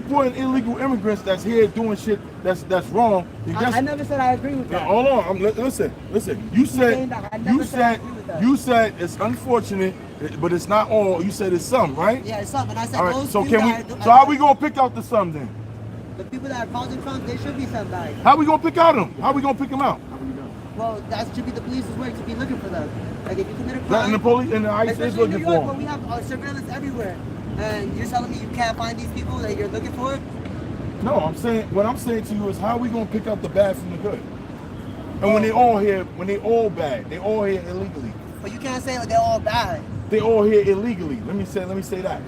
supporting illegal immigrants that's here doing shit that's wrong, I never said I agree with that. Hold on, listen. You said it's unfortunate, but it's not all. You said it's some, right? Yeah, it's some. And I said, all right, those so people so how we gonna pick out the some then? The people that are causing Trump, they should be sent back. How we gonna pick out them? How we gonna pick them out? Well, that should be the police's work to be looking for them. Like if you commit a crime, and the police and the ICE is looking for them. But we have surveillance everywhere, and you're telling me you can't find these people that you're looking for? No, what I'm saying to you is how we gonna pick out the bad from the good? And when they all here, when they all bad, they all here illegally. But you can't say like they're all bad. They all here illegally. Let me say that.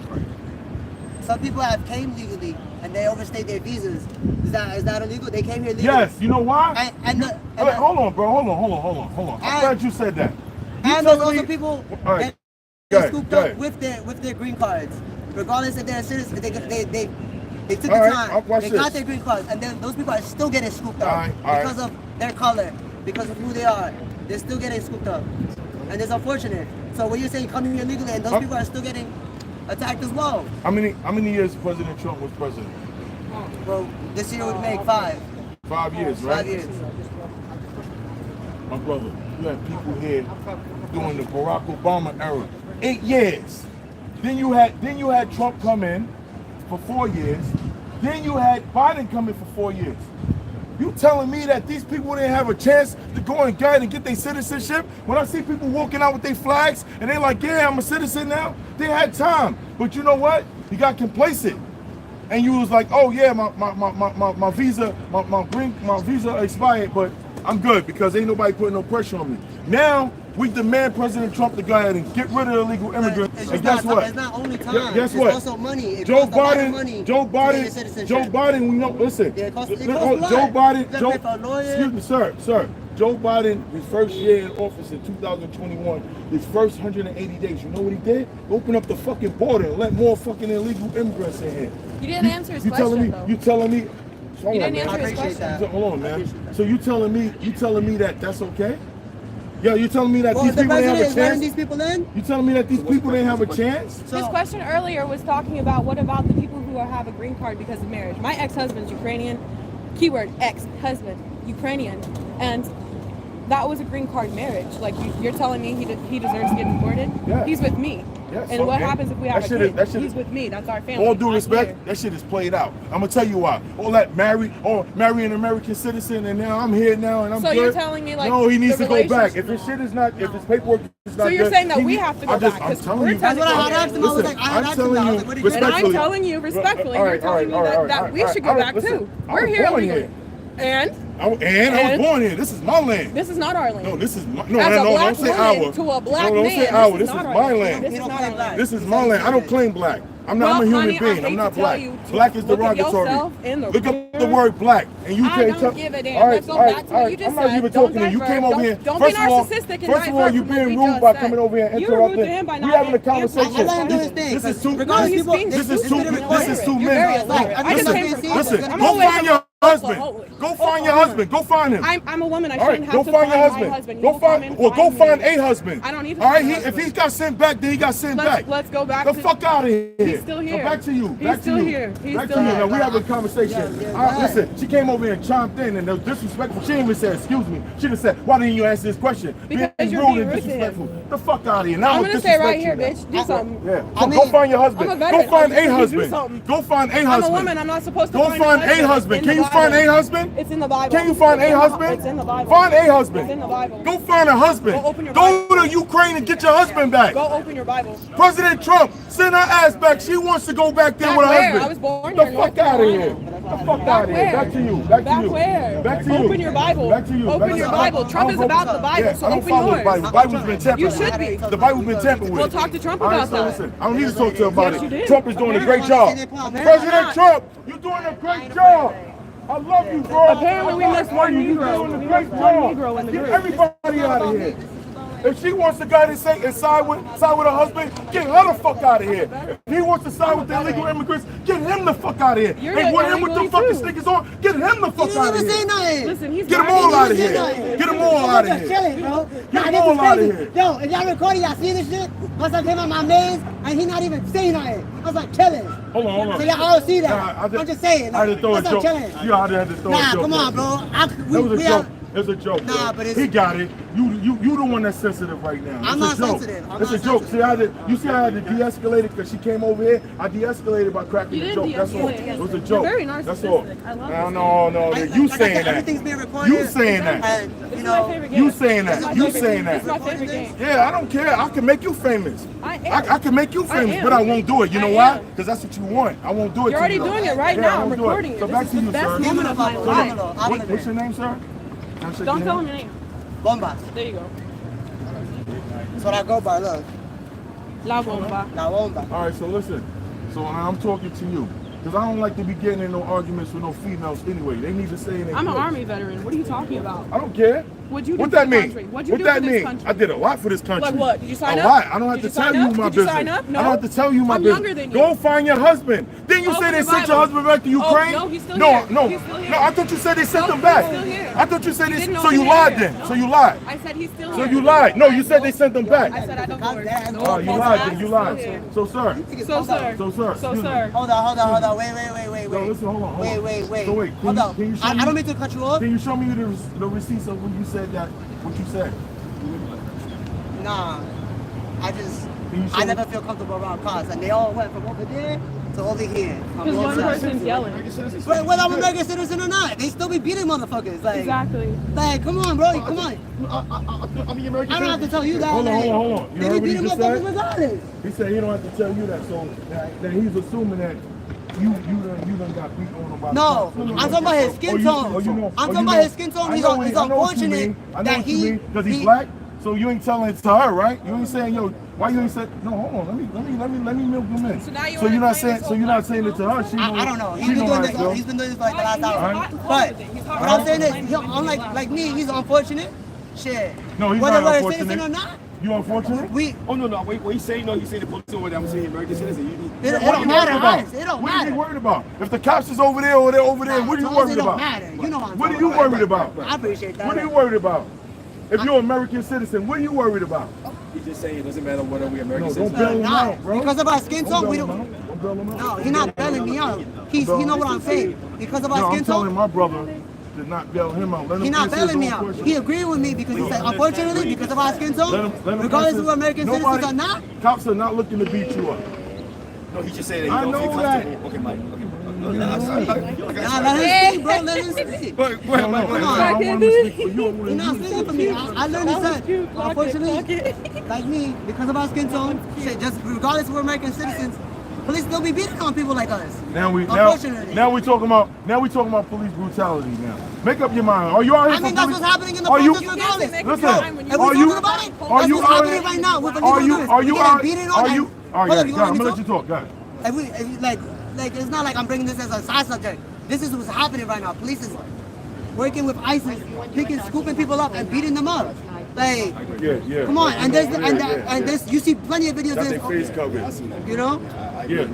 Some people have came legally and they overstayed their visas. Is that illegal? They came here legally. Yes. You know why? Hold on, bro. Hold on. I'm glad you said that. And there's also people that scooped up with their green cards, regardless if they're citizens. They took the time. They got their green cards, and then those people are still getting scooped up because of their color, because of who they are. They're still getting scooped up, and it's unfortunate. So when you're saying coming here legally, and those people are still getting attacked as well. How many years President Trump was president? Well, this year would make 5. 5 years, right? 5 years. My brother, you had people here during the Barack Obama era, 8 years. Then you had Trump come in for 4 years. Then you had Biden come in for 4 years. You telling me that these people didn't have a chance to go and guide and get their citizenship? When I see people walking out with their flags and they're like, yeah, I'm a citizen now, they had time. But you know what? You got complacent. And you was like, oh yeah, my visa expired, but I'm good because ain't nobody putting no pressure on me. Now we demand President Trump to go ahead and get rid of illegal immigrants. And guess what? It's not only time. Guess what? It's also money. Joe Biden, we know, listen. Yeah, Joe Biden, excuse me, sir. Joe Biden, his first year in office in 2021, his first 180 days, you know what he did? Open up the fucking border and let more fucking illegal immigrants in here. You didn't answer his question, though. You telling me? You didn't answer his question. Hold on, man. So you telling me that that's okay? Yeah, you telling me that these people didn't have a chance? These people in? You telling me that these people didn't have a chance? His question earlier was talking about what about the people who have a green card because of marriage. My ex-husband's Ukrainian, keyword ex-husband, Ukrainian, and that was a green card marriage. Like you're telling me he deserves to get deported? Yeah. He's with me. Yes, and what happens if we have a kid? He's with me. That's our family. All due respect, that shit is played out. I'm gonna tell you why. All that marry an American citizen, and now I'm here now, and I'm good. So you're telling me like no, he needs to go back. If his shit is not, if his paperwork is not. So you're saying that we have to go back? I'm telling you. That's what I asked him. I was like, I'm telling you respectfully. And I'm telling you respectfully. You're telling me that we should go back too. We're here legally. And I was born here. This is my land. This is not our land. No, this is my don't say our. To a black don't man, say our. This is my land. This is not our land. This is my land. I don't claim black. I'm a human being. I'm not black. Black is derogatory. Look up the word black, and you can't tell. I don't give a damn. Let's go back to what you just said. I'm not even talking to you. You came over here. Don't be narcissistic. First of all, you're being rude by coming over here and interrupting. You're rude to him by not. We're having a conversation. This is too many. Listen, go find your husband. Go find your husband. Go find him. I'm a woman. I shouldn't have to find your my husband. Go find a husband. I don't need to. All right, if he got sent back, then he got sent back. Let's go back. The fuck out of here. He's still here. Back to you. He's still here. Back to you. Now we having a conversation. Listen, she came over here and chimed in, and it was disrespectful. She didn't even say excuse me. She just said, why didn't you answer this question? Because you're rude being and rude to disrespectful. him. The fuck out of here. Now I'm gonna say right here, bitch. Do something. Yeah. Go find your husband. Go find a husband. Go find a husband. I'm a woman. I'm not supposed to. Go find a husband. Can you find a husband? It's in the Bible. Can you find a husband? It's in the Bible. Find a husband. It's in the Bible. Go find a husband. Go open your Bible. Go to Ukraine and get your husband back. Go open your Bible. President Trump, send her ass back. She wants to go back there with her husband. I was born the here. fuck out of here. The fuck out of here. Back to you. Back to you. Where? Back to you. Open your Bible. Back to you. Open your Bible. Trump is about the Bible, so open yours. The Bible. The Bible's been tampered with. You should be. The Bible's been tampered with. We'll talk to Trump about that. Listen, I don't need to talk to him about Yes, you it. did. Trump is doing a great job. President Trump, you're doing a great job. I love you, bro. Apparently we missed one Negro. You're doing a great job. Get everybody out of here. If she wants to go and side with her husband, get her the fuck out of here. If he wants to side with the illegal immigrants, get him the fuck out of here. And with him with the fucking stickers on, get him the fuck out of here. Listen, he's Get them all out of here. Get them all out of here. Get them all out of here. Yo, if y'all recording, y'all see this shit? Once I came out my man's and he not even saying nothing. I was like, chilling. Hold on. So y'all all see that. I'm just saying. I had to throw a joke. You had to throw a joke. Nah, come on, bro. That was a joke. It was a joke. Nah, but he got it. You the one that's sensitive right now. I'm not sensitive. It's a joke. See, I had to de-escalate it because she came over here. I de-escalated by cracking the joke. That's all. It was a joke. You're very narcissistic. That's all. I love it. No. You saying that. Everything's being recorded. You saying that. And, This is my favorite game. You saying that. You saying It's my that. favorite game. Yeah, I don't care. I can make you famous. I am. I can make you famous, am. but I won't do it. You know I why? am. Because that's what you want. I won't do it. You're already doing it right now. I'm recording it. So This back is to the you, best sir. moment of my life. What's your name, sir? Don't tell him your name. Bomba. There you go. That's what I go by, look. La Bomba. La Bomba. All right, so listen. So I'm talking to you. Because I don't like to be getting in no arguments with no females anyway. They need to say anything. I'm an Army veteran. What are you talking about? I don't care. What'd you do What for that the mean? country? What'd you do What for that this mean? country? I did a lot for this country. Like what? Did you sign a up? lot. I don't have Did to you tell sign you up? my Did you business. sign up? No. I don't have to tell you my I'm business. younger than you. Go find your husband. Didn't you say Open they the sent your Bible. husband back to Ukraine? no, he's still no, here. No, He's still here. no. I thought you said they sent No, them back. he's still here. I thought you said You they. didn't know So he you was lied here. then. No. So you lied. I said he's still So here. you lied. No, you said they sent them back. I said I don't know where. Oh, you lied then. You lied. So sir. So sir. So sir. So excuse me. sir. Hold on. Wait. No, listen, hold on. Wait. So wait, Hold on. can you show I me- don't mean to cut you off. Can you show me the receipts of when you said that? What you said? Nah. Can you show I me- never feel comfortable around cars. And they all went from over there to over here. Because one person's yelling. But whether I'm an American citizen or not, they still be beating motherfuckers. Like, Exactly. Like, come on, bro. Come on. I'm the American I don't have to tell you that. Hold on. You They heard be what he beating just motherfuckers said? regardless. He said he don't have to tell you that, so that he's assuming that you done got beat on by No, the cops. I'm talking about his skin tone. I'm talking about his skin tone. He's unfortunate that he because he's black. So you ain't telling it to her, right? You ain't saying, yo, why you ain't said? No, hold on. Let me milk him in. So now you So you're wanna not claim saying, this so you're whole not saying it to her. She I don't know. She He's been know doing how this. it go. He's been doing this for like the last He's hour. hot and But cold with it. He's hot what and I'm saying cold is, with it. unlike me, he's unfortunate. Shit. No, he's Whether not we're a citizen or unfortunate. not, You unfortunate? we. Oh no, wait, what you saying? No, you say the police over there. I'm saying American citizen. It What are don't you matter. worried about? Us. It don't What are you matter. worried about? If the cops is over there or they're over there, what are you It worried don't about? matter. You know what I'm What are talking you about. worried about? I appreciate that. What are you worried about? If you're an American citizen, what are you worried about? He's just saying it doesn't matter whether we American No, don't citizens. bail him Nah, out, bro. because of our skin Don't tone, bail we him don't. out. Don't bail him out. No, he's not bailing me out. He know what I'm saying. Because of our No, I'm skin telling tone, my brother to not bail him out. Let him he's not answer his bailing me own out. question. He agreed with me because he said, unfortunately, because of our skin Let tone, him regardless answer- if we're American citizens or not, Cops are not looking to beat you up. No, he just saying that I he don't feel know that. comfortable. Okay, Mike. nah, let him speak, bro. Let him speak. Go ahead, No, Mike. I on. want to speak for you. I He's want not to speaking for me. I learned his son. Unfortunately, like me, because of our skin tone, shit, just regardless if we're American citizens, police still be beating on people like us. Now we Unfortunately. talking about police brutality now. Make up your mind. Are you out here I for mean, that's police? what's happening in the Are you- protest regardless. Make Listen, time when If you we're are you- talking about it, are that's you what's out happening here- right now with Are illegal you immigrants. are you We getting out? beaten on Are and- you? All Hold up, right, you I'm want me gonna to let you talk. Go ahead. It's not like I'm bringing this as a side subject. This is what's happening right now. Police is working with ISIS, scooping people up and beating them up. Like, Yeah. come on, and there's Yeah. there's you see plenty of videos. Got their There's, face covered. you know, Yeah.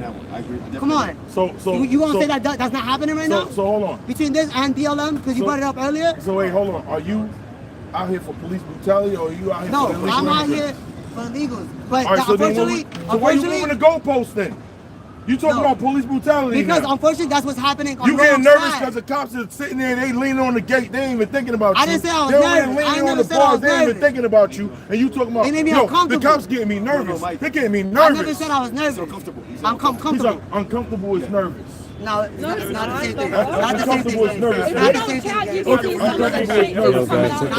come on. So You gonna say that's not happening right now? So hold on. Between this and BLM, because you So- brought it up earlier. So wait, hold on. Are you out here for police brutality or are you out here No, for illegal I'm out immigrants? here for illegals. But All right, so then unfortunately, why you moving the goalpost then? You talking No. about police brutality because now. unfortunately that's what's happening on You the getting wrong nervous side. because the cops are sitting there and they leaning on the gate. They ain't even thinking about you. I didn't say I was They over there nervous. I leaning ain't on never the said I bars. was They ain't even nervous. thinking about you. And you talking about, They made me yo, the uncomfortable. cops getting me nervous. Mike. They're getting me I nervous. never said I was nervous. Uncomfortable. I'm He's comfortable. uncomfortable is nervous. No, it's not the same thing. That's Not the same uncomfortable is thing. nervous. Not the same thing. Yo, guys, hit the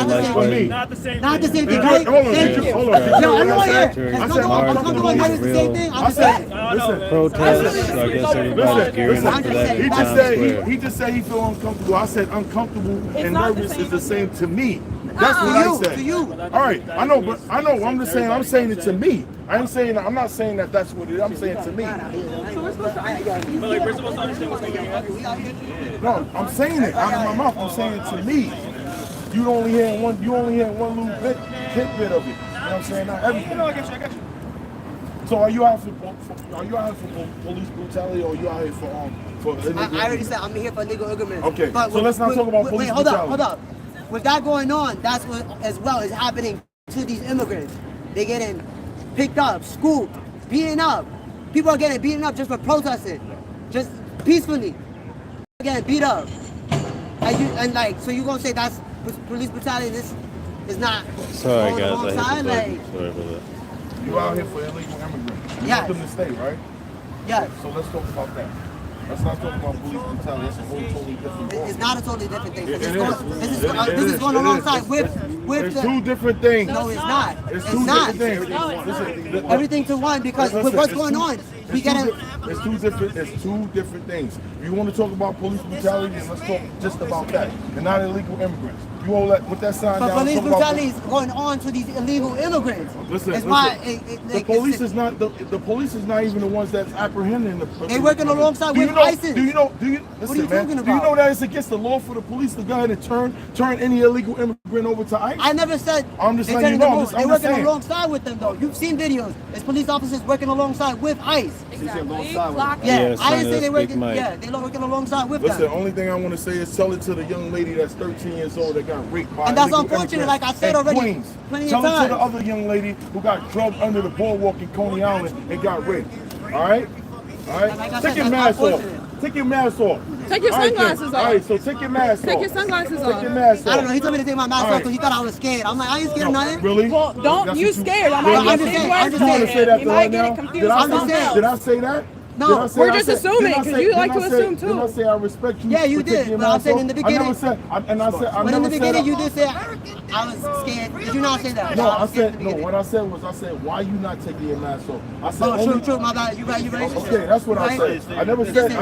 like button. Not the same thing, Hold right? on, Thank you. hold on. Yo, everyone here, I it's said not uncomfortable and nervous the same thing. I'm just saying. Listen. Protests, so I guess everybody's gearing up for that He in just Times said Square. he just said he feel uncomfortable. I said uncomfortable and not the nervous same. is the same to me. That's what I said. To you. All right, I know, but I know. I'm just saying. I'm saying it to me. I ain't saying. I'm not saying that that's what it is. I'm saying it to me. No, I'm saying it out of my mouth. I'm saying it to me. You only had one. You only had one little bit of it. what I'm saying? Not everything. No, I got you. So are you out for police brutality, or are you out here for illegal? I already said I'm here for illegal immigrants. Okay, so let's not talk about police brutality. Hold up. With that going on, that's what as well is happening to these immigrants. They're getting picked up, scooped, beaten up. People are getting beaten up just for protesting, just peacefully. Getting beat up. So you gonna say that's police brutality? This is not. Sorry, going guys. alongside, Sorry about that. You out here for illegal immigrants. You Yes. want them to stay, right? Yes. So let's talk about that. Let's not talk about police brutality. That's a whole totally different ball. It's not a totally different thing. It This is. is going alongside with It's the. two different things. No, it's not. It's It's two not. different things. Listen, Everything to one because with what's going on, we getting. It's two different things. If you want to talk about police brutality, then let's talk just about that, and not illegal immigrants. You all put that sign But down. police talk about brutality is going on to these illegal immigrants. Listen, it's listen. why The police is not the police is not even the ones that's apprehending the. They working alongside with ISIS. Do you know? What are you Listen, talking man. about? Do you know that it's against the law for the police to go ahead and turn any illegal immigrant over to ICE? I never said I'm just they're letting you turning know. them I'm over. just They're working saying. alongside with them though. You've seen videos. There's police officers working alongside with ICE. Exactly. Yeah, Yes, I didn't son, say they that's working. Big Mike. Yeah, they're working alongside with Listen, the them. only thing I want to say is tell it to the young lady that's 13 years old that got raped by And that's illegal unfortunate, immigrants like I said in already, Queens. plenty of Tell it to the times. other young lady who got drugged under the boardwalk in Coney Island and got raped. All right? All right? Like I Take said, your that's mask off. unfortunate. Take your mask off. Take your All right, sunglasses then. off. All right, so take your mask off. Take your sunglasses Take off. your mask off. I don't know. He told me to take my mask All off right. because he thought I was scared. I'm like, I ain't scared of nothing. Really? Well, don't That's you what scared. I Really? might I'm get just big saying, words I'm just from saying. it. You say that You to her might get now? it confused Did I with I'm say just something saying. else. Did I say that? No, Did I say- we're I just said- assuming, did I 'cause say- you like did I to say- assume, too. Did I say I respect you? Yeah, you for taking did, your but I'm mask saying off? in the I never beginning- said. I But in the never beginning, said. you did say I was scared. Did you not say that? No, I was scared said in the no. beginning. What I said was, I said, why you not taking your mask off? I said, Oh, true. My bad. You right. Okay, that's what I Right? said. I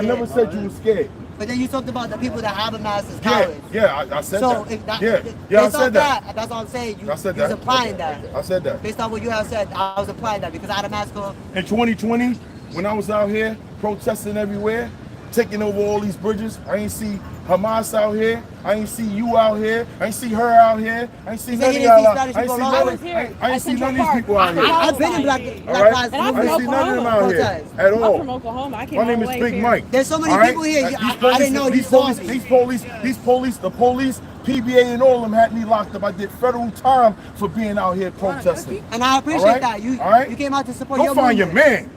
never said you were scared. But then you talked about the people that have a mask as Yeah, cowards. yeah, I said So that. if that, Yeah, based I on said that. That's all I'm saying. You I said was that. applying that. I said that. Based on what you have said, I was applying that because I had a mask on. In 2020, when I was out here protesting everywhere, taking over all these bridges, I ain't see Hamas out here. I ain't see you out here. I ain't see her out here. I ain't see You none said of you y'all didn't see out. Spanish I ain't people see along none with of here I ain't at see none of Central these Park. people out here. I've been in Black All right? Lives And I'm I from ain't see none of them out here Protest. at I'm all. from Oklahoma. I came My all name the is way Big here. Mike. There's so many All right? people here. These I didn't know you saw me. These police, the police, PBA and all of them had me locked up. I did federal time for being out here protesting. And I appreciate All right? that. You All right? you came out to support Go your find your movement. man.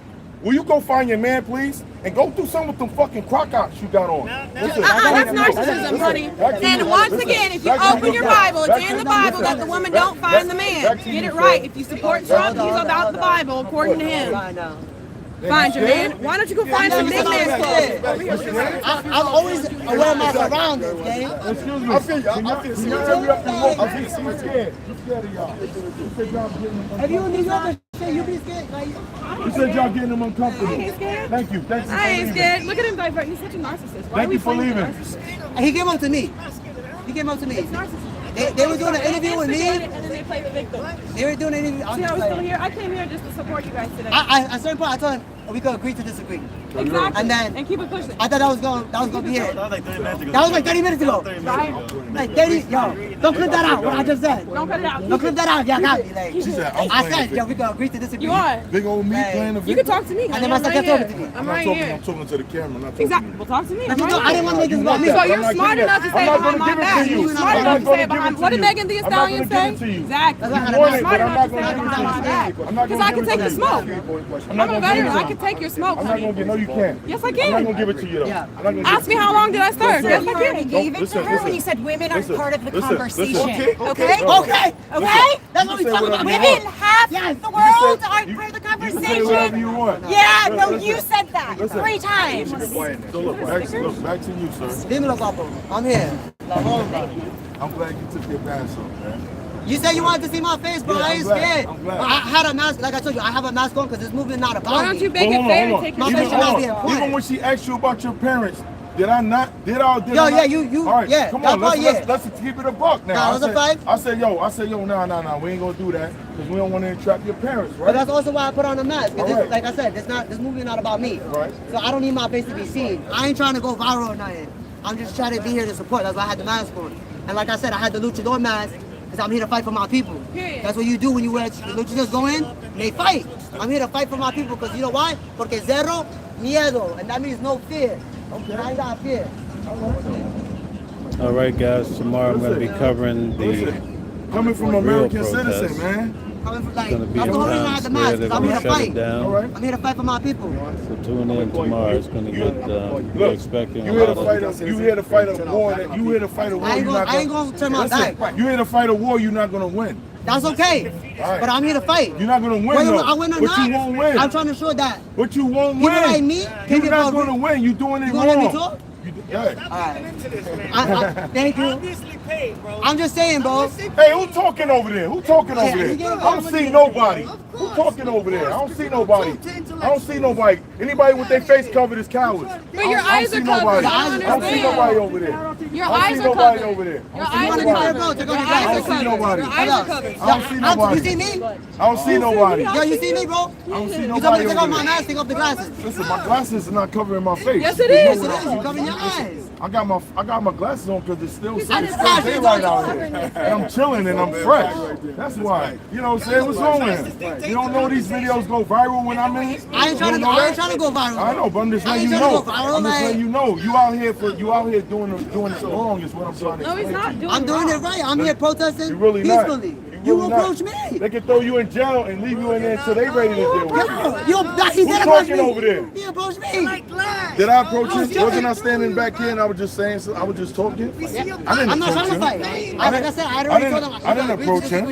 Will you go find your man, please? And go do something with them fucking crock ops you got on. Listen, That's listen, narcissism, listen, buddy. back to And you. once Listen, again, if you back to open your you. Bible, it's Back in to the you. Bible that the Listen, woman back- don't find the back man. to Get you, it sir. right. If you support Trump, he's Hold on, about hold the on. Bible, according to him. Right now. Find your man. Why don't you go find some big man's clothes? Over here. I'm always aware of my surroundings, gang. Excuse me. Can y'all hurry up and walk? I'm scared. I'm scared of y'all. You said y'all getting them If you in New York, uncomfortable. say you be scared. Like, You said y'all getting them uncomfortable. I ain't scared. Thank you. Thank you. I ain't scared. Look at him divert. He's such a narcissist. Why Thank are we you for playing with leaving. narcissists? he came up to me. He came up to me. It's narcissism. They were doing an interview with me. And then they play the victim. They were doing an interview. I'm See how just we're still like, here? I came here just to support you guys today. at a certain point, I told him we could agree to disagree. Exactly. And then keep it pushing. I thought that was gonna be it. That was like 30 minutes ago. That was like 30 minutes ago. Right? Like 30. Yo, don't clip that out. What I just said. Don't cut it out. Don't clip that out. Yeah, got me. Like, She said, I'm I playing said, the yo, we could agree to disagree. You are. Big old me Hey. playing the You victim. can talk to me. And then I'm my second right talking to here. me. I'm right here. I'm talking to the camera, not talking Exactly. to you. Well, talk to me. I I'm right didn't here. want to make this about me. So I'm you're not smart giving enough to it. say I'm not behind gonna my give it back. to you. You're smart I'm enough not to gonna say give behind. it What to did you. Megan Thee I'm not Stallion gonna give say? it to you. Exactly. That's You're not You want how it, smart but I'm enough not to say gonna behind my back. give it to you. I'm not Because I gonna can give take it the to you. smoke. I'm I'm not a gonna give veteran. it to I you. can take your smoke, I'm not gonna honey. get. No, you can't. Yes, I I'm not can. gonna give it to you though. Yeah. I'm not gonna give Ask it me to how you. long did I serve? Listen, Yes, You I already can. gave it to Listen, her when you said women aren't listen, part of the listen, conversation. listen. Okay? No. Okay. Okay? That's what we You can say talking whatever about. you Women, want. half Yes. the world You aren't can part of the You can say whatever conversation. you want. Yeah, no, Listen, you said that listen. 3 times. So look, back to you, sir. Dímelo, papo. I'm here. Like, hold on. I'm glad you took your mask off, man. You said you wanted to see my face, bro. Yeah, I I'm ain't glad. scared. I'm glad. I had a mask, like I told you, I have a mask on because this movement not about Why don't me. you make it Hold on, fair and hold take on. your My Even, face should not hold be on. important. Even when she asked you about your parents, did I not? Did I? Did Yo, I yeah, not? you- All right, yeah, come that on, part, let's keep it a buck now. Nah, that's a fact. I said, yo, nah, we ain't gonna do that because we don't want to entrap your parents, right? But that's also why I put on a mask. 'Cause All this, right. like I said, this movement not about me. Right. So I don't need my face to be seen. I ain't trying to go viral or nothing. I'm just trying to be here to support. That's why I had the mask on. And like I said, I had the luchador mask. Because I'm here to fight for my people. Period. That's what you do when you wear, you just go in and they fight. I'm here to fight for my people because you know why? Porque zero miedo, and that means no fear. Okay, I ain't got fear. All right, guys. Tomorrow I'm going to be covering the coming from American citizen, man. Coming from like, It's going to be that's in the whole reason I Times had the Square. mask. They're I'm going here to to shut fight. it down. All right. I'm here to fight for my people. So tune in tomorrow. It's going to get. We're expecting. You here to fight a war. You here to fight a war. I ain't gonna turn my back. You here to fight a war. You're not gonna win. That's okay. Right. But I'm here to fight. You're not gonna win. Whether I win or but not, you won't win. I'm trying to show that. But you won't People win. like me can't You're not gonna win. You're doing it You wrong. gonna let me talk? Yeah. Alright. Thank you. I'm just saying, bro. Hey, who talking over there? Who talking over there? I don't see nobody. Who talking over there? I don't see nobody. I don't see nobody. Anybody with their face covered is cowards. But your eyes are I covered. don't see nobody over there. Your I don't eyes see are nobody covered. over there. Your eyes are covered. Your eyes I are don't see covered. nobody. Your eyes are covered. I don't see nobody. You see me? I don't see nobody. Yo, you see me, bro? I don't see You told me nobody to take off over my there. mask, take off the glasses. Listen, my glasses are not covering my face. Yes, it Yes, is. it is. You covering your eyes. I got my glasses on because it's still said it's daylight out here. And I'm chilling and I'm fresh. That's why. You know what I'm saying? What's wrong with him? You don't know these videos go viral when I'm in it? I ain't trying to go viral. I know, but I'm just letting you know. I'm just letting you know. You out here doing it wrong is what I'm trying to No, he's explain not to you. doing I'm doing it wrong. right. I'm here protesting You're really not. peacefully. You're You really approach not. me. They can throw you in jail and leave you in there until they ready to deal with you. Yo, he Who's did approach me. talking over there? He approached me. Did I approach you? Wasn't I standing back here and I was just saying, I was just talking? I didn't I'm not approach trying to him. fight. Like I said, I already told him. I didn't approach him.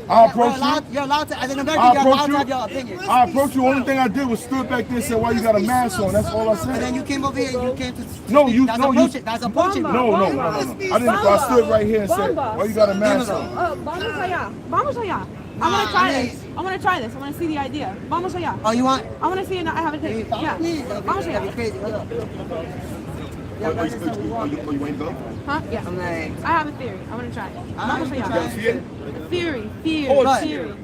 I approached you. You're allowed to, as an I American, you're allowed approached to you. have your opinion. I approached you. Only thing I did was stood back there and said, "Why you got a mask on?" That's all I And then said. you came over here and you came to. No, you. That's No, you. approaching. That's approaching. No. I didn't. I stood right here and said, "Why you got a mask on?" Vamos allá. Vamos allá. I want to try this. I want to try this. I want to see the idea. Vamos allá. Oh, you want? I want to see it. I have a taste. Yeah. Vamos That'd be allá. crazy. Hold up. Huh? Yeah. I'm like, I have a theory. I want to try it. Vamos try allá. it. Theory. What? Theory.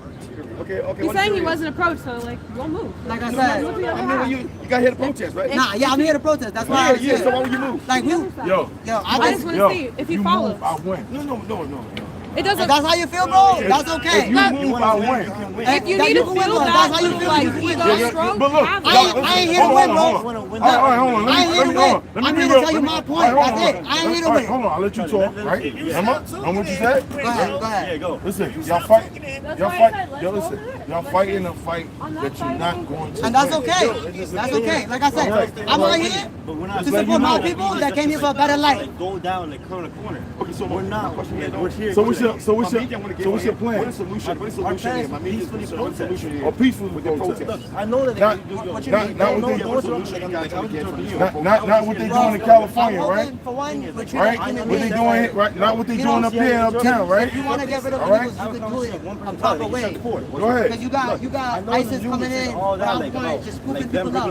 Okay. He's saying he wasn't approached, so like, don't move. like I Look said. at the I other mean, half. you got here to protest, right? Nah, yeah, I'm here to protest. That's why I'm Yeah, here. so why would you move? Like who? Yo, I just want to see if he you follows. move, I win. No. It doesn't. If that's how you feel, bro, that's okay. If you move, I win. If you need to feel that's how you that, feel. like You can win. ego stroke, But look, have I it. ain't here to win, bro. All right, hold on. I ain't here to win. I'm here to tell you my point. That's it. I ain't here to win. Hold on, I'll let you talk, right? Remember what you said? Go ahead. Listen, y'all fight. That's Y'all why I fight. said, let's Yo, go listen. over there. Y'all fighting a fight that you're not going to And that's win. okay. That's okay. Like I said, I'm out here to support my people that came here for a better life. Go down the corner. Okay, so We're not. We're here. So what's your plan? What's the solution? What's the solution here? My mean, what's the solution here? Or peaceful With the protest. protest. I know that they Not- do what you not- mean. not No, what they- no, What's the no, solution you guys gotta get from here? Not what they doing in California, I'm right? hoping for one, but you're Right? not What gonna they be- doing, right? Not what they doing up here in uptown, right? If you want to get rid of All right. people, you can do it a proper way. Go Because ahead. you got ISIS coming in, Brown Point, just scooping people up.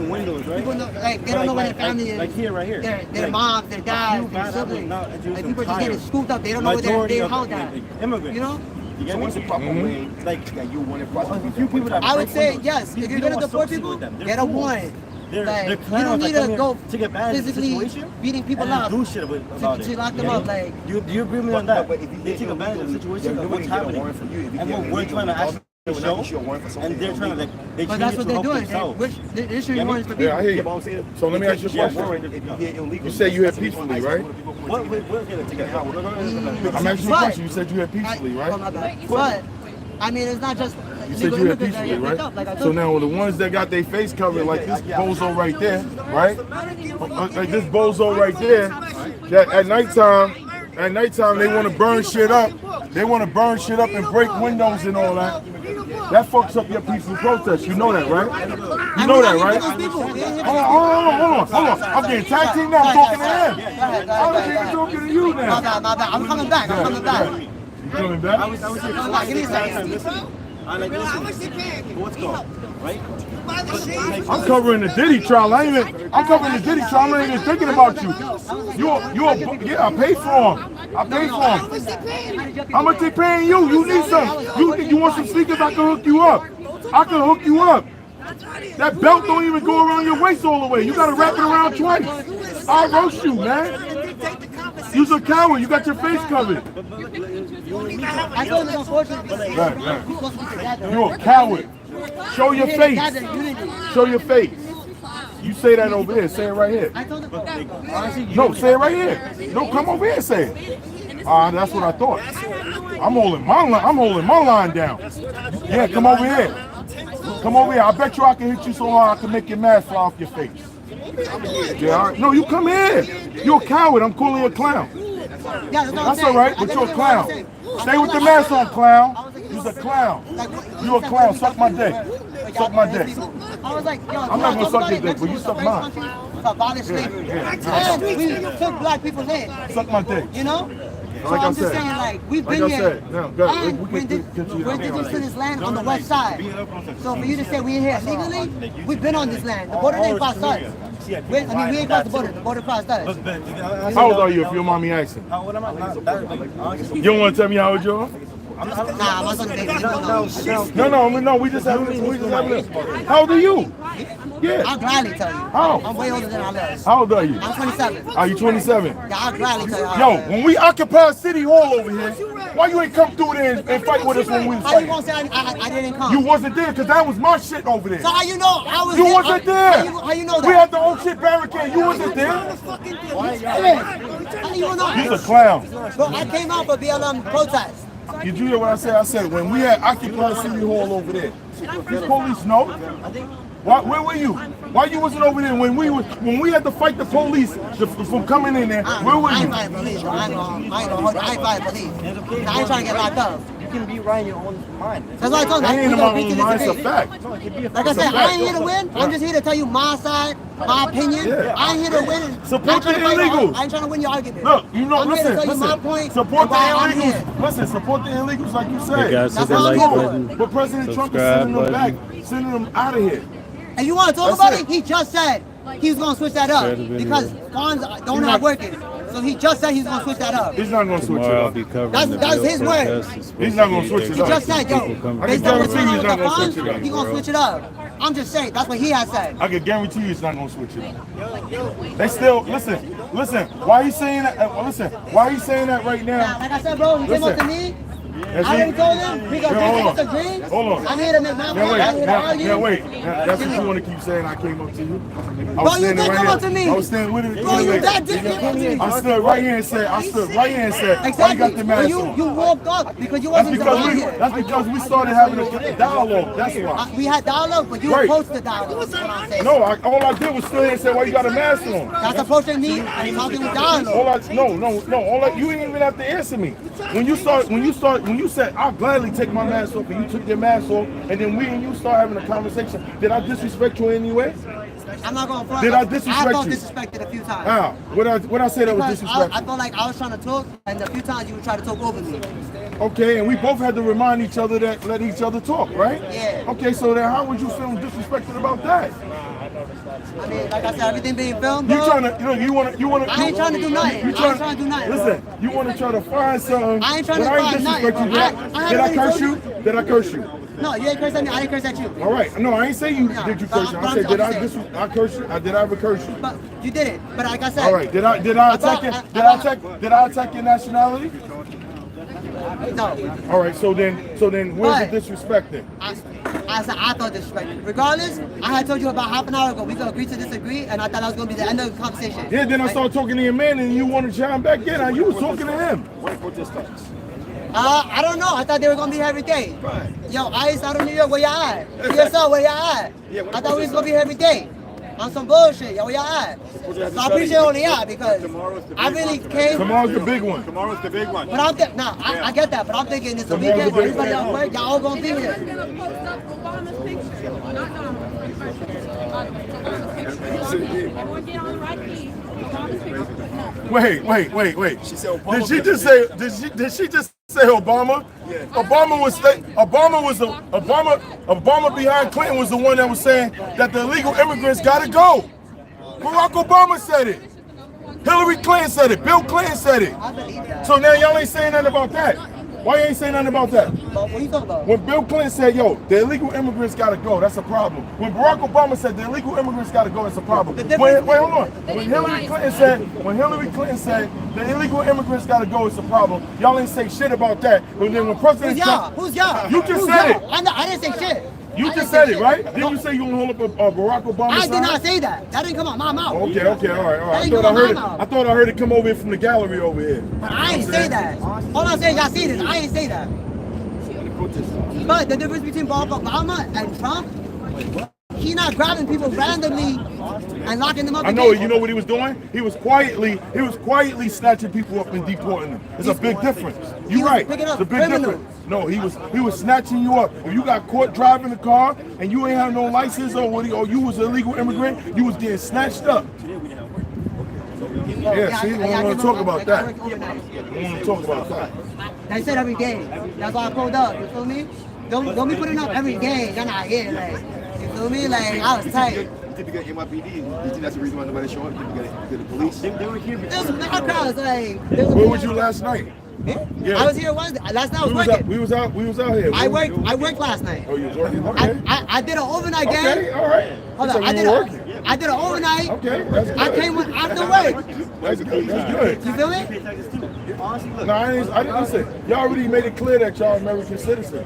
People know, like, they don't know where their family is. Like here, right here. Their moms, their dads, their siblings. Like, people just getting scooped up. They don't know where their house at. Immigrants. You know? So what's the proper way Like that you want to a prosecute few people that I would break say windows. yes. If you're You gonna don't deport associate people, with them. They're get a cool. warrant. They're Like, you clowns don't that need come to here, go take advantage of the physically situation beating people and up do shit about to it. lock them up. Like, Do you agree with me on that? But if you They take advantage of the situation of what's happening, warrant for you, if you and get what we're illegal, trying to actually they will not issue a warrant for show, something and they're trying to like they but change that's it what to they're help doing. themselves. Which they're issuing warrants for Yeah, I people. hear Yeah, you. but I'm saying, So let me ask you a yeah, question. warrant if you get illegal. You said you had peacefully, right? What we're gonna take it out. I'm asking you a question. You said you had peacefully, Oh, right? my bad. But I mean, it's not just. You said you had peacefully, right? So now the ones that got their face covered, like this bozo right there, right? Like this bozo right there, that at nighttime they want to burn shit up. They want to burn shit up and break windows and all that. That fucks up your peaceful protest. You know that, right? You know that, right? Hold on. I'm getting tag team now. I'm talking to him. I'm not even talking to you now. My bad. I'm coming back. You coming back? Come on, give me a second. I like listen. What's going right? I'm covering the Diddy trial. I'm covering the Diddy trial. I ain't even thinking about you. Yeah, I paid for him. How much they paying you? You need some. You want some sneakers? I can hook you up. That belt don't even go around your waist all the way. You gotta wrap it around twice. I'll roast you, man. You're a coward. You got your face covered. I told him it's unfortunate because Right. we're supposed to be together. You're a coward. Show your We're face. together, unity. Show your face. You say that over here. Say it right here. I told him. No, say it right here. No, come over here and say it. That's what I thought. I'm holding my line down. Yeah, come over here. Come over here. I bet you I can hit you so hard I can make your mask fly off your face. Yeah, all right. No, you come here. You're a coward. I'm calling you a clown. Yeah, That's all right, but you're a clown. Stay with the mask on, clown. You're a clown. You're a clown. Suck my dick. Suck my dick. I was like, yo, I'm not gonna suck your dick, but you suck mine. Abolish slavery. And we took black people's land. Suck my dick. You know? So Like I I'm just said. saying, like, we've Like been I here. said, now, go ahead. And We we're can continue. indigenous to this land on the west side. So for you to say we're here legally, we've been on this land. The border ain't crossed us. We ain't crossed the border. The border crossed us. How old are you, if your mommy asking? How old am I? You don't want to tell me how old you are? Nah, my son baby. No, we just having this. How old are you? Yeah. I'll gladly tell you. How? I'm way older than I was. How old are you? I'm 27. Are you 27? Yeah, I'll gladly tell you. Yo, when we occupied City Hall over here, why you ain't come through there and fight with us when we was How you fighting? gonna say I didn't come? You wasn't there because that was my shit over there. So how you know I was You there? wasn't there. How you know that? We had the old shit barricade. You wasn't there. How you know? He's a clown. Bro, I came out for BLM protest. Did you hear what I said? I said when we had occupied City Hall over there, these police know. Where were you? Why you wasn't over there when we had to fight the police from coming in there? Where were I you? ain't fighting police, bro. I ain't fighting police. I ain't trying to get locked up. You can be right in your own mind. That's why I told you. That ain't in my we own mind. It's a fact. Like I said, I ain't here to win. I'm just here to tell you my side, my opinion. Yeah. I ain't here to win. Support the I illegals. ain't trying to win your argument. Look, you know, I'm here to tell you listen. my point. Support the and why I'm here. illegals. Listen, support the illegals like you Hey said. guys, hit That's the how like I'm button. But President Trump is Subscribe sending them back, button. sending them out of here. And you want to talk That's about it. it? He just said he was going to switch that up Share the video. because funds don't have working. So he just said he's going to switch that up. He's not going to switch it Tomorrow I'll up. be covering That's- the that's bill his word. protest. It's He's supposed not to gonna be switch it He up. just said, yo, People come based from on what's all going on over. with the He's not gonna funds, switch it up, he's going to bro. switch it up. I'm just saying, that's what he has said. I can guarantee you he's not going to switch it up. They still, listen, why he saying that, why he saying that right Now, now? like I said, bro, he came up to me. I already told him, we Yo, gonna hold on. disagree. Hold on. I'm here to make my point. I'm here to argue. Now wait. That's what you want to keep saying. I came up to you. I Bro, was you standing did right come here. up to me. I was standing with it. Bro, you that did come up to me. I stood right here and said, why you got the Exactly. mask You on? walked up because you That's wasn't because around we, here. that's because we started having a dialogue. That's why. We had dialogue, but you Right. approached the dialogue. That's what I'm saying. No, all I did was stand here and say, why you got a mask on? That's approaching me and talking with dialogue. You didn't even have to answer me. When you said, I'll gladly take my mask off, and you took your mask off, and then we and you start having a conversation. Did I disrespect you in any way? I'm not going to front. Did I disrespect I felt you? disrespected a few times. How? What I say that was Because I disrespectful? felt like I was trying to talk, and a few times you would try to talk over me. Okay, and we both had to remind each other that let each other talk, right? Yeah. Okay, so then how would you feel disrespected about that? I mean, like I said, everything being filmed, You bro. trying to, you want to. I ain't trying to do nothing. I ain't trying to do nothing. Listen, you want to try to find something. I ain't trying to but find nothing, disrespect you. bro. Did I already curse told you? Did I curse you? No, you ain't cursed at me. I didn't curse at you. All right. No, I ain't say you No, did you but curse you. I I'm said did I saying. I curse you? Did I ever curse you? But you did it. But like I said, All right. Did I attack you? Did I attack your nationality? no. All right. So then where's the disrespect then? I said I felt disrespected. Regardless, I had told you about half an hour ago we could agree to disagree, and I thought that was going to be the end of the conversation. Yeah. Then I started talking to your man, and you wanted to chime back in. You was talking to him. I don't know. I thought they were going to be here every day. Yo, Ice out of New York, where y'all at? PSL, where y'all at? I thought we was going to be here every day. On some bullshit, yo, where y'all at? So I appreciate all of y'all because I really came. Tomorrow's the big one. Tomorrow's the big one. But I'm I get that, but I'm thinking it's a Tomorrow's weekend the where big everybody day. at work, y'all all going to be here. Wait. She said Obama. Did she just say Obama? Yeah. Obama behind Clinton was the one that was saying that the illegal immigrants gotta go. Barack Obama said it. Hillary Clinton said it. Bill Clinton said it. So now y'all ain't saying nothing about that. Why you ain't saying nothing about that? about? What are you talking about? When Bill Clinton said, yo, the illegal immigrants got to go, that's a problem. When Barack Obama said the illegal immigrants got to go, that's a problem. Wait, hold on. When Hillary Clinton said the illegal immigrants got to go, it's a problem. Y'all ain't say shit about that. But then when President Trump, Who's y'all? You just said it. I didn't say shit. You just said it, right? Didn't you say you gonna hold up a Barack Obama sign? I did not say that. That didn't come out my mouth. Okay, all right. I thought I heard it come over here from the gallery over here. But I ain't say that. All I'm saying, y'all see this. I ain't say that. But the difference between Barack Obama and Trump, he's not grabbing people randomly and locking them up. I know. You know what he was doing? He was quietly snatching people up and deporting them. It's a big difference. You're right. It's a big difference. No, he was snatching you up. If you got caught driving the car and you ain't have no license or you was an illegal immigrant, you was getting snatched up. Yeah, see, we don't want to talk about that. We don't want to talk about that. They said every day. That's why I pulled up. You feel me? Don't be putting up every day. You're not here. Like, you feel me? Like, I was tight. Typical NYPD. You think that's the reason why nobody showed up? Typical the police. They were here before. There's mad crowds. Like, where was you last night? Yeah. I was here Wednesday. Last night I was working. We was out here. I worked last night. Oh, you was working? Okay. I did an overnight game. Okay, all right. Hold on. I did an overnight. Okay, that's good. I came after work. That's good. You feel me? No, I didn't listen. Y'all already made it clear that y'all American citizens.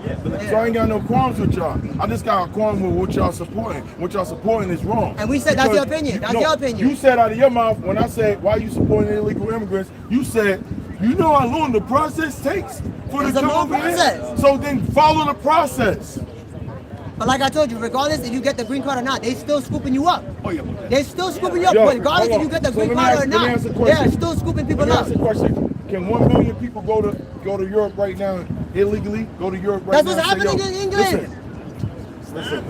So I ain't got no qualms with y'all. I just got a qualm with what y'all supporting. What y'all supporting is wrong. And we said that's your opinion. That's your opinion. You said out of your mouth when I said why you supporting illegal immigrants, you said, you know how long the process takes for the process. So then follow the process. But like I told you, regardless if you get the green card or not, they still scooping you up. Oh yeah. They still scooping you up. Regardless if you get the green card or not, they're still scooping people up. Let me ask a question. Can 1 million people go to Europe right now illegally? Go to Europe right now? That's what's happening in England. Listen,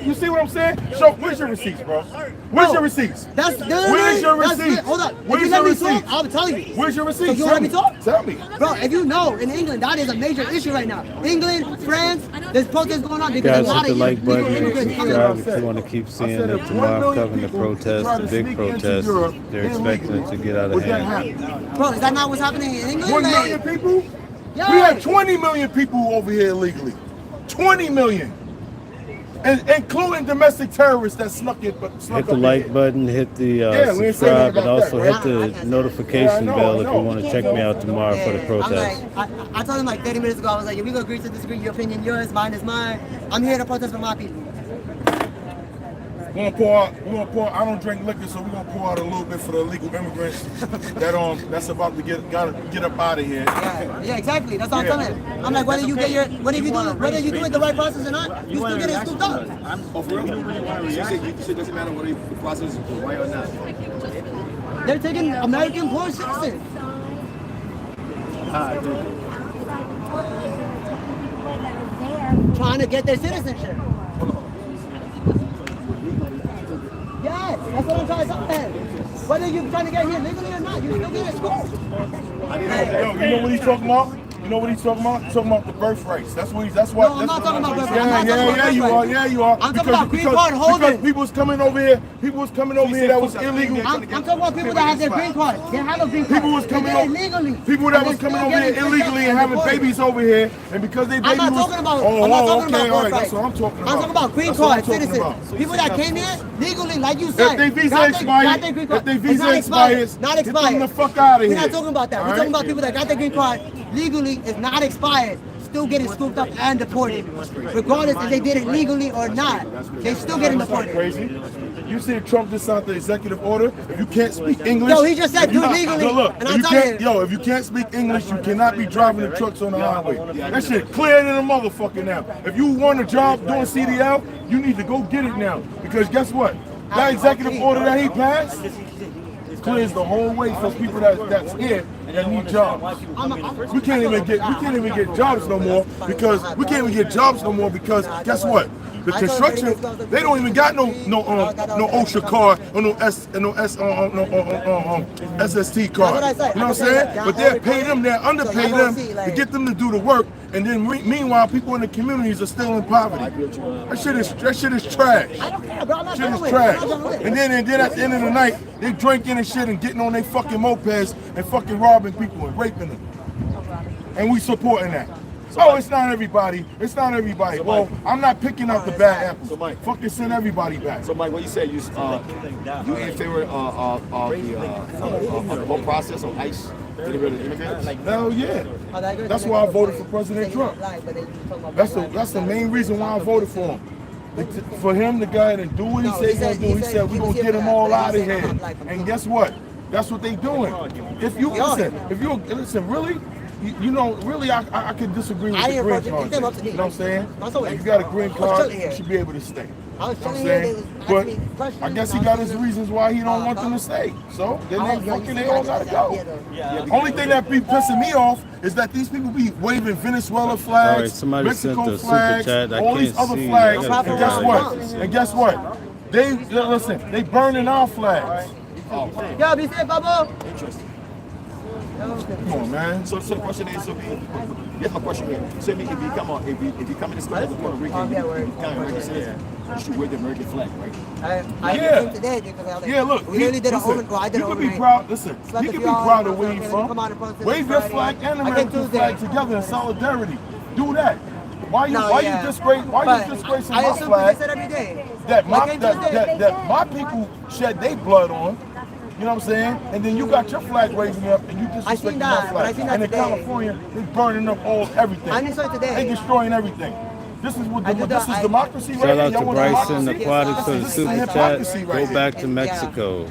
you see what I'm saying? Show, where's your receipts, bro? Where's your receipts? Where's your receipts? Hold up. Where's if you let me talk, I'll tell you. Where's your receipts? So you want me to talk? Tell me. Bro, if you know, in England, that is a major issue right now. England, France, there's protests going on because guys, a lot hit of the like button and immigrants coming. subscribe if you want to keep seeing it tomorrow, covering the protests, the big protests. They're expecting it to get out of hand. Bro, is that not what's happening in England? 1 million people? Yeah. We have 20 million people over here illegally. 20 million. And including domestic terrorists that snuck Hit the like button, hit the subscribe, and also hit the notification bell if you want to check me out tomorrow for the protest. I told him like 30 minutes ago, I was like, if we gonna agree to disagree, your opinion yours, mine is mine. I'm here to protest for my people. We're gonna pour. I don't drink liquor, so we're gonna pour out a little bit for the illegal immigrants that's about to get up out of here. Yeah, exactly. That's what I'm telling him. I'm like, whether you do it the right process or not, you still get it scooped up. Oh, for real? You said it doesn't matter whether the process is right or not. They're taking American born citizens. Trying to get their citizenship. Yes, that's what I'm trying to tell you. Whether you're trying to get here legally or not, you still get a school. Yo, you know what he's talking about? You know what he's talking about? He's talking about the birth rights. That's what. No, I'm not talking about birth rights. Yeah, you are. I'm talking about green card holders. Because people was coming over here. That was illegal. I'm talking about people that have their green card. They have a green card. People was coming over illegally. People that was coming over here illegally and having babies over here, and because they babies I'm not talking about birth rights. That's what I'm talking about. I'm talking about green card citizens. People that came here legally, like you said. If their visa expires, not expired. Get them the fuck out of here. We're not talking about that. We're talking about people that got their green card legally, is not expired, still getting scooped up and deported. Regardless if they did it legally or not, they still getting deported. Crazy. You see Trump just signed the executive order. If you can't speak English, he just said do it legally. If you can't speak English, you cannot be driving the trucks on the highway. That shit clear than a motherfucker now. If you want a job doing CDL, you need to go get it now. Because guess what? That executive order that he passed clears the whole way for people that's here that need jobs. We can't even get jobs no more because guess what? The construction, they don't even got no OSHA card or no SST card. You know what I'm saying? But they're underpay them to get them to do the work, and then meanwhile people in the communities are still in poverty. That shit is trash. Shit is trash. And then at the end of the night, they drinking and shit and getting on their fucking mopeds and fucking robbing people and raping them. And we supporting that. Oh, it's not everybody. It's not everybody. So, well, Mike, I'm not picking up the bad apples. So, Mike, fucking send everybody back. So, Mike, what you said? You in favor of the whole process of ICE getting rid of immigrants? Hell yeah. That's why I voted for President Trump. That's the main reason why I voted for him. For him to go ahead and do what he said he's gonna do. He said we're gonna get them all out of here. And guess what? That's what they doing. If you listen, really. You know, really, I could disagree with the green card. You know what I'm saying? If you got a green card, you should be able to stay. You know what I'm saying? But I guess he got his reasons why he don't want them to stay. So then they all gotta go. Only thing that be pissing me off is that these people be waving Venezuela flags, Mexico flags, all these other flags. And guess what? And guess what? They burning our flags. Yo, be safe, Babo. Interesting. Come on, man. So the question is, here's my question here. So if you come in this country as a Puerto Rican, you become American citizen, you should wear the American flag, right? I did today because yeah, look, we really did I did you can be proud. Listen, you can be proud of where you're from. Wave your flag and American flag together in solidarity. Do that. Why you disgracing my flag that my people shed their blood on? You know what I'm saying? And then you got your flag raising up and you disrespecting my flag. And in California, they burning up everything. I saw it today. They destroying everything. This is democracy right here. Shout out to Bryson Aquatics for the super chat. Go back to Mexico.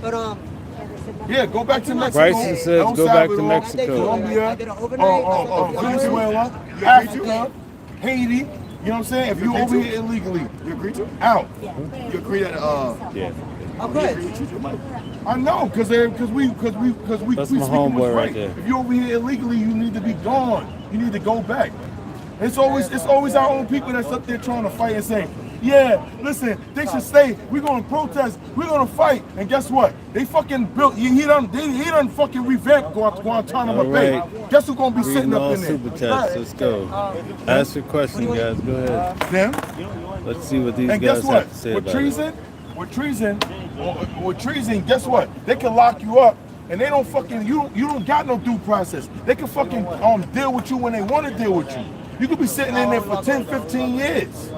Yeah, go back to Mexico. Bryson says go back to Mexico. Colombia, Venezuela, Africa, Haiti. You know what I'm saying? If you over here illegally, you agree to? Out. You agree that yeah. I know, because we That's speaking my homeboy what's right there. If you're over here illegally, you need to be gone. You need to go back. It's always our own people that's up there trying to fight and say, yeah, listen, they should stay. We're gonna protest. We're gonna fight. And guess what? They fucking built. He done fucking revamped Guantanamo Bay. Guess who's gonna be sitting up in there? Super chats. Let's go. Ask your question, guys. Go ahead. Them. Let's see what these and guys guess what? have to say With treason. With treason, guess what? They can lock you up, and they don't fucking you don't got no due process. They can fucking deal with you when they want to deal with you. You could be sitting in there for 10, 15 years.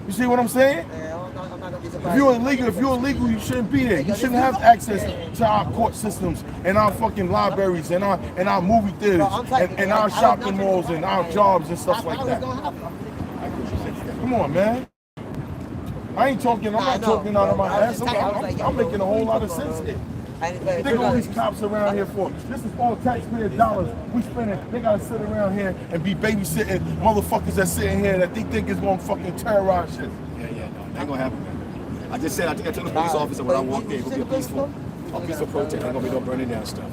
You see what I'm saying? If you're illegal, you shouldn't be there. You shouldn't have access to our court systems and our fucking libraries and our movie theaters and our shopping malls and our jobs and stuff like that. Come on, man. I'm not talking out of my ass. I'm making a whole lot of sense here. Think all these cops around here for. This is all taxpayer dollars we spending. They gotta sit around here and be babysitting motherfuckers that's sitting here that they think is gonna fucking terrorize shit. Yeah, no, that ain't gonna happen, man. I just said, I think I told the police officer when I walked in, it's gonna be a peaceful protest. Ain't gonna be no burning down stuff.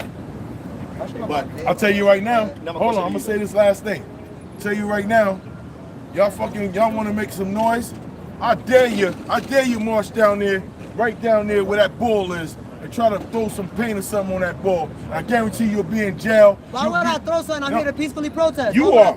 But I'll tell you right now. Hold on, I'm gonna say this last thing. Tell you right now, y'all wanna make some noise? I dare you march down there, right down there where that bull is, and try to throw some paint or something on that bull. I guarantee you'll be in jail. Why would I throw something? I'm here to peacefully protest. You are.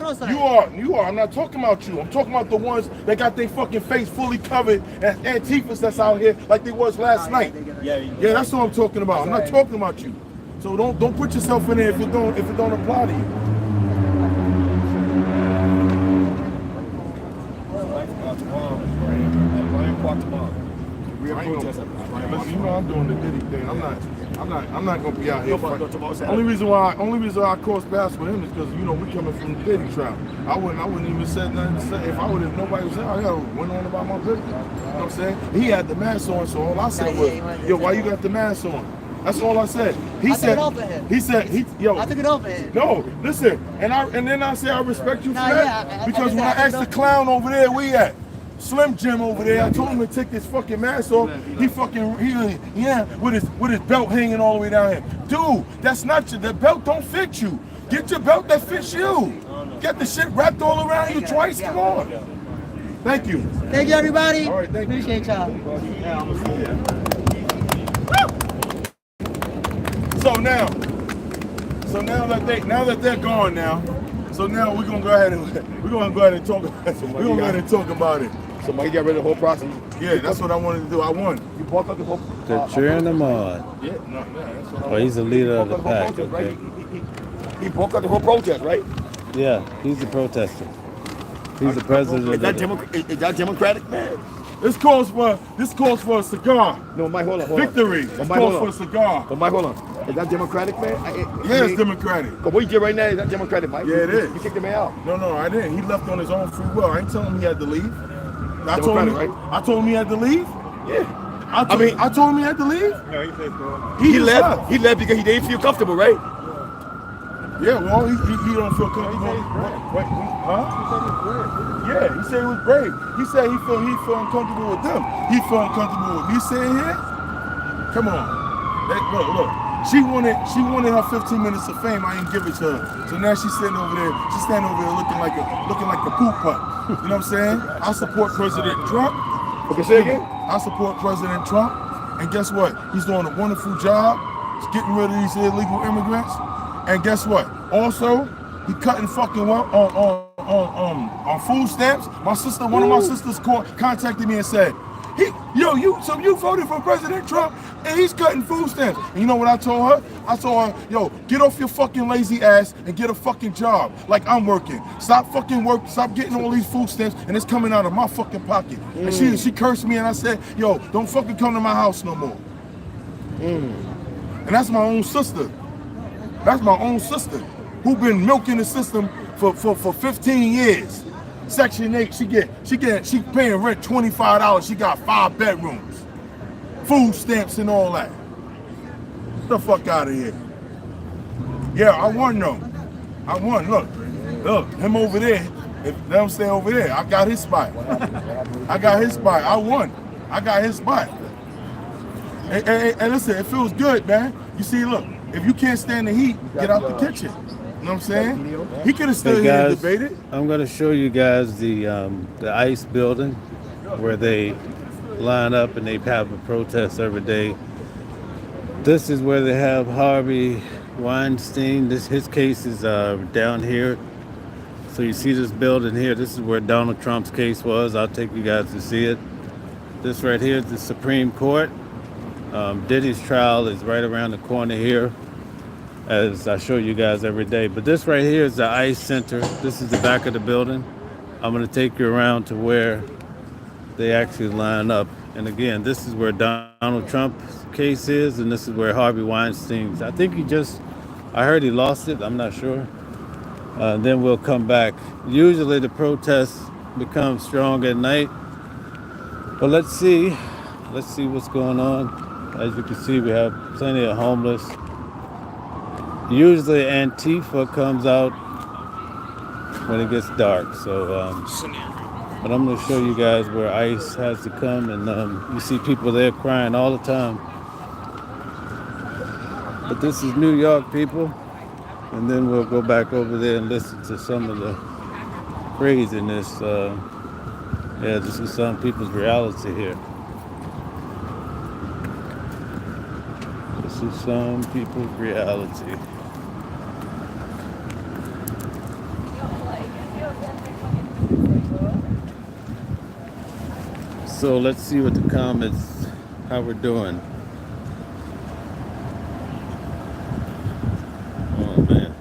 I'm not talking about you. I'm talking about the ones that got their fucking face fully covered and Antifas that's out here like they was last night. Yeah, that's what I'm talking about. I'm not talking about you. So don't put yourself in there if it don't apply to you. Listen, you know I'm doing the Diddy thing. I'm not gonna be out here. Only reason why I cross paths with him is because we coming from the Diddy trial. I wouldn't even said nothing to say if nobody was out. I went on about my business. You know what I'm saying? He had the mask on, so all I said was, yo, why you got the mask on? That's all I said. I took it off of him. No, listen, and then I said I respect you for that because when I asked the clown over there, where he at? Slim Jim over there, I told him to take his fucking mask off. He with his belt hanging all the way down here. Dude, that's not the belt don't fit you. Get your belt that fits you. Get the shit wrapped all around you twice. Come on. Thank you. Thank you, everybody. All right, Appreciate y'all. So now that they're gone now, so now we're gonna go ahead and talk about it. Somebody got rid of the whole process. Yeah, that's what I wanted to do. I won. You bought up the whole. They're cheering him on. Yeah, that's what I he's the leader of the pack. He broke up the whole protest, right? Yeah, he's the protester. He's the president. Is that Democratic, man? This calls for a cigar. No, Mike, hold on. Victory. This calls for a cigar. But Mike, hold on. Is that Democratic, man? Yeah, it's Democratic. But what you did right now, is that Democratic, Mike? Yeah, it is. You kicked the man out. No, I didn't. He left on his own free will. I ain't telling him he had to leave. I told him he had to leave. Yeah. I told him he had to leave. No, he said so. He left. He left because he didn't feel comfortable, right? Yeah, well, he don't feel comfortable. What? Huh? Yeah, he said he was brave. He said he feel uncomfortable with them. He feel uncomfortable with me sitting here. Come on, look. She wanted her 15 minutes of fame. I didn't give it to her. So now she's sitting over there. She's standing over there looking like a poop putt. You know what I'm saying? I support President Trump. Okay, say again. I support President Trump. And guess what? He's doing a wonderful job. He's getting rid of these illegal immigrants. And guess what? Also, he cutting fucking on food stamps. One of my sisters contacted me and said, you voted for President Trump and he's cutting food stamps. And you know what I told her? I told her, get off your fucking lazy ass and get a fucking job like I'm working. Stop fucking work. Stop getting all these food stamps and it's coming out of my fucking pocket. And she cursed me and I said, don't fucking come to my house no more. And that's my own sister. That's my own sister who been milking the system for 15 years. Section 8, she paying rent $25. She got 5 bedrooms, food stamps and all that. Get the fuck out of here. Yeah, I won though. I won. Look, him over there. If them stay over there, I got his spot. I got his spot. I won. I got his spot. And listen, it feels good, man. You see, look. If you can't stand the heat, get out the kitchen. You know what I'm saying? He could have stood here and debated. I'm going to show you guys the ICE building where they line up and they have a protest every day. This is where they have Harvey Weinstein. His case is down here. So you see this building here. This is where Donald Trump's case was. I'll take you guys to see it. This right here is the Supreme Court. Diddy's trial is right around the corner here, as I show you guys every day. But this right here is the ICE Center. This is the back of the building. I'm going to take you around to where they actually line up. And again, this is where Donald Trump's case is, and this is where Harvey Weinstein's. I think I heard he lost it. I'm not sure. Then we'll come back. Usually the protests become strong at night. But let's see what's going on. As you can see, we have plenty of homeless. Usually Antifa comes out when it gets dark. So, but I'm going to show you guys where ICE has to come, and you see people there crying all the time. But this is New York, people, and then we'll go back over there and listen to some of the craziness. This is some people's reality here. This is some people's reality. So let's see what the comments, how we're doing. Oh man.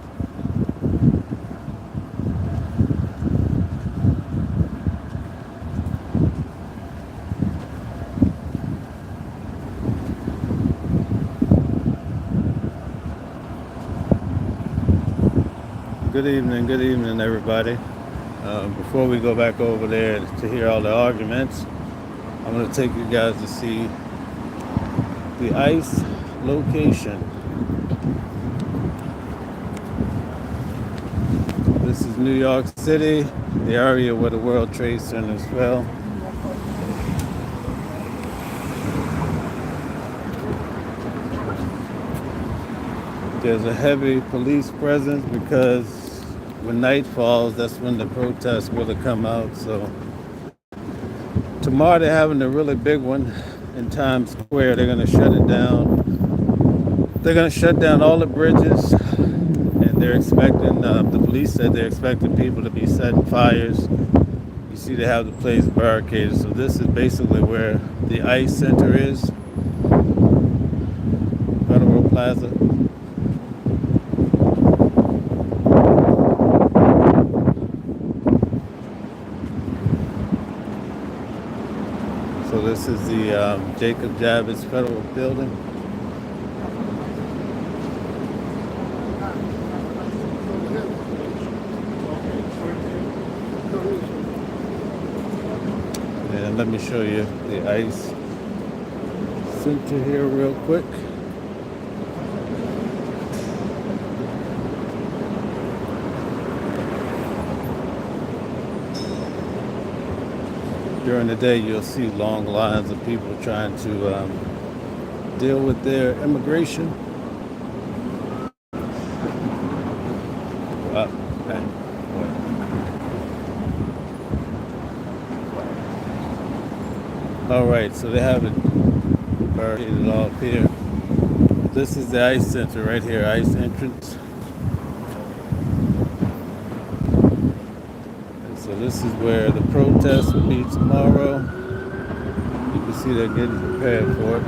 Good evening, everybody. Before we go back over there to hear all the arguments, I'm going to take you guys to see the ICE location. This is New York City, the area where the World Trade Centers fell. There's a heavy police presence because when night falls, that's when the protests really come out. So tomorrow they're having a really big one in Times Square. They're going to shut it down. They're going to shut down all the bridges, and they're expecting, the police said they're expecting people to be setting fires. You see they have the place barricaded. So this is basically where the ICE Center is, Federal Plaza. is the Jacob Javits Federal Building. And let me show you the ICE Center here real quick. During the day, you'll see long lines of people trying to deal with their immigration. Okay. All right, so they have it barricaded off here. This is the ICE Center right here, ICE entrance. So this is where the protest will be tomorrow. You can see they're getting prepared for it.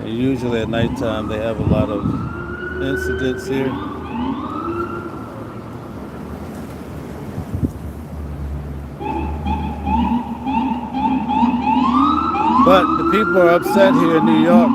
And usually at nighttime they have a lot of incidents here. But the people are upset here in New York.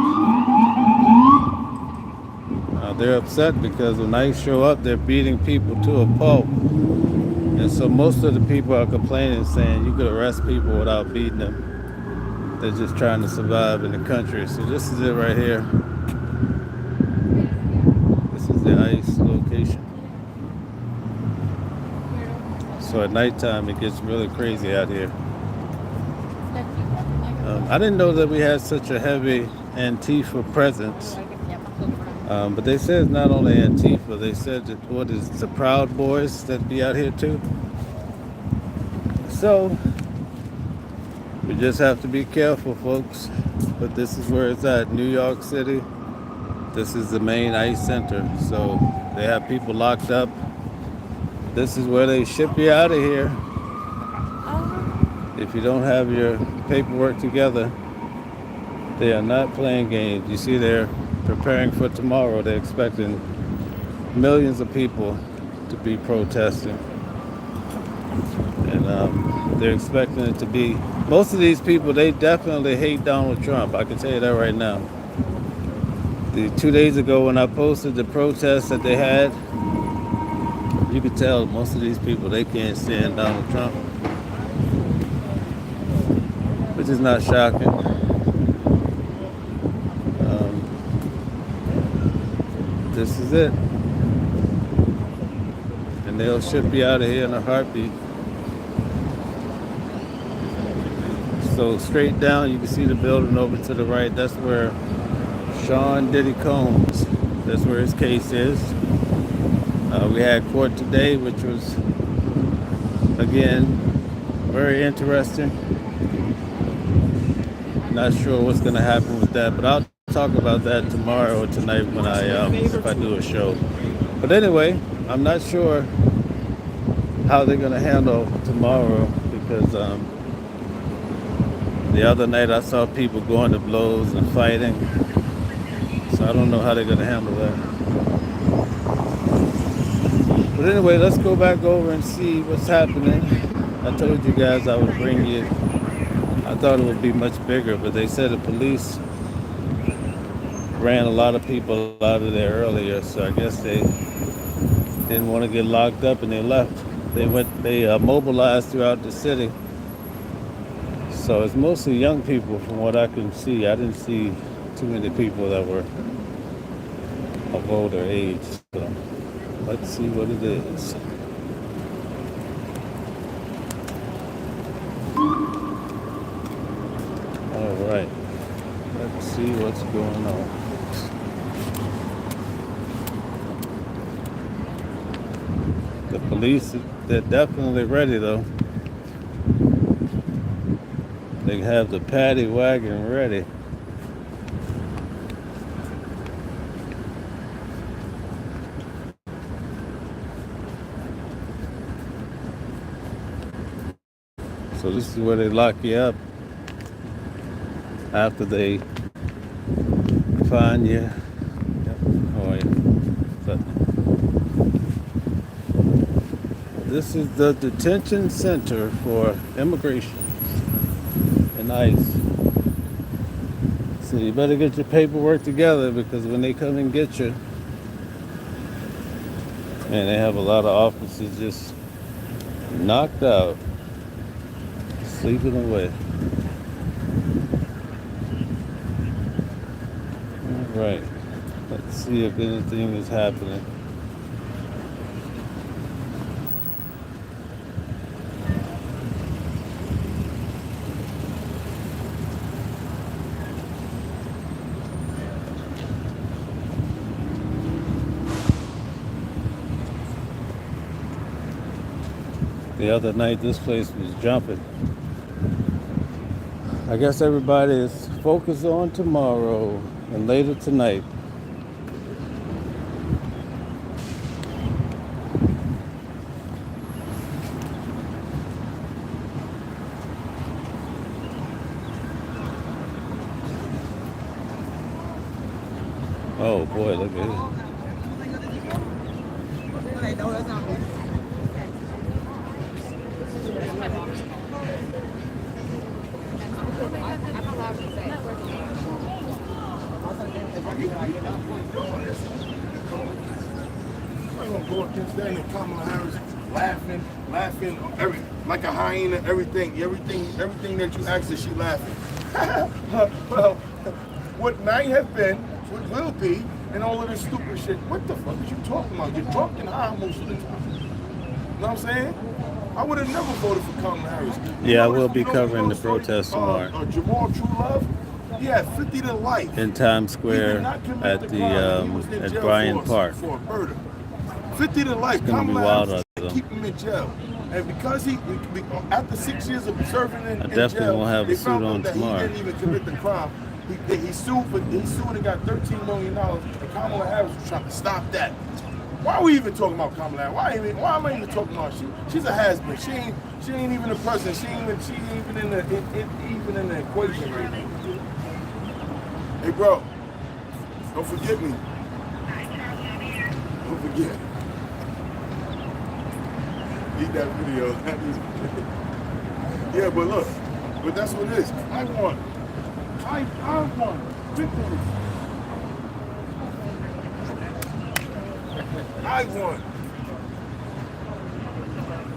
They're upset because when ICE show up, they're beating people to a pulp. And so most of the people are complaining, saying you could arrest people without beating them. They're just trying to survive in the country. So this is it right here. This is the ICE location. So at nighttime, it gets really crazy out here. I didn't know that we had such a heavy Antifa presence. But they said it's not only Antifa, they said that what is the Proud Boys that be out here too. So we just have to be careful, folks. But this is where it's at, New York City. This is the main ICE center. So they have people locked up. This is where they ship you out of here. If you don't have your paperwork together, they are not playing games. You see, they're preparing for tomorrow. They're expecting millions of people to be protesting. And they're expecting it to be, most of these people, they definitely hate Donald Trump. I can tell you that right now. 2 days ago when I posted the protests that they had, you could tell most of these people, they can't stand Donald Trump. Which is not shocking. This is it. And they'll ship you out of here in a heartbeat. So straight down, you can see the building over to the right. That's where Sean Diddy Combs, that's where his case is. We had court today, which was, again, very interesting. Not sure what's going to happen with that, but I'll talk about that tomorrow or tonight when if I do a show. But anyway, I'm not sure how they're going to handle tomorrow because the other night I saw people going to blows and fighting. So I don't know how they're going to handle that. But anyway, let's go back over and see what's happening. I told you guys I would bring you. I thought it would be much bigger, but they said the police ran a lot of people out of there earlier, so I guess they didn't want to get locked up and they left. They mobilized throughout the city. So it's mostly young people from what I can see. I didn't see too many people that were of older age. So let's see what it is. All right, let's see what's going on. The police, they're definitely ready though. They have the paddy wagon ready. So this is where they lock you up after they find you. How are you? This is the detention center for immigration and ICE. So you better get your paperwork together because when they come and get you, and they have a lot of officers just knocked out, sleeping away. All right, let's see if anything is happening. The other night, this place was jumping. I guess everybody is focused on tomorrow and later tonight. Oh boy, look at it. I'm gonna go against that and Kamala Harris laughing, like a hyena, everything that you ask her, she laughing. Well, what might have been, what will be, and all of this stupid shit. What the fuck are you talking about? You're drunk and high most of the time. You know what I'm saying? I would have never voted for Kamala Harris. Yeah, I will be covering the protest tomorrow. Jamal True Love, he had 50 to life. In Times Square at the at Bryant Park. For a murder. 50 to life. It's gonna be wild out there. Keep him in jail. And because after 6 years of serving in definitely jail, won't have a they suit found on out that tomorrow. he didn't even commit the crime. He sued and got $13 million. And Kamala Harris was trying to stop that. Why are we even talking about Kamala Harris? Why am I even talking about her? She's a has-been. She ain't even the president. She ain't even in the equation right now. Hey bro, don't forget me. Don't forget. Need that video. Yeah, but look, that's what it is. I won. Victory. I won.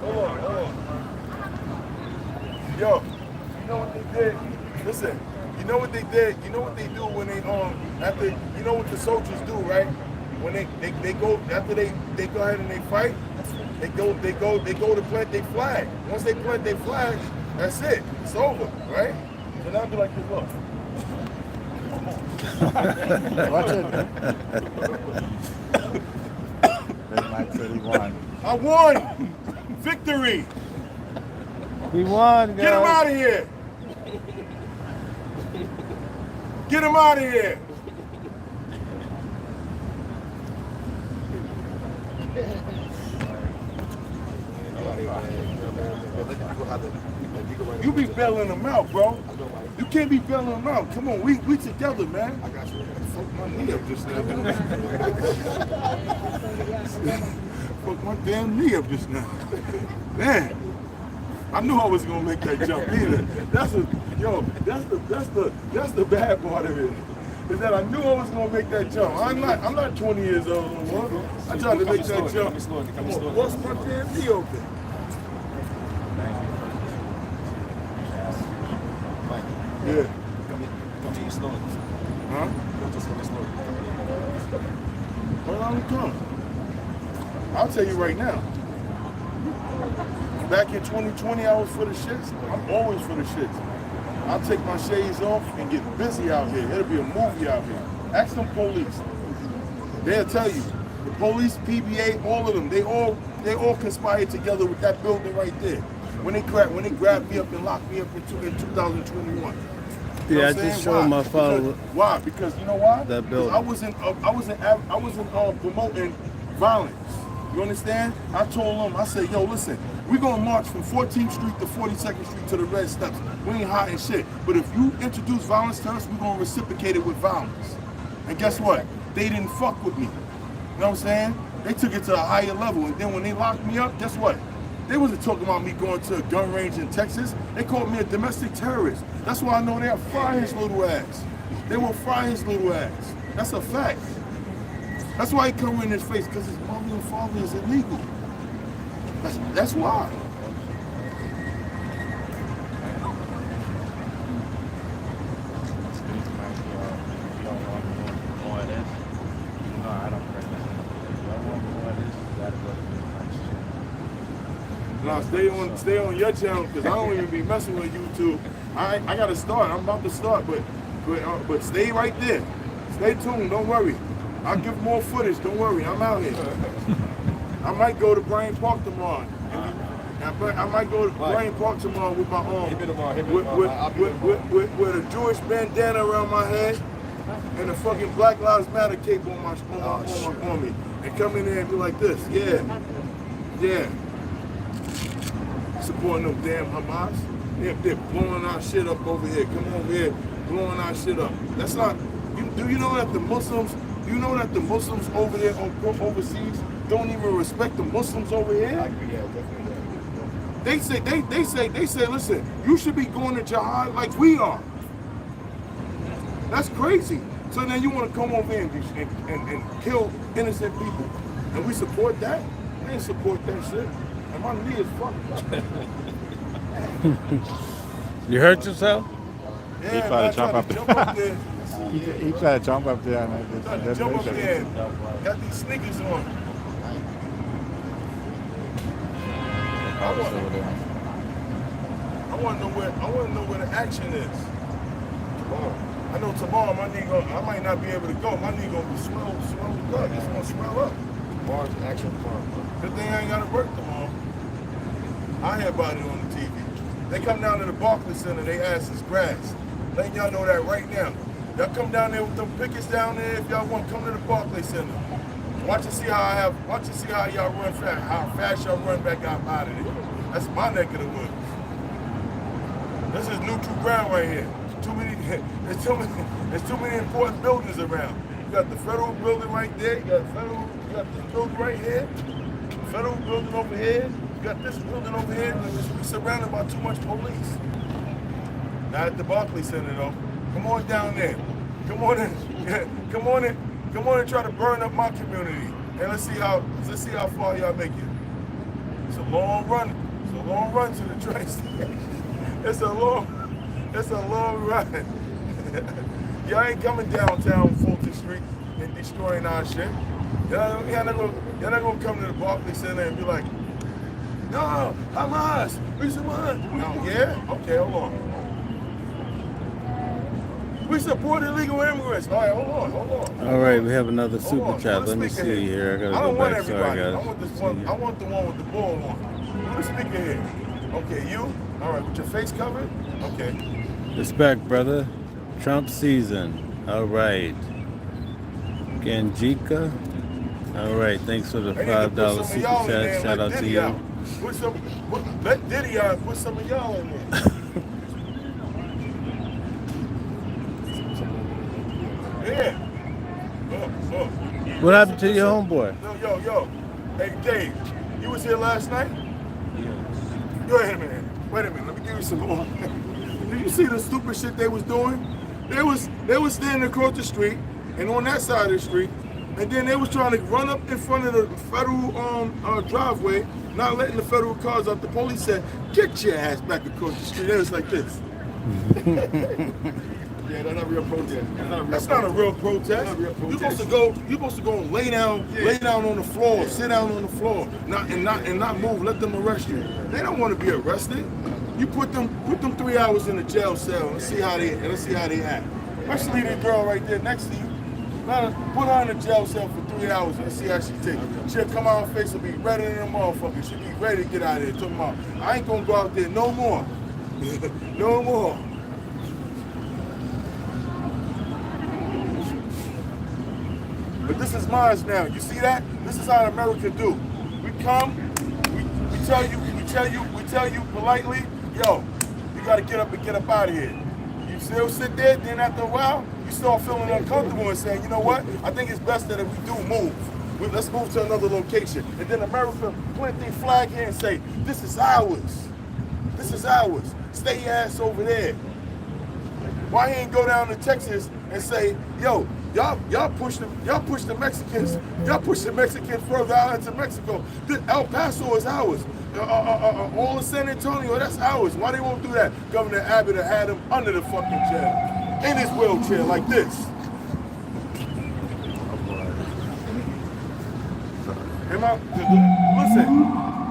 Hold on. Yo, you know what they did? Listen, you know what they did? You know what they do when they after you know what the soldiers do, right? When they go after they go ahead and they fight, they go to plant their flag. Once they plant their flag, that's it. It's over, right? And I'll be like this, look. Watch it. I won! Victory! We won, guys. Get him out of here! Get him out of here! You be bailing them out, bro. You can't be bailing them out. Come on, we together, man. I got you. Fuck my knee up just now. Fuck my damn knee up just now. Man, I knew I was gonna make that jump either. That's the bad part of it. Is that I knew I was gonna make that jump. I'm not 20 years old no more. I tried to make that jump. What's my damn knee open? Yeah. Come to you slowly. Huh? Come to slowly. Well, I'm coming. I'll tell you right now. Back in 2020, I was for the shits. I'm always for the shits. I'll take my shades off and get busy out here. It'll be a movie out here. Ask them police. They'll tell you. The police, PBA, all of them, they all conspired together with that building right there. When they grabbed me up and locked me up in 2021. You Yeah, I just showed my follower. Why? Because you know why? That building. I wasn't promoting violence. You understand? I told them, I said, yo, listen, we're gonna march from 14th Street to 42nd Street to the Red Steps. We ain't hot and shit. But if you introduce violence to us, we're gonna reciprocate it with violence. And guess what? They didn't fuck with me. You know what I'm saying? They took it to a higher level. And then when they locked me up, guess what? They wasn't talking about me going to a gun range in Texas. They called me a domestic terrorist. That's why I know they'll fry his little ass. They will fry his little ass. That's a fact. That's why he covering his face, because his mother and father is illegal. That's why. Now stay on your channel, because I don't even be messing with YouTube. I gotta start. I'm about to start, but stay right there. Stay tuned. Don't worry. I'll give more footage. Don't worry. I'm out here. I might go to Bryant Park tomorrow. I might go to Bryant Park tomorrow with my with a Jewish bandana around my head and a fucking Black Lives Matter cape on me, and come in there and be like this. Yeah. Supporting them damn Hamas. They're blowing our shit up over here. Come over here, blowing our shit up. That's not. Do you know that the Muslims? Do you know that the Muslims over there overseas don't even respect the Muslims over here? They say, listen, you should be going to jihad like we are. That's crazy. So then you want to come over here and kill innocent people, and we support that? I ain't support that shit. And my knee is fucked up. You hurt yourself? Yeah, He tried to jump up there. He tried to jump up there. Tried to jump up there. Got these sneakers on. I want to know where the action is. I know tomorrow my knee I might not be able to go. My knee gonna be swelled up. It's gonna swell up. Tomorrow's action tomorrow. Good thing I ain't gotta work tomorrow. I hear about it on the TV. They come down to the Barclays Center, they ass is grass. Letting y'all know that right now. Y'all come down there with them pickets down there. If y'all want to come to the Barclays Center, watch and see how y'all run fast, how fast y'all run back out of there. That's my neck of the woods. This is neutral ground right here. There's too many important buildings around. You got the federal building right there. You got this building right here. Federal building over here. You got this building over here. We're surrounded by too much police. Not at the Barclays Center though. Come on down there. Come on in. Come on and try to burn up my community. And let's see how far y'all make it. It's a long run. It's a long run to the train station. It's a long run. Y'all ain't coming downtown Fulton Street and destroying our shit. Y'all not gonna come to the Barclays Center and be like, no, Hamas, we support. No, yeah? Okay, hold on. We support illegal immigrants. All right, hold on. All right, we have another super chat. Let me see here. I gotta go back. Sorry, guys. I want the one with the bull on. Who's the speaker here? Okay, you? All right, with your face covered? Okay. Respect, brother. Trump season. All right. Ganjika. All right, thanks for the $5 super chat. Shout out to you. Let Diddy out and put some of y'all in there. Yeah. What happened to your homeboy? Yo. Hey, Dave, you was here last night? Yeah. Wait a minute. Let me give you some more. Did you see the stupid shit they was doing? They was standing across the street and on that side of the street, and then they was trying to run up in front of the federal driveway, not letting the federal cars up. The police said, "Get your ass back across the street." It was like this. Yeah, that's not a real protest. That's not a real protest. You're supposed to go and lay down on the floor, sit down on the floor, not move. Let them arrest you. They don't want to be arrested. You put them 3 hours in a jail cell and see how they act. Especially the girl right there next to you. Put her in a jail cell for 3 hours and see how she takes it. She'll come out, her face will be redder than a motherfucker. She'll be ready to get out of there. Talking about, I ain't gonna go out there no more. No more. But this is mine now. You see that? This is how America do. We come, we tell you politely, yo, you gotta get up and get up out of here. You still sit there, then after a while, you start feeling uncomfortable and saying, you know what? I think it's best that if we do move. Let's move to another location. And then America plant their flag here and say, this is ours. This is ours. Stay your ass over there. Why he ain't go down to Texas and say, yo, y'all push the Mexicans, y'all push the Mexicans further out into Mexico. El Paso is ours. All of San Antonio, that's ours. Why they won't do that? Governor Abbott had him under the fucking jail, in his wheelchair like this. Listen,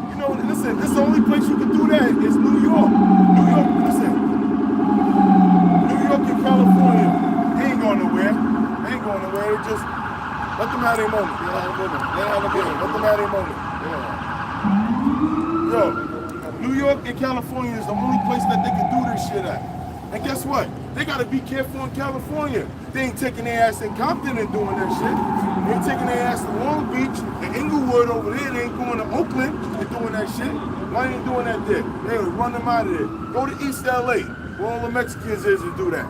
you know, listen, this is the only place you can do that is New York. New York, listen. New York and California, they ain't going nowhere. They ain't going nowhere. They just let them have their moment. Let them have their moment. Yo, New York and California is the only place that they can do this shit at. And guess what? They gotta be careful in California. They ain't taking their ass in Compton and doing that shit. They ain't taking their ass to Long Beach and Inglewood over there. They ain't going to Oakland and doing that shit. Why ain't doing that there? They would run them out of there. Go to East LA, where all the Mexicans is and do that.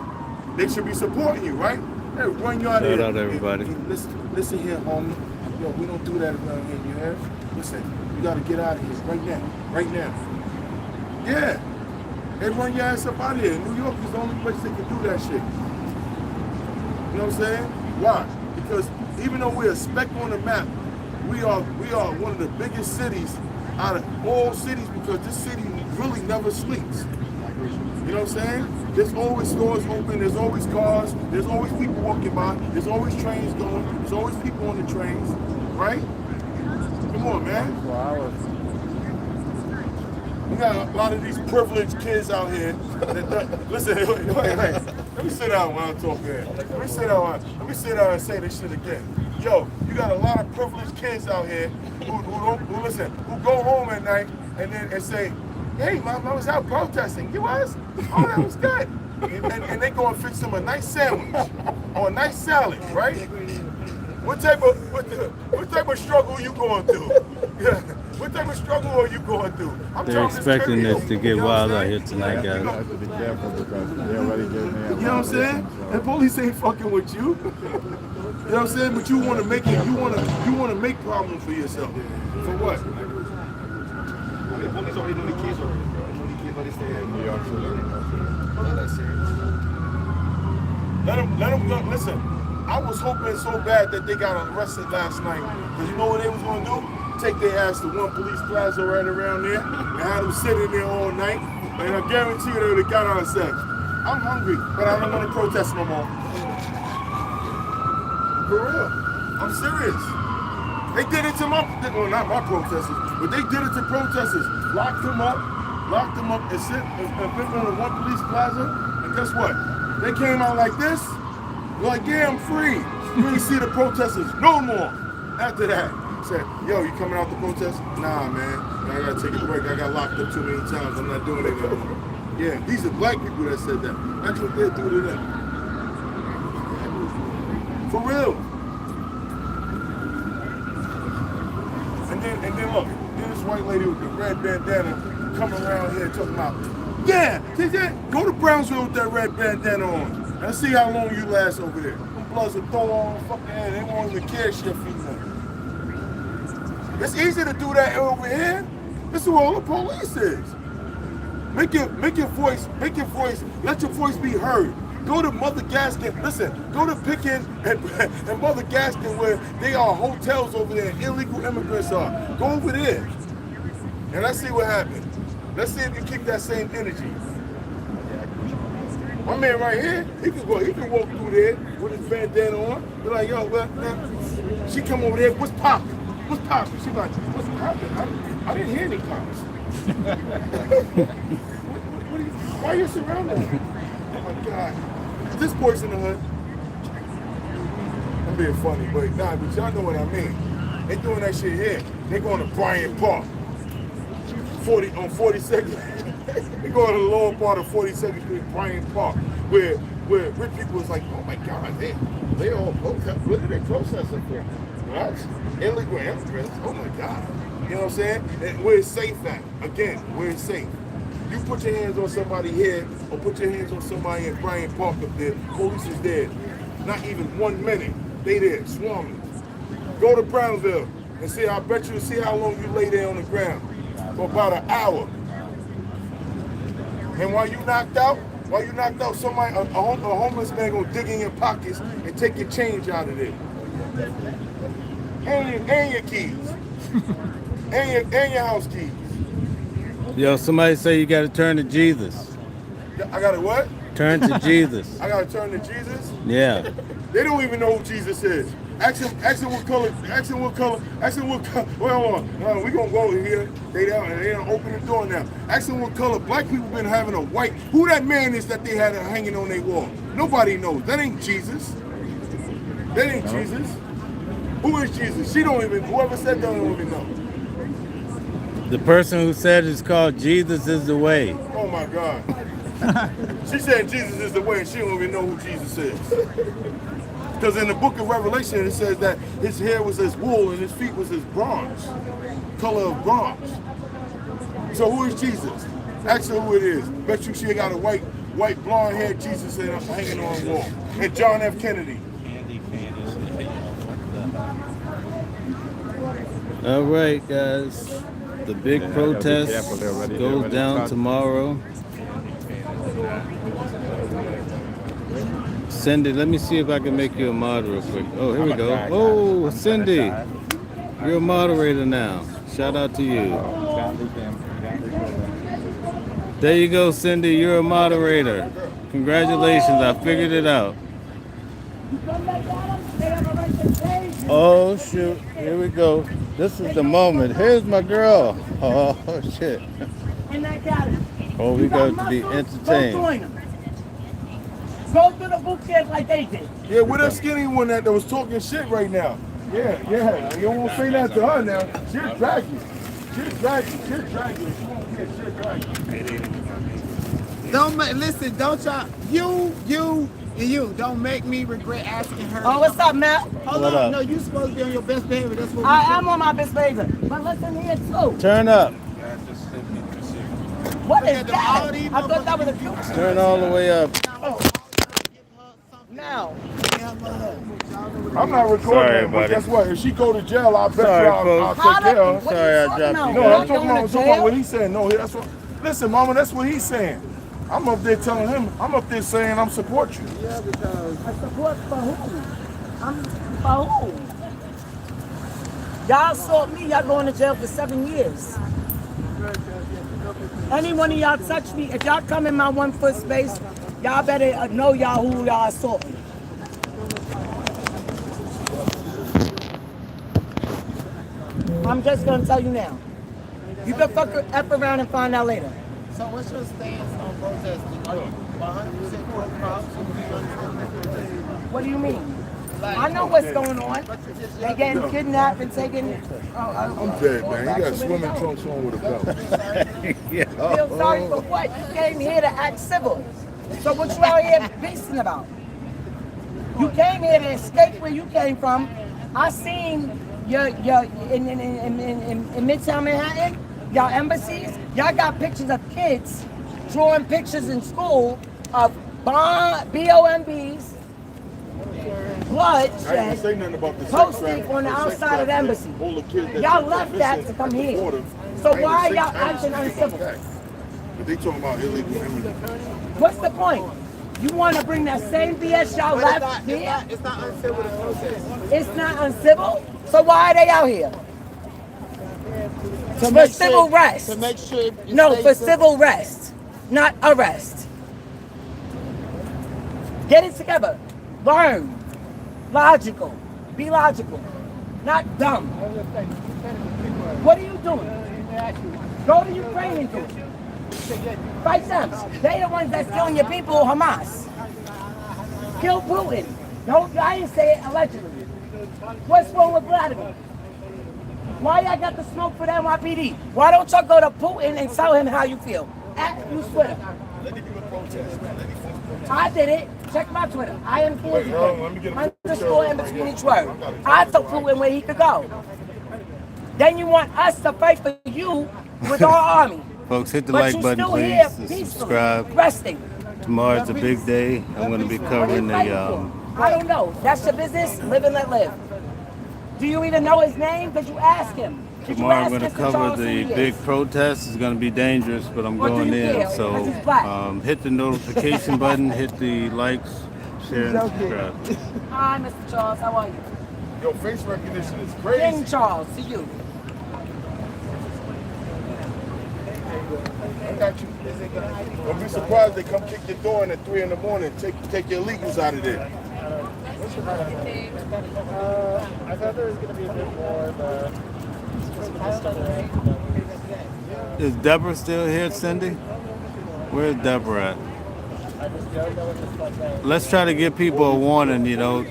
They should be supporting you, right? They would run you out of there. Shout out everybody. Hey, listen here, homie. Yo, we don't do that around here, you hear? Listen, you gotta get out of here right now. Right now. Yeah. They run your ass up out of here. New York is the only place they can do that shit. You know what I'm saying? Why? Because even though we're a speck on the map, we are one of the biggest cities out of all cities because this city really never sleeps. You know what I'm saying? There's always stores open, there's always cars, there's always people walking by, there's always trains going, there's always people on the trains, right? Come on, man. 4 hours. We got a lot of these privileged kids out here. Listen, wait. Let me sit down when I'm talking here. Let me sit down and say this shit again. Yo, you got a lot of privileged kids out here who go home at night and say, hey, Mom, I was out protesting. You was? Oh, that was good. And they go and fix them a nice sandwich or a nice salad, right? What type of struggle you going through? Yeah. What type of struggle are you going through? They're expecting this to get wild out here tonight, You guys. have to be careful because they already gave me a You know what I'm saying? And police ain't fucking with you. You know what I'm saying? But you want to make it. You want to make problems for yourself. For what? The police already know the case already. New York City. Let them go. Listen, I was hoping so bad that they got arrested last night. Because you know what they was going to do? Take their ass to one police plaza right around there and have them sitting there all night. And I guarantee you they would have got out and said, I'm hungry, but I don't want to protest no more. For real. I'm serious. They did it to well, not my protesters, but they did it to protesters. Locked them up and put them on one police plaza. And guess what? They came out like this. Like, yeah, I'm free. You ain't see the protesters no more after that. Said, yo, you coming out to protest? Nah, man. I gotta take a break. I got locked up too many times. I'm not doing it anymore. Yeah, these are black people that said that. That's what they do to them. For real. And then look, then this white lady with the red bandana coming around here talking about, yeah, go to Brownsville with that red bandana on. And see how long you last over there. Them bloods will throw on fucking head. They won't even care shit for you. It's easy to do that over here. This is where all the police is. Make your voice, let your voice be heard. Go to Mother Gaskin, listen, go to Pickens and Mother Gaskin where they are hotels over there, illegal immigrants are. Go over there. And let's see what happens. Let's see if you keep that same energy. My man right here, he can walk through there with his bandana on. Be like, yo, well, she come over there, what's poppin'? What's poppin'? She like, what's poppin'? I didn't hear any pops. Why are you surrounding me? Oh my God. This boy's in the hood. I'm being funny, but y'all know what I mean. They doing that shit here. They going to Bryant Park. on 42nd. They go to the lower part of 42nd Street, Bryant Park, where rich people was like, oh my God, they all protest. What are they protesting for? What? Illegal immigrants? Oh my God. You know what I'm saying? And where it's safe at? Again, where it's safe. You put your hands on somebody here or put your hands on somebody in Bryant Park up there, police is there. Not even 1 minute. They there, swarming. Go to Brownsville and see. I bet you see how long you lay there on the ground for about an hour. And while you knocked out, somebody, a homeless man gonna dig in your pockets and take your change out of there. And your keys. and your house keys. Yo, somebody say you gotta turn to Jesus. I gotta what? Turn to Jesus. I gotta turn to Jesus? Yeah. They don't even know who Jesus is. Ask him what color. Well, hold on. We gonna go over here. They don't open the door now. Ask him what color. Black people been having a white. Who that man is that they had hanging on their wall? Nobody knows. That ain't Jesus. That ain't Jesus. Who is Jesus? She don't even. Whoever said that don't even know. The person who said it's called Jesus is the way. Oh my God. She said Jesus is the way, and she don't even know who Jesus is. Because in the book of Revelation, it says that his hair was as wool and his feet was as bronze, color of bronze. So who is Jesus? Ask her who it is. Bet you she got a white blonde haired Jesus hanging on the wall. And John F. Kennedy. All right, guys. The big protest goes down tomorrow. Cindy, let me see if I can make you a mod real quick. Oh, here we go. Oh, Cindy, you're a moderator now. Shout out to you. There you go, Cindy. You're a moderator. Congratulations. I figured it out. Oh, shoot. Here we go. This is the moment. Here's my girl. Oh, shit. Oh, we go to be entertained. Go to the book camp like they did. Yeah, with that skinny one that was talking shit right now. Yeah. You won't say that to her now. She'll drag you. She'll drag you. She won't get shit drag you. Listen, don't y'all, you don't make me regret asking her. Oh, what's up, Matt? Hold on, no, you supposed to be on your best behavior. That's what I am on my best behavior. But listen here too. Turn up. What is that? I thought that was a cute. Turn all the way up. Now. I'm not recording Sorry, that, but buddy. guess what? If she go to jail, I bet Sorry, I'll folks. take care of her. Sorry, I dropped you. No, I'm talking about what he's saying. No, that's what. Listen, Mama, that's what he's saying. I'm up there telling him. I'm up there saying I'm support you. Yeah, because I support for who? I'm for who? Y'all assault me, y'all going to jail for 7 years. Any one of y'all touch me, if y'all come in my 1 foot space, y'all better know y'all who y'all assault me. I'm just gonna tell you now. You can fuck F around and find out later. so what's your stance on protesting? Are you 100% for cops? What do you mean? I know what's going on. They getting kidnapped and taken. I'm dead, man. You got swimming trunks on with a belt. Feel sorry for what? You came here to act civil. So what you out here beasting about? You came here to escape where you came from. I seen your in Midtown Manhattan, y'all embassies, y'all got pictures of kids drawing pictures in school of BOMBs, blood I didn't shed, say nothing about the posting on the outside of the embassy. Y'all left that to come here. So why y'all acting uncivil? But they talking about illegal immigrants. What's the point? You want to bring that same BS y'all left here? It's not uncivil to protest. It's not uncivil? So why are they out here? To For civil rest. To make sure. No, for civil rest, not arrest. Get it together. Learn. Logical. Be logical. Not dumb. What are you doing? Go to Ukraine and do it. Fight them. They the ones that's killing your people, Hamas. Kill Putin. No, I didn't say it allegedly. What's wrong with Vladimir? Why y'all got the smoke for the NYPD? Why don't y'all go to Putin and tell him how you feel? At you Twitter. I did it. Check my Twitter. I am underscore in between each word. I told Putin where he could go. Then you want us to fight for you with our army. Folks, hit the But like you button, still here please. peacefully, Subscribe. resting. Tomorrow's a big day. I'm going to be What are you covering fighting the for? I don't know. That's your business. Live and let live. Do you even know his name? Did you ask him? Did Tomorrow I'm you going ask to Mr. cover Charles the who he big is? protest. It's going to be dangerous, but I'm What do going you in. care? So Because he's black. hit the notification button, hit the likes, share, and subscribe. Hi, Mr. Charles. How are you? Yo, face recognition is King crazy. Charles, to you. I got you. Don't be surprised they come kick your door in at 3 in the morning, take your illegals out of there. I thought there was going to be a bit more, but Is Deborah still here, Cindy? Where's Deborah at? Let's try to give people a warning, you know.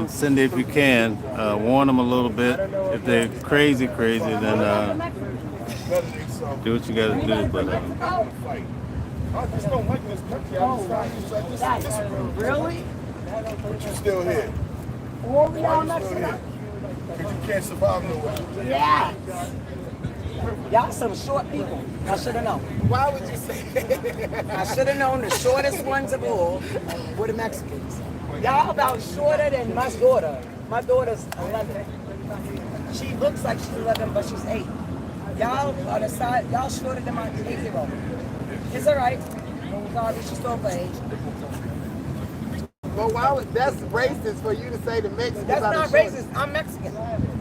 Cindy, if you can, warn them a little bit. If they're crazy, then do what you got to do. But I just don't like this country. I just Really? but you still here. All we Why are you still here? Mexican? Because you can't survive nowhere. Yes. Y'all some short people. I should have known. Why would you say that? I should have known the shortest ones of all were the Mexicans. Y'all about shorter than my daughter. My daughter's 11. She looks like she's 11, but she's 8. Y'all are the side. Y'all shorter than my 8-year-old. It's all right. Sorry, she's still of age. But why would that's racist for you to say the Mexicans That's are not the shortest? racist. I'm Mexican.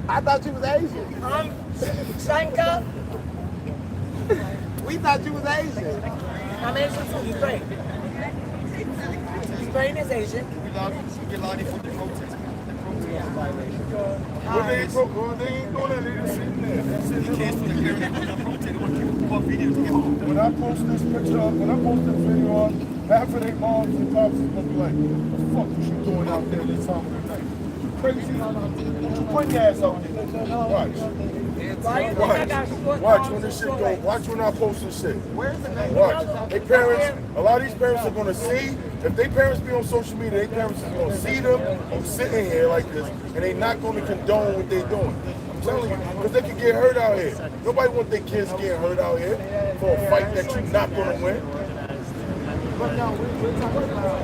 I thought you was Asian. I'm Shanka. We thought you was Asian. I'm Asian too. Ukraine. Ukraine is Asian. Well, they ain't doing that. They just sitting there. They're sitting there. When I post this picture up, when I post this video up, half of their moms and pops is gonna be like, what the fuck is you doing out there this time of the night? You crazy? You put your ass out there. Watch when this shit go. Watch when I post this shit. Watch. They parents, a lot of these parents are gonna see, if they parents be on social media, their parents is gonna see them sitting here like this, and they not gonna condone what they doing. I'm telling you, because they can get hurt out here. Nobody want their kids getting hurt out here for a fight that you're not gonna win. But no, we're talking about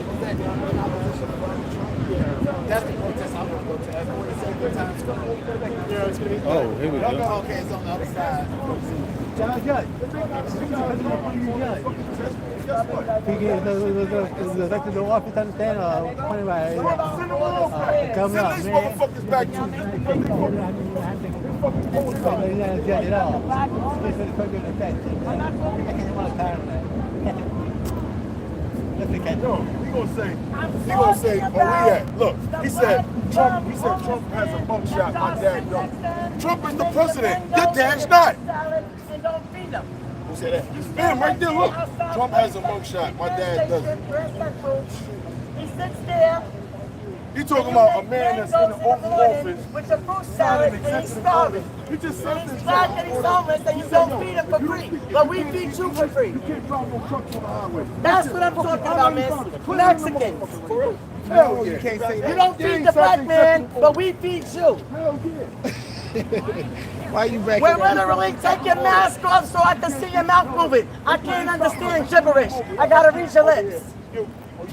that's the protest I'm going to go to. That's going to say good times. Yeah, it's going to be. oh, here we go. Okay, it's on the other side. Send these motherfuckers back to me. Yo, he gonna say, oh, we at? Look, he said Trump has a mugshot, my dad don't. Trump is the president, your dad's not. And don't feed them. Who said that? Bam, right there, look. Trump has a mugshot, my dad doesn't. He sits there. You talking about a man that's in the Oval Office with a fruit salad and he's starving. He just said And this. he's black and he's homeless and you don't feed him for free. But we feed you for free. You can't drive no trucks on the highway. That's what I'm talking about, miss. Mexicans. Hell yeah. You can't say that. You don't feed the black man, but we feed you. Hell yeah. Why you back We're literally take your mask off so I can see your mouth moving. I can't understand gibberish. I gotta read your lips. You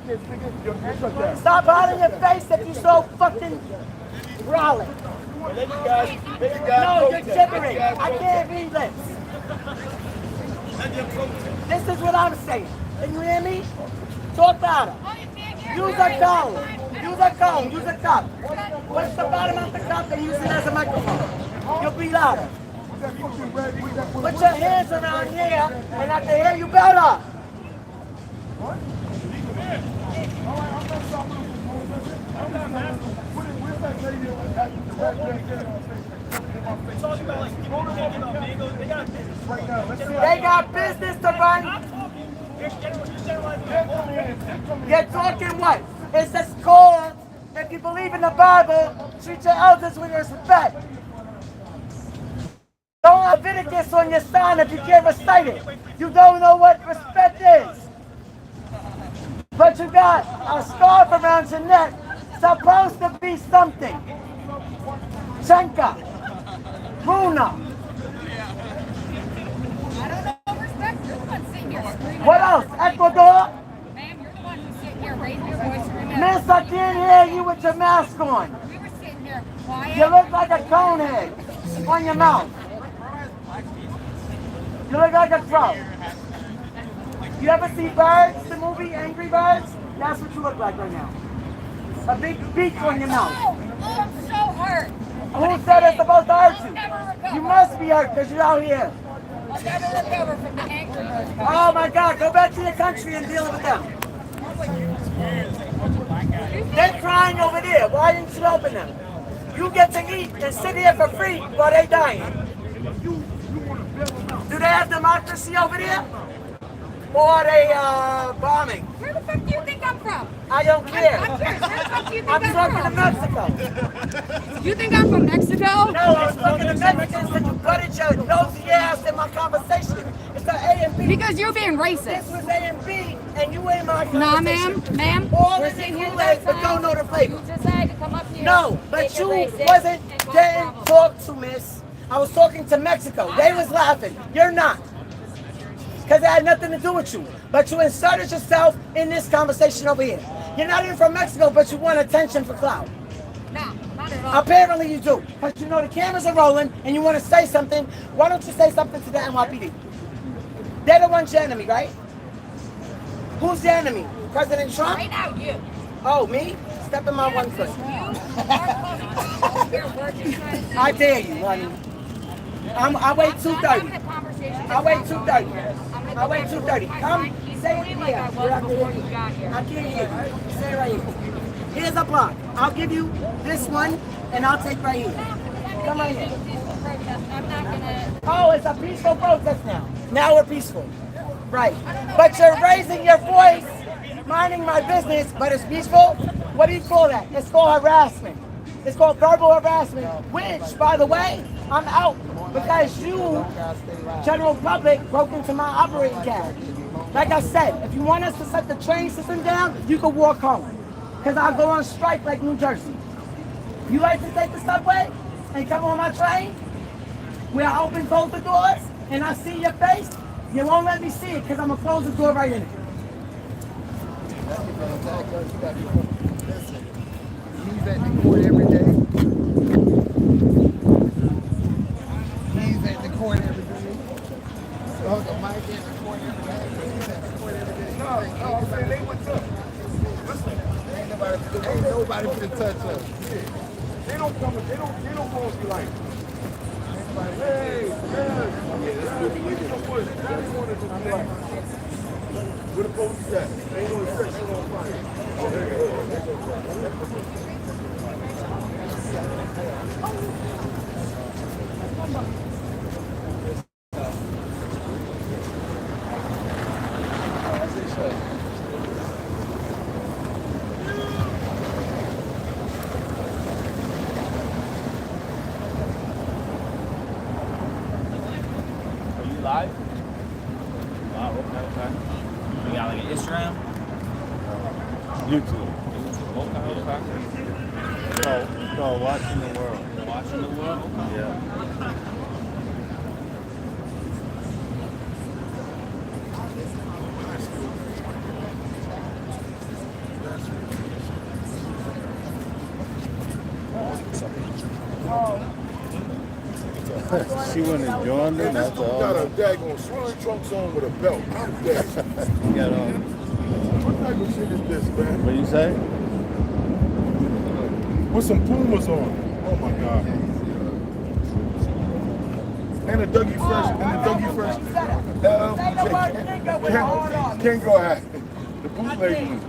can't speak it? Yo, shut that. Stop hiding your face if you so fucking growling. No, you're gibbering. I can't read lips. This is what I'm saying. Can you hear me? Talk louder. Use a cone. Use a cone. Use a cup. Push the bottom of the cup and use it as a microphone. You'll be louder. Put your hands around here and I can hear you better. They got business to run. You're talking what? It's just called, if you believe in the Bible, treat your elders with respect. Don't have Leviticus on your sign if you can't recite it. You don't know what respect is. But you got a scarf around your neck, supposed to be something. Chenka, Runa. I don't know respect. You're the one sitting here screaming. What else? Ecuador? Ma'am, you're the one who's sitting here raising your voice. Miss, I can't hear you with your mask on. We were sitting sitting here quiet. You look like a conehead on your mouth. You look like a trout. You ever see Birds, the movie Angry Birds? That's what you look like right now. A big beak on your mouth. Oh, I'm so hurt. Who said it's supposed to hurt you? Never recover. You must be hurt because you're out here. I'll never recover from the angry birds. Oh my God, go back to your country and deal with them. They're crying over there. Why didn't you open them? You get to eat and sit here for free while they dying. Do they have democracy over there? Or are they bombing? Where the fuck do you think I'm from? I don't care. I'm curious. Where the fuck do you think I'm I'm talking to from? Mexico. You think I'm from Mexico? No, I was talking to Mexicans that you butted your nosy ass in my conversation. It's the A and B. Because you're being This racist. was A and B, and you in my Nah, conversation. ma'am. All We're in the sitting here Kool-Aid, but don't know the flavor. You decided to come up here. No, but make you it racist wasn't and cause getting problems. talked to, miss. I was talking to Mexico. They was laughing. You're not. Because it had nothing to do with you. But you inserted yourself in this conversation over here. You're not even from Mexico, but you want attention for clout. No, not at all. Apparently you do. But you know the cameras are rolling and you want to say something. Why don't you say something to the NYPD? They're the ones your enemy, right? Who's the enemy? President Trump? Right now, you. Oh, me? Step in my one foot. You're working trying to I dare you, honey. I wait 2:30. I wait 2:30. I wait 2:30. Come, say it here. I can't hear you. Say it right here. Here's a block. I'll give you this one, and I'll take right here. Come right here. I'm not gonna. Oh, it's a peaceful protest now. Now we're peaceful. Right. But you're raising your voice, minding my business, but it's peaceful? What do you call that? It's called harassment. It's called verbal harassment, which, by the way, I'm out because you, general public, broke into my operating cab. Like I said, if you want us to set the train system down, you can walk home. Because I'll go on strike like New Jersey. You like to take the subway and come on my train? Where I open both the doors and I see your face, you won't let me see it because I'm going to close the door right in it. He's at the court every day. He's at the court every day. So the mic at the court every day. He's at the court every day. No, I'm saying they went to. Listen, Ain't nobody can touch us. they don't come. They don't go and be like, hey, where the police at? They ain't gonna set you on fire. Live? Wow, okay. We got like an Instagram? YouTube. Okay. It's called Watching the World. Watching the world? Okay. Yeah. She went and joined her. This That's dude all. got a daggone swimming trunks on with a belt. I'm dead. You got on. What type of shit is this, man? What you say? With some Pumas on. Oh my God. And a Dougie Fresh. Can't go ahead. The bootleg one.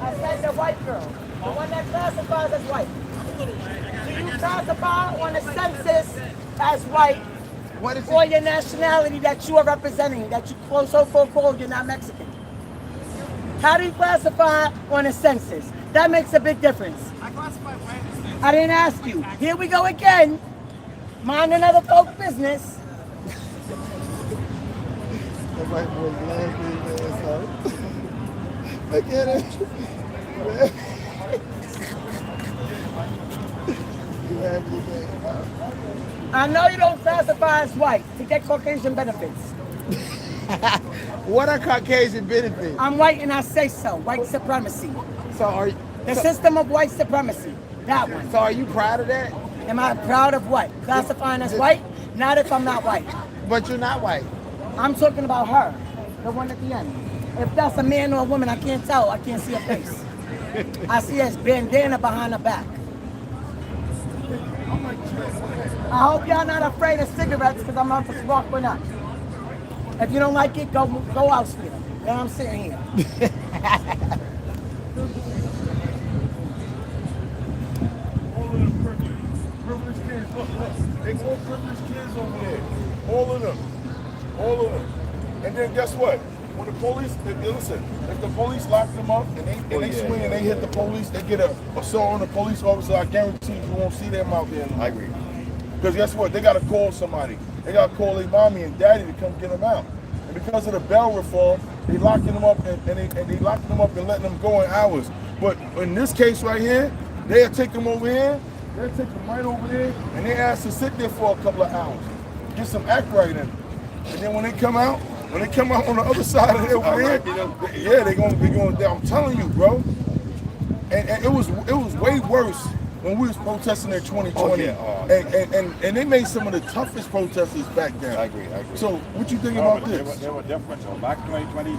I said the white girl, the one that classifies as white. Do you classify on the census as white or your nationality that you are representing, that you so-called call you're not Mexican? How do you classify on a census? That makes a big difference. I classify white. I didn't ask you. Here we go again. Mind another folk business. The white boy's laughing his ass off. Look at it. You laughing his ass off. I know you don't classify as white to get Caucasian benefits. What are Caucasian benefits? I'm white and I say so. White supremacy. So The system of white supremacy. That one. So are you proud of that? Am I proud of what? Classifying as white? Not if I'm not white. But you're not white. I'm talking about her, the one at the end. If that's a man or a woman, I can't tell. I can't see her face. I see a bandana behind her back. I hope y'all not afraid of cigarettes because I'm about to smoke one up. If you don't like it, go elsewhere. Then I'm sitting here. Privileged kids, look. They all privileged kids over there. All of them. And then guess what? When the police, listen, if the police lock them up and they swing and they hit the police, they get a assault on the police officer, I guarantee you won't see them out there. I agree. Because guess what? They got to call somebody. They got to call their mommy and daddy to come get them out. And because of the bail reform, they locking them up and they locking them up and letting them go in hours. But in this case right here, they'll take them over here, they'll take them right over there, and they ask to sit there for a couple of hours, get some act right in them. And then when they come out on the other side of it over there, yeah, they're going. I'm telling you, bro. And it was way worse when we was protesting in 2020. And they made some of the toughest protesters back then. I agree. So what you think about this? They were different. So back in 2020,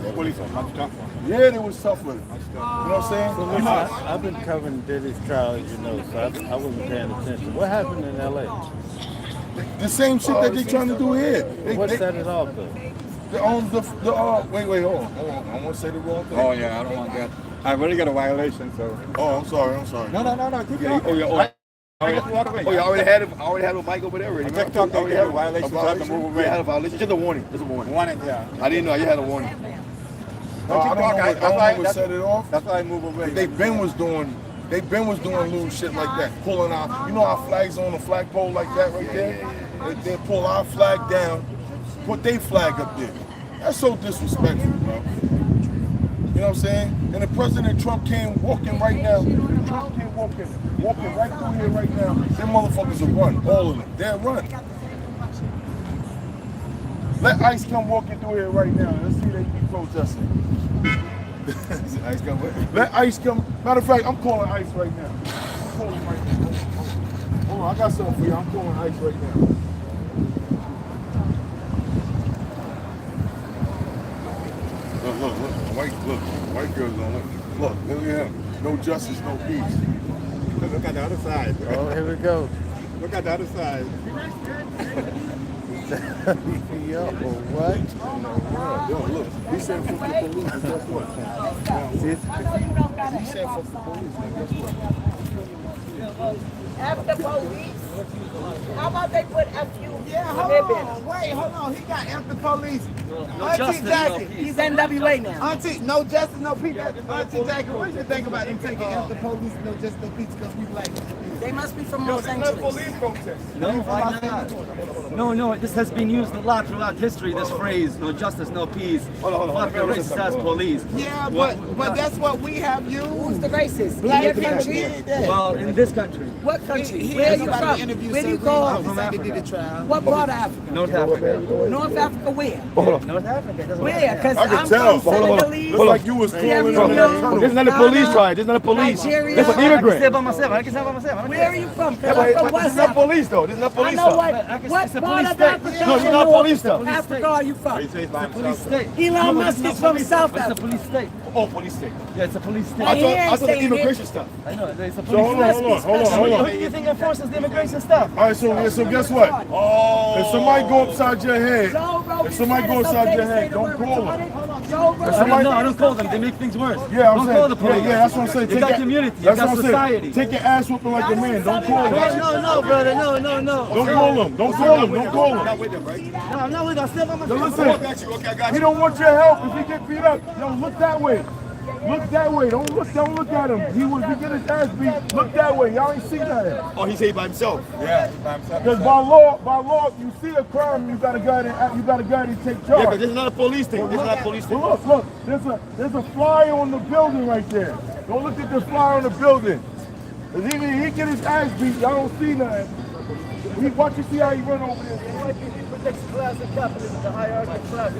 the police were much tougher. Yeah, they was tougher. You know what I'm saying? So listen, I've been covering Diddy's trial, as you know, so I wasn't paying attention. What happened in L.A.? The same shit that they trying to do here. What set it off, though? Wait, hold on. I want to say the wrong thing. Oh yeah, I don't want that. I really got a violation, so. Oh, I'm sorry. No. Keep going. You already had a mic over there already. TikTok already had a violation, so I have to move away. You had a violation. Just a warning. Warning, yeah. I didn't know you had a warning. I don't know what set it off. That's why I move away. They been was doing little shit like that. Pulling our, you know our flags on the flagpole like that right there? They pull our flag down, put their flag up there. That's so disrespectful, bro. You know what I'm saying? And the President Trump came walking right now. Trump came walking right through here right now. Them motherfuckers will run, all of them. They'll run. Let ICE come walking through here right now. Let's see they be protesting. ICE come with. Let ICE come. Matter of fact, I'm calling ICE right now. I'm calling right now. Hold on, I got something for you. I'm calling ICE right now. Look. White girls don't look at him. No justice, no peace. Look at the other side. Oh, here we go. Look at the other side. Yo, what? Yo, look. He said fuck the police, but guess what? He said fuck the police, but guess what? After police. How about they put FU? Yeah, hold on. He got after police. Auntie Jackie. He's NWA now. Auntie, no justice, no peace. Auntie Jackie, what do you think about him taking after police, no justice, no peace, because we black? They must be from Los Angeles. Police protest. No, this has been used a lot throughout history, this phrase, no justice, no peace. Fuck the racist ass police. Yeah, but that's what we have used. Who's the racist? Black In your country? Well, in this country. What country? He Where are has you somebody from? interview Where do you Sir call? Reed. He said they did the trial. What part of Africa? North Africa. North Africa where? North Africa. It doesn't Where? matter. Because I can I'm tell. from Senegalese. Look like you was calling Sierra on Leone, This is not a police trial. This is not a police. Nigeria. This is an immigrant. I can say by myself. Where are you from? Because I'm from This West is not Africa. police though. This is not I police know stuff. what It's a part police of state. Africa No, it's in not North police stuff. Africa are you from? It's a police state. Elon Musk is from South It's a Africa. police state. Oh, police state. Yeah, it's a police state. Hey, he ain't I thought the saying immigration it. stuff. I know. It's a So police hold state. on. Who do you think enforces the immigration stuff? All right, so guess what? If somebody go upside your head, if somebody go upside your head, don't call them. I don't call them. They make things worse. Yeah, I'm don't saying. call the police. Yeah, that's what I'm saying. You got community. You got society. Take your ass whooping like a man. Don't call them. No, brother. No. Don't call them. Don't call them. Don't call them. Not with them, right? No, I'm not with us. Still by Now myself. listen, Okay, I got he you. don't want your help. If he get beat up, yo, look that way. Look that way. Don't look at him. He get his ass beat. Look that way. Y'all ain't see that. Oh, he's here by himself. Yeah, because by law, you see a crime, you got a guy to take charge. Yeah, but this is not a police thing. This is not a police thing. Well, look, there's a flyer on the building right there. Go look at the flyer on the building. If he get his ass beat, y'all don't see nothing. Watch you see how he run over there. He protects class and capitalism, the hierarchy of class.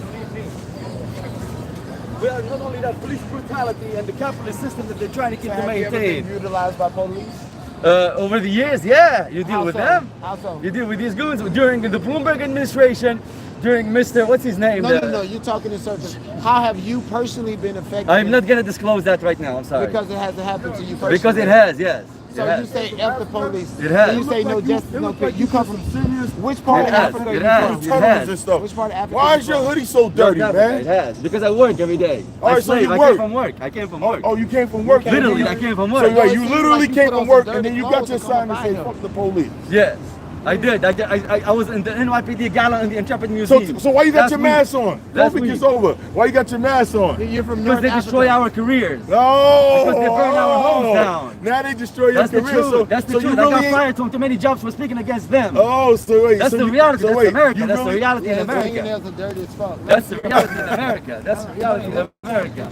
We are not only that police brutality and the capitalist system that they're trying to keep to Have you ever maintain. been utilized by police? Over the years, yeah, you deal How with so? them. How so? You deal with these goons during the Bloomberg administration, during Mr. What's his name? No. You're talking in circles. How have you personally been affected? I'm not gonna disclose that right now. I'm sorry. Because it hasn't happened to you personally. Because it has, yes. So It you has. say F the police. It has. You say no justice, no peace. You come from serious. which part It of has. Africa? It you has. from? It has. And stuff. Which part of Africa? Why you is your from? hoodie so dirty, It man? has. Because I work every day. All I right, so slave. you I work. came from work. I came from work. Oh, you came from work. Literally, and I then came from So work. wait, it you seems literally like you came put on from some work and dirty then you got clothes your to come sign and by say him. fuck the police. Yes. I did. I was in the NYPD gala in the Intrepid Museum. So why you got Last your week. mask on? Last COVID week. is over. Why you got your mask on? You're from Because North they Africa. destroy our careers. No. Because they burn our homes down. Now they destroy your That's the career. truth. So, That's the so truth. you I really got ain't- fired from too many jobs for speaking against them. Oh, so wait. That's so the you- reality. so That's wait, America. you That's the really- reality in Yeah, his America. fingernails are dirty as fuck. That's the reality in America. That's the reality in America.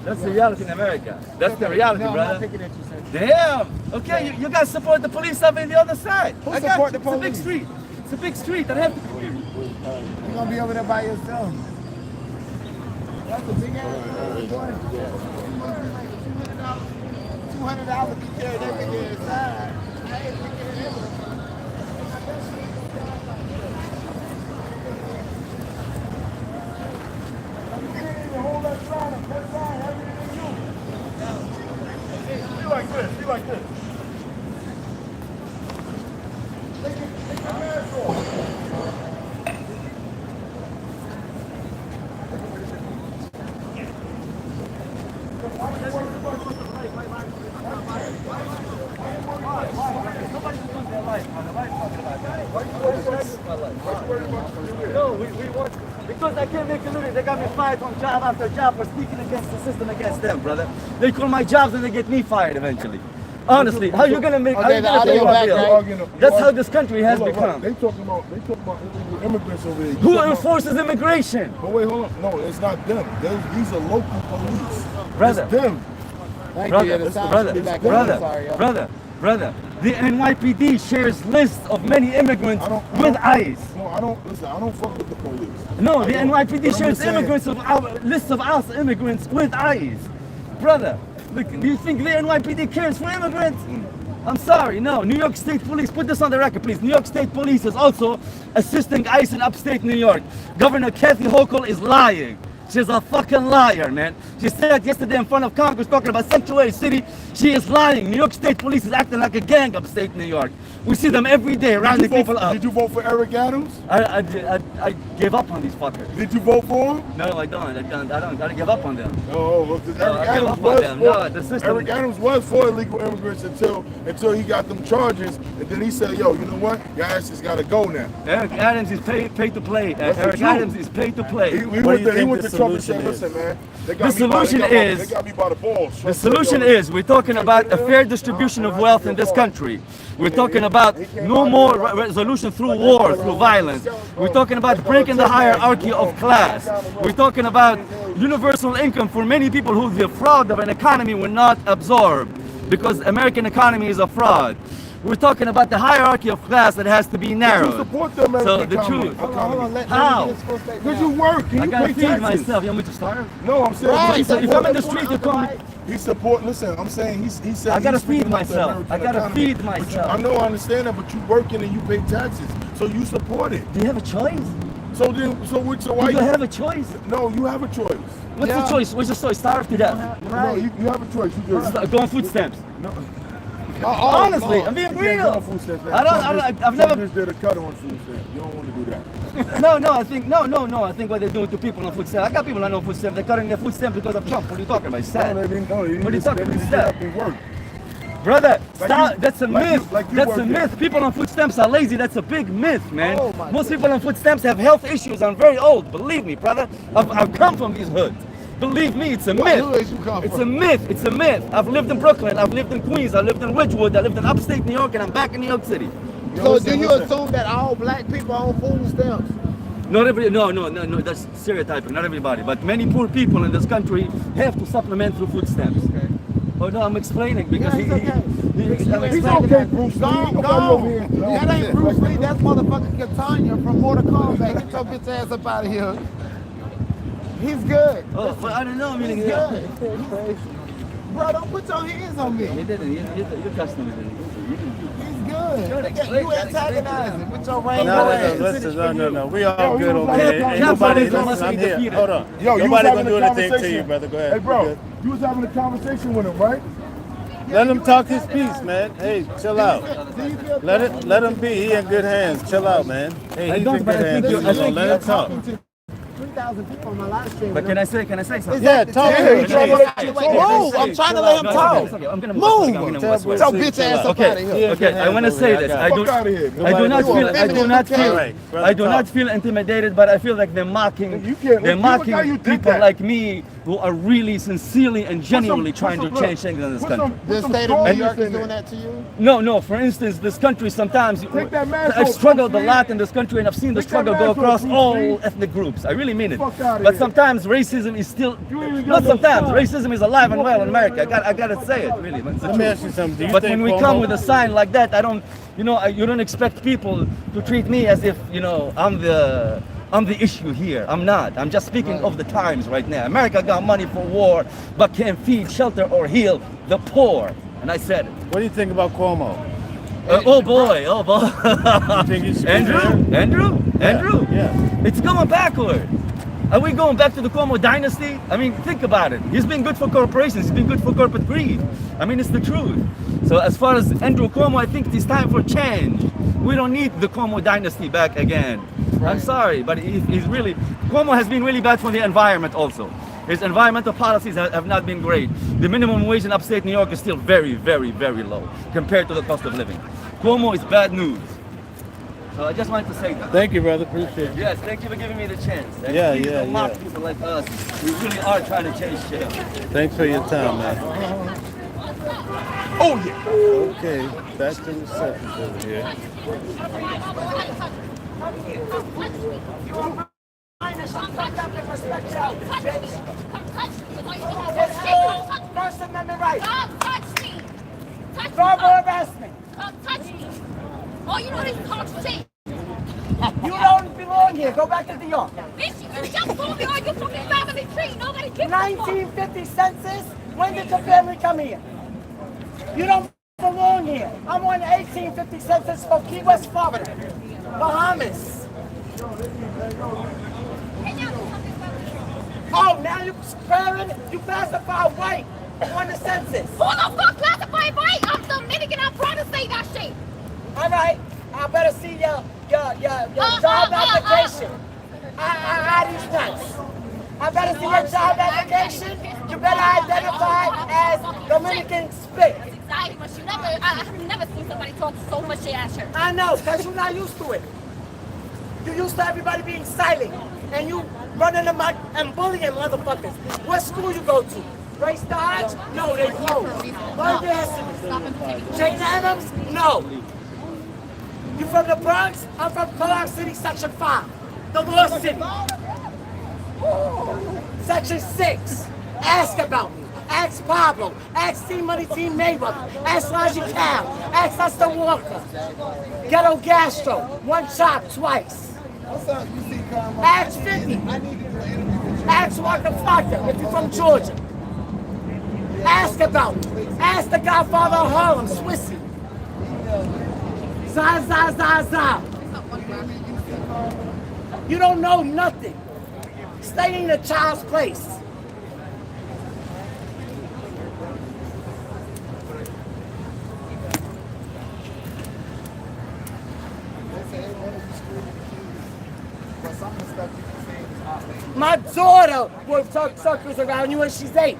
That's the reality in America. That's the reality, No, I'm brother. not picking at you, sir. Damn. Okay, you guys support the police up in the other side. Who I got support you. the It's a big police? street. It's a big street. I have to. You're gonna be over there by yourself. That's a big ass boy. $200 to carry that nigga inside. I ain't picking it up. Be like this. Be like this. Take your mask off. No, we want, because I can't make a living. They got me fired on job after job for speaking against the system against them, brother. They call my jobs and they get me fired eventually. Honestly, how you gonna make? How you gonna pay my bill? That's how this country has become. They talking about illegal immigrants over there. Who enforces immigration? But wait, hold on. No, it's not them. These are local police. Brother. It's them. Thank Brother, you. The sound brother, should be back brother, on. Sorry, yo. brother. The NYPD shares lists of many immigrants with ICE. No, I don't. Listen, I don't fuck with the police. No, the I don't. But NYPD I'm shares just saying- immigrants of our lists of us immigrants with ICE. Brother, look, do you think the NYPD cares for immigrants? I'm sorry, no. New York State Police, put this on the record, please. New York State Police is also assisting ICE in upstate New York. Governor Kathy Hochul is lying. She's a fucking liar, man. She said yesterday in front of Congress talking about Sanctuary City. She is lying. New York State Police is acting like a gang upstate New York. We see them every day rounding people up. Did you vote for Eric Adams? I gave up on these fuckers. Did you vote for him? No, I don't. I gotta give up on them. Oh, well, No, Eric I give Adams up on was them. for No, the system- Eric Adams was for illegal immigrants until he got them charges, and then he said, "Yo, you know what? Your ass has got to go now." Eric Adams is paid to play. That's the Eric truth. Adams is paid to play. He went to Trump and said, "Listen, man, they got The me by- solution they got my- is- they got me by the balls." The solution is we're talking about a fair distribution of wealth in this country. We're talking about no more resolution through war, through violence. We're talking about breaking the hierarchy of class. We're talking about universal income for many people who the fraud of an economy will not absorb, because American economy is a fraud. We're talking about the hierarchy of class that has to be You narrowed. support the American So the economy. truth. Hold on, let How? me get this full statement Because out. you work and I you gotta pay feed taxes. myself. You want me to starve? No, I'm saying Right, So if I'm in the street, you call me. he support. Listen, I'm saying he said. I gotta he's speaking feed about the myself. American I gotta economy. feed But you- myself. I know, I understand that, but you working and you pay taxes, so you support it. Do you have a choice? So then, so why Do you have a choice? No, you have a choice. What's the choice? What's the choice? Starve to death. No, you have a choice. You just Go on food stamps. no. Honestly, I'm being You can't go real. on food stamps, man. I've Trump never. just did a cut on food stamps. You don't want to do that. No, I think I think what they're doing to people on food stamps. I got people on food stamps. They're cutting their food stamps because of Trump. What are you talking about? It's sad. No, they didn't. No, What are you talking about? That didn't work. Brother, Like stop. you- That's a like you- myth. like you That's work a there. myth. People on food stamps are lazy. That's a big myth, man. Oh, my Most people on food stamps have health issues. I'm very old. Believe me, brother. I've come from these hoods. Believe me, it's a What myth. hoods you come It's a from? myth. It's a myth. I've lived in Brooklyn. I've lived in Queens. I lived in Ridgewood. I lived in upstate New York, and I'm back in New York City. So do you assume that all black people on food stamps? Not every, no, that's stereotyping, not everybody. But many poor people in this country have to supplement through food stamps. Oh no, I'm explaining because Yeah, it's okay. I'm He's explaining. okay, Bruce Lee. Gone, Nobody gone. over here. That ain't Bruce Lee, that's motherfucking Katanya from Mortal Kombat. Get your bitch ass up out of here. He's good. Oh, but I don't know. I mean, He's good. Bro, don't put your hands on me. You didn't. You touched him. He's good. You antagonizing with your rainbow ass. No. We all good over here. Ain't nobody, listen, I'm here. Hold on. Yo, you was Nobody having gonna do a anything to you, conversation. brother. Go ahead. Hey, bro, You're good. you was having a conversation with him, right? Let him talk his piece, man. Hey, chill out. Let him be. He in good hands. Chill out, man. Hey, he's in good hands. Let him talk. 3,000 people on my live stream. But can I say something? Yeah, talk. Move! I'm trying to let him talk. I'm gonna Move! I'm gonna Get your bitch ass up out of here. Okay, I want to say this. I do not feel intimidated, but I feel like they're mocking people like me who are really sincerely and genuinely trying to change things in this country. The state of New York is doing that to you? No. For instance, this country sometimes I've struggled a lot in this country, and I've seen the struggle go across all ethnic groups. I really mean it. But sometimes racism is still not sometimes racism is alive and well in America. I gotta say it really. Let me ask you something. But when we come with a sign like that, I don't, you don't expect people to treat me as if I'm the issue here. I'm not. I'm just speaking of the times right now. America got money for war, but can't feed, shelter, or heal the poor. And I said it. What do you think about Cuomo? Oh boy. Andrew? Yeah. It's going backward. Are we going back to the Cuomo dynasty? I mean, think about it. He's been good for corporations. He's been good for corporate greed. I mean, it's the truth. So as far as Andrew Cuomo, I think it's time for change. We don't need the Cuomo dynasty back again. Right. I'm sorry, but Cuomo has been really bad for the environment also. His environmental policies have not been great. The minimum wage in upstate New York is still very, very, very low compared to the cost of living. Cuomo is bad news. So I just wanted to say that. Thank you, brother. Appreciate it. Yes, thank you for giving me the chance. And Yeah. don't mock people like us. We really are trying to change shit. Thanks for your time, man. Oh, yeah. Okay, back to the receptions over here. First Amendment right. Don't touch me. Verbal harassment. Don't touch me. Oh, you know this talk shit. You don't belong here. Go back to New York. Bitch, you just told me, you fucking family tree. Nobody gives a fuck. 1950 census. When did your family come here? You don't belong here. I'm on the 1850 census for Key West, Florida, Bahamas. Oh, now you swearing? You classify white on the census. Who the fuck classified white? I'm Dominican. I'm proud to say that shit. All right, I better see your job application. These nuts. I better see your job application. You better identify as Dominican spit. Exactly, but I've never seen somebody talk so much shit at church. I know, because you're not used to it. You're used to everybody being silent. And you running amok and bullying motherfuckers. What school you go to? Grace Dodge? No, they closed. London? Jane Adams? No. You from the Bronx? I'm from Clark City, Section 5. The Lost City. Section 6. Ask about me. Ask Pablo. Ask Team Money, Team Mayweather. Ask Logic Cal. Ask Lester Walker. Ghetto Gastro. One chop twice. Ask 50. Ask Walker Flocka if you're from Georgia. Ask about me. Ask the Godfather of Harlem, Swissy. Za. You don't know nothing. Stay in the child's place. My daughter will talk circles around you when she's 8.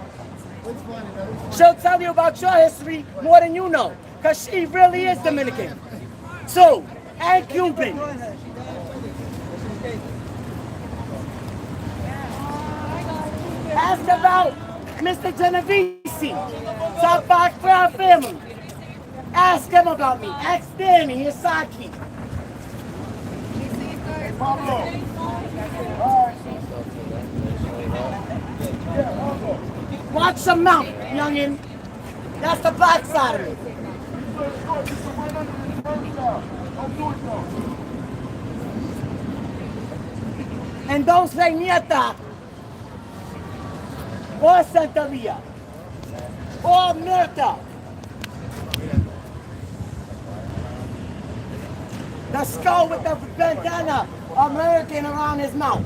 She'll tell you about your history more than you know, because she really is Dominican. So, and Cuban. Ask about Mr. Genovese, top 5 for our family. Ask him about me. Ask Danny, his sidekick. Watch your mouth, youngin'. That's the black side of it. And don't say nieta or Santeria or murder. The skull with the bandana American around his mouth.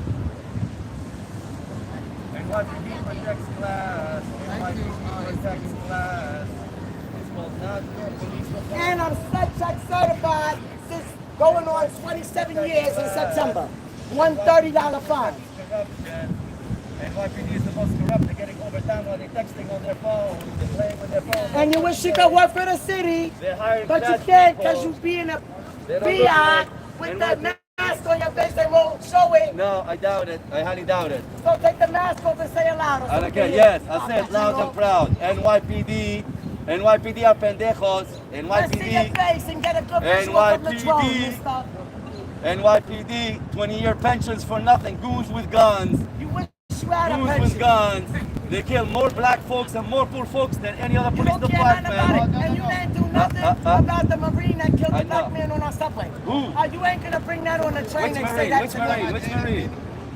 NYPD protects class. NYPD protects class. This will not be police department. And I'm check certified since going on 27 years in September. $130 fine. Corruption. NYPD is the most corrupt. They're getting overtime while they're texting on their phone. They're playing with their phone. And you wish you could work for the city, They're hiring but you bad can't people. because you be in a They don't BI look with good. that mask on your face. They won't show it. No, I doubt it. I highly doubt it. So take the mask off and say it louder. And again, yes, I say it loud and proud. NYPD, NYPD are pendejos. Let's see your NYPD, face and get a good visual from the drone, NYPD. mister. NYPD, 20-year pensions for nothing. Goons with guns. You wish you had a Goons pension. with guns. They kill more black folks and more poor folks than any other You police don't care nothing about it, department. and you ain't do nothing about the Marine that killed I the black know. man on our subway. Who? You ain't gonna bring that on the train Which and say Marine? that Which to Marine? me. Which Marine?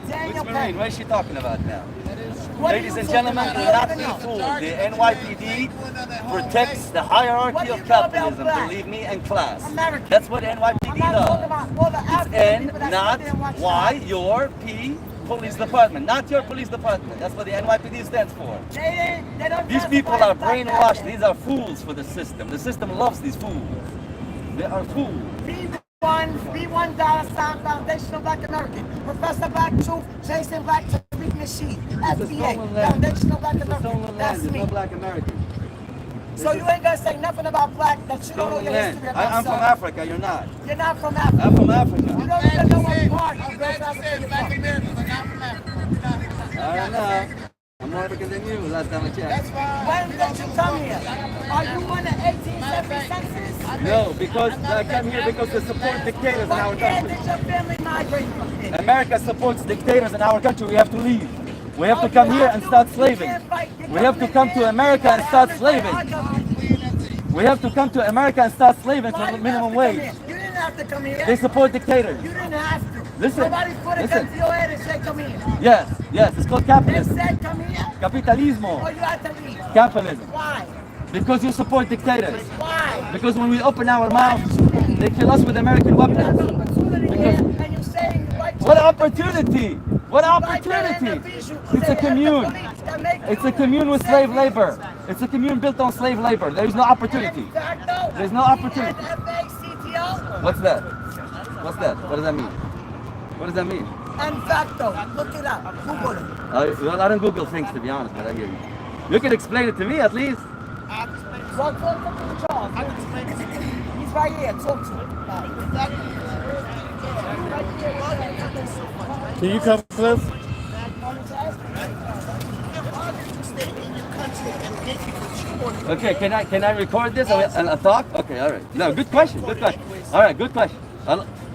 Daniel Which Marine? Penn. What is she talking about now? What are Ladies you and talking gentlemen, about? do You not don't be even know. fooled. The NYPD protects the What hierarchy do of you know about capitalism, black? believe me, and class. American. That's what I'm NYPD not talking does. about all the African And people that not sit there and watch why that. your police department, not your police department. That's what the NYPD stands for. They don't These justify people the are black brainwashed. accent. These are fools for the system. The system loves these fools. They are fools. B1 dollar sign Foundational Black American. Professor Black Truth, Jason Black Tariq Nasheed, FBA, Foundational Black American. That's me. Black American. So you ain't gonna say nothing about black that you don't know your history about. I'm from son. Africa. You're not. You're not from Africa. I'm from Africa. You don't even know what part of West Africa you're from. I don't know. I'm more African than you last time I checked. When did you come here? Are you on the 1870 census? No, because I come here because they support dictators in our What year country. did your family migrate from? America supports dictators in our country. We have to leave. We have to come here and start slaving. We have to come to America and start slaving. We have to come to America and start slaving for the minimum wage. You didn't have to come here. They support dictators. You didn't have to. Listen, Nobody put a gun listen. to your head and said come here. Yes, it's called They capitalism. said come here. Capitalismo. Or you had to leave. Capitalism. Why? Because you support dictators. Why? Because when we open our mouths, they kill us with American weapons. And you're saying you like What opportunity? What opportunity? It's a commune. It's a commune with slave labor. It's a commune built on slave labor. There is no opportunity. There's no opportunity. What's that? What's that? What does that mean? What does that mean? And facto, look it up, Google it. Well, I don't Google things, to be honest, but I hear you. You can explain it to me at least. Well, talk to Charles. He's right here, talk to him. Can you come, Cliff? Okay, can I record this and talk? Okay, all right. No, good question, good question. All right, good question.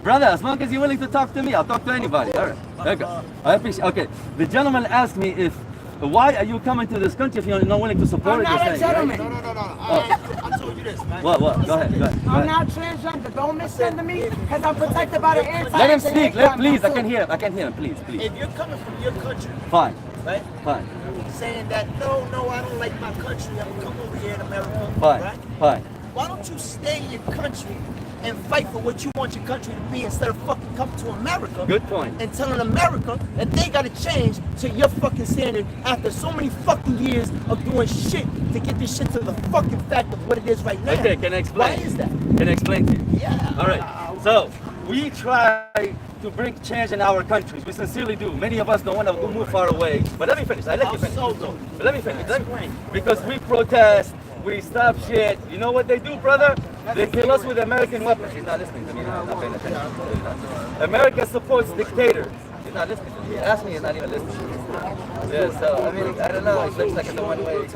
Brother, as long as you're willing to talk to me, I'll talk to anybody. All right. Okay. I appreciate. Okay. The gentleman asked me if why are you coming to this country if you're not willing to support it? I'm not a gentleman. Right? No. I told you this, man. What? Go ahead. I'm not transgender. Don't listen to me because I'm protected by the anti. Let him speak. Please, I can hear him. Please. If you're coming from your country, Fine. right? Fine. Saying that no, I don't like my country. I'm gonna come over here in America. Fine. Right? Fine. Why don't you stay in your country and fight for what you want your country to be instead of fucking coming to America? Good point. And telling America that they gotta change to your fucking standard after so many fucking years of doing shit to get this shit to the fucking fact of what it is right now. Okay, can I explain? Why is that? Can I explain to you? Yeah. All right. So we try to bring change in our countries. We sincerely do. Many of us don't want to move far away. But let me finish. I let you finish. But let me finish. Because we protest. We stop shit. You know what they do, brother? They kill us with American weapons. He's not listening to me. Not paying attention. America supports dictators. He's not listening to me. Ask me, he's not even listening to me. Yeah, so, I mean, I don't know. It looks like it's a one-way.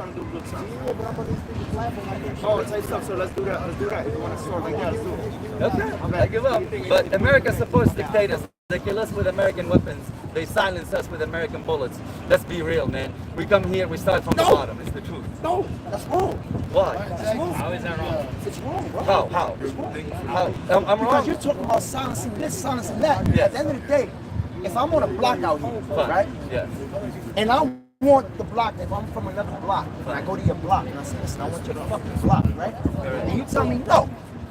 Oh, take stuff, so let's do that. If you want to sort like that, let's do it. Okay, I give up. But America supports dictators. They kill us with American weapons. They silence us with American bullets. Let's be real, man. We come here, we start from the bottom. It's the truth. No, that's wrong. Why? It's wrong. How is that wrong? It's wrong, bro. How? How? I'm Because wrong. you're talking about silencing this, silencing that. Yes. At the end of the day, if I'm on a block out here, Fine. right? Yes. And I'm want the block, if I'm from another block, and I go to your block and I say, listen, I want your fucking block, right? And you tell me, no.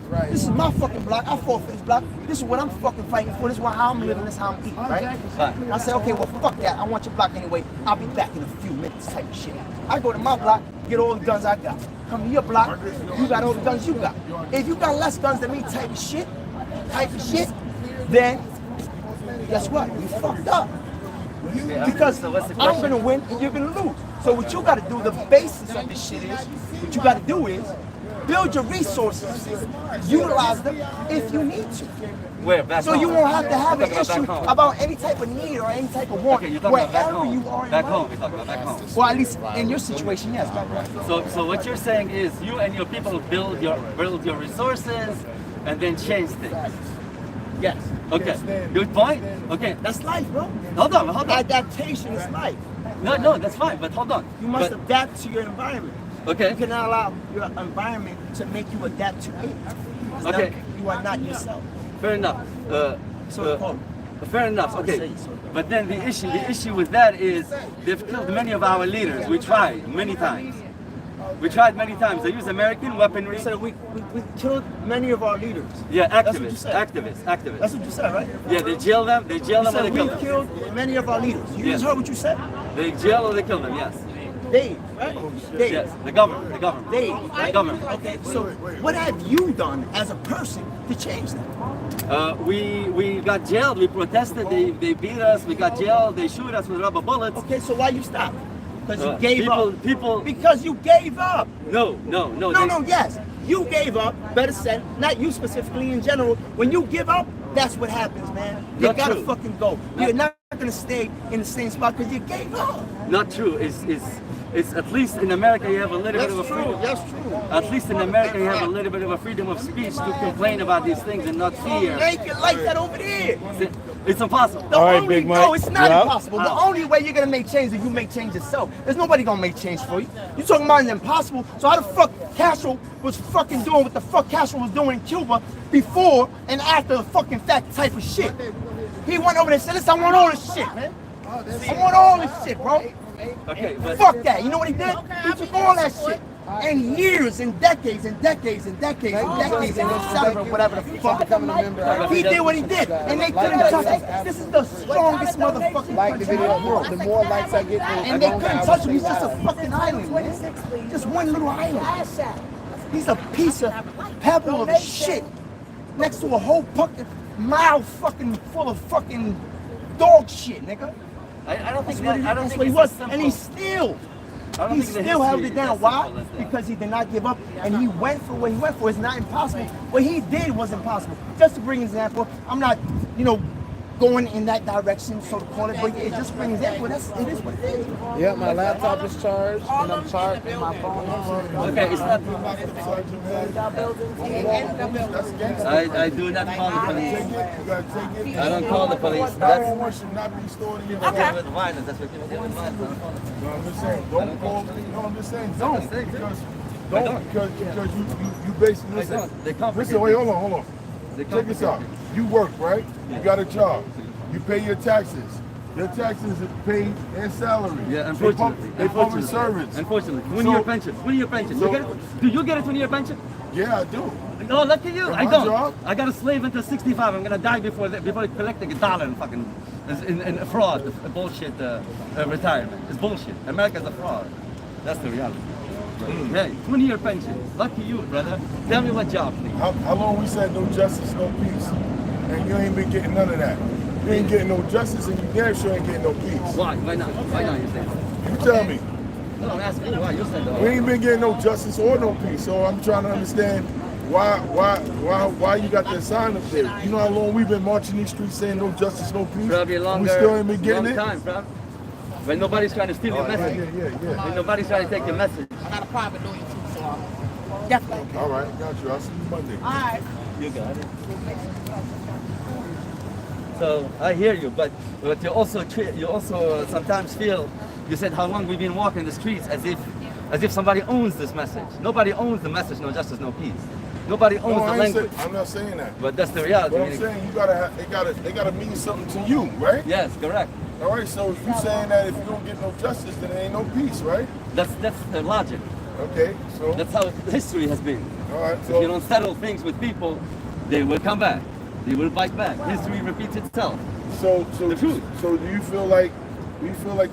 Right. This is my fucking block. I fought for this block. This is what I'm fucking fighting for. This is how I'm living. This is how I'm eating, right? And I say, okay, well, fuck that. I want your block anyway. I'll be back in a few minutes type of shit. I go to my block, get all the guns I got. Come to your block, you got all the guns you got. If you got less guns than me type of shit, then guess what? You fucked up. Because I'm gonna win and you're gonna lose. So what you gotta do, the basis of this shit is, what you gotta do is, build your resources, utilize them if you need to. So you won't have to have an issue about any type of need or any type of want, wherever you are in back life. home, you're talking about back home. Well, at least in your situation, yes. Back home. So what you're saying is you and your people build your resources and then change things. Yes. Okay. Good point. Okay. That's life, bro. Hold on. Adaptation is life. No, that's fine. But hold on. You must adapt to your environment. Okay. You cannot allow your environment to make you adapt to it. Okay. You are not yourself. Fair enough. Fair enough. Okay. But then the issue with that is they've killed many of our leaders. We tried many times. We tried many times. They use American weaponry. So we killed many of our leaders. Yeah, activists. Activists. That's what you said, right? Yeah, they jail them. They jail them or they kill them. We killed many of our leaders. You just heard what you said? They jail or they kill them, yes. They, right? They. Yes, the government. They, right? The government. Okay, so what have you done as a person to change that? We got jailed. We protested. They beat us. We got jailed. They shoot us with rubber bullets. Okay, so why you stop? Because you gave up. People. Because you gave up. No. Yes. You gave up. Better said, not you specifically, in general. When you give up, that's what happens, man. You gotta fucking go. You're not gonna stay in the same spot because you gave up. Not true. It's at least in America you have a little bit of a freedom. That's true. At least in America you have a little bit of a freedom of speech to complain about these things and not fear. Make it like that over there. It's impossible. No, it's not impossible. The only way you're gonna make change is you make change yourself. There's nobody gonna make change for you. You talking about it's impossible. So how the fuck Castro was fucking doing what the fuck Castro was doing in Cuba before and after the fucking fact type of shit? He went over there and said, listen, I want all this shit, man. I want all this shit, bro. Okay, but fuck that. You know what he did? He took all that shit. And years and decades and decades and decades and decades and whatever the fuck. He did what he did. And they couldn't touch him. This is the strongest motherfucking country in the world. The more likes I get, and they couldn't touch him. He's just a fucking island, man. Just one little island. He's a piece of pebble of shit next to a whole fucking mile fucking full of fucking dog shit, nigga. I don't think that's what he was. And he still held it down. Why? Because he did not give up and he went for what he went for. It's not impossible. What he did was impossible. Just to bring an example, I'm not, going in that direction, so to call it, but it just brings example. It is what it is. Yeah, my laptop is charged and I'm charging my phone. Okay, it's not. I do not call the police. I don't call the police. That's should not be stored in your okay. With violence. That's what people do with violence. No, I'm just saying, don't call. No, I'm just saying, don't. Because you basically listen, wait, hold on. Check this out. You work, right? You got a job. You pay your taxes. Your taxes are paid in salary. Yeah, unfortunately. They public servants. Unfortunately. 20-year pension. 20-year pension. Do you get a 20-year pension? Yeah, I do. Oh, lucky you. I don't. Job? I got a slave until 65. I'm gonna die before collecting $1 in fucking in fraud, bullshit retirement. It's bullshit. America's a fraud. That's the reality. Hey, 20-year pension. Lucky you, brother. Tell me what job, please. How long we said no justice, no peace? And you ain't been getting none of that. You ain't getting no justice and you damn sure ain't getting no peace. Why? Why not? Why not, you say? You tell me. No, I'm asking you why. You said that. We ain't been getting no justice or no peace. So I'm trying to understand why you got that sign up there. You know how long we've been marching these streets saying no justice, no peace? Probably longer. We still ain't been getting long it? time, bro. When nobody's trying to steal your message. Yeah. When nobody's trying to take your message. I got a private lawyer too, so definitely. All right, got you. I'll see you Monday. All right. You got it. So I hear you, but you also sometimes feel. You said how long we've been walking the streets as if somebody owns this message. Nobody owns the message. No justice, no peace. Nobody owns the language. I'm not saying that. But that's the reality. But I'm saying they gotta mean something to you, right? Yes, correct. All right, so if you're saying that if you don't get no justice, then there ain't no peace, right? That's the logic. Okay, so that's how history has been. All right, so if you don't settle things with people, they will come back. They will fight back. History repeats itself. So the truth. So do you feel like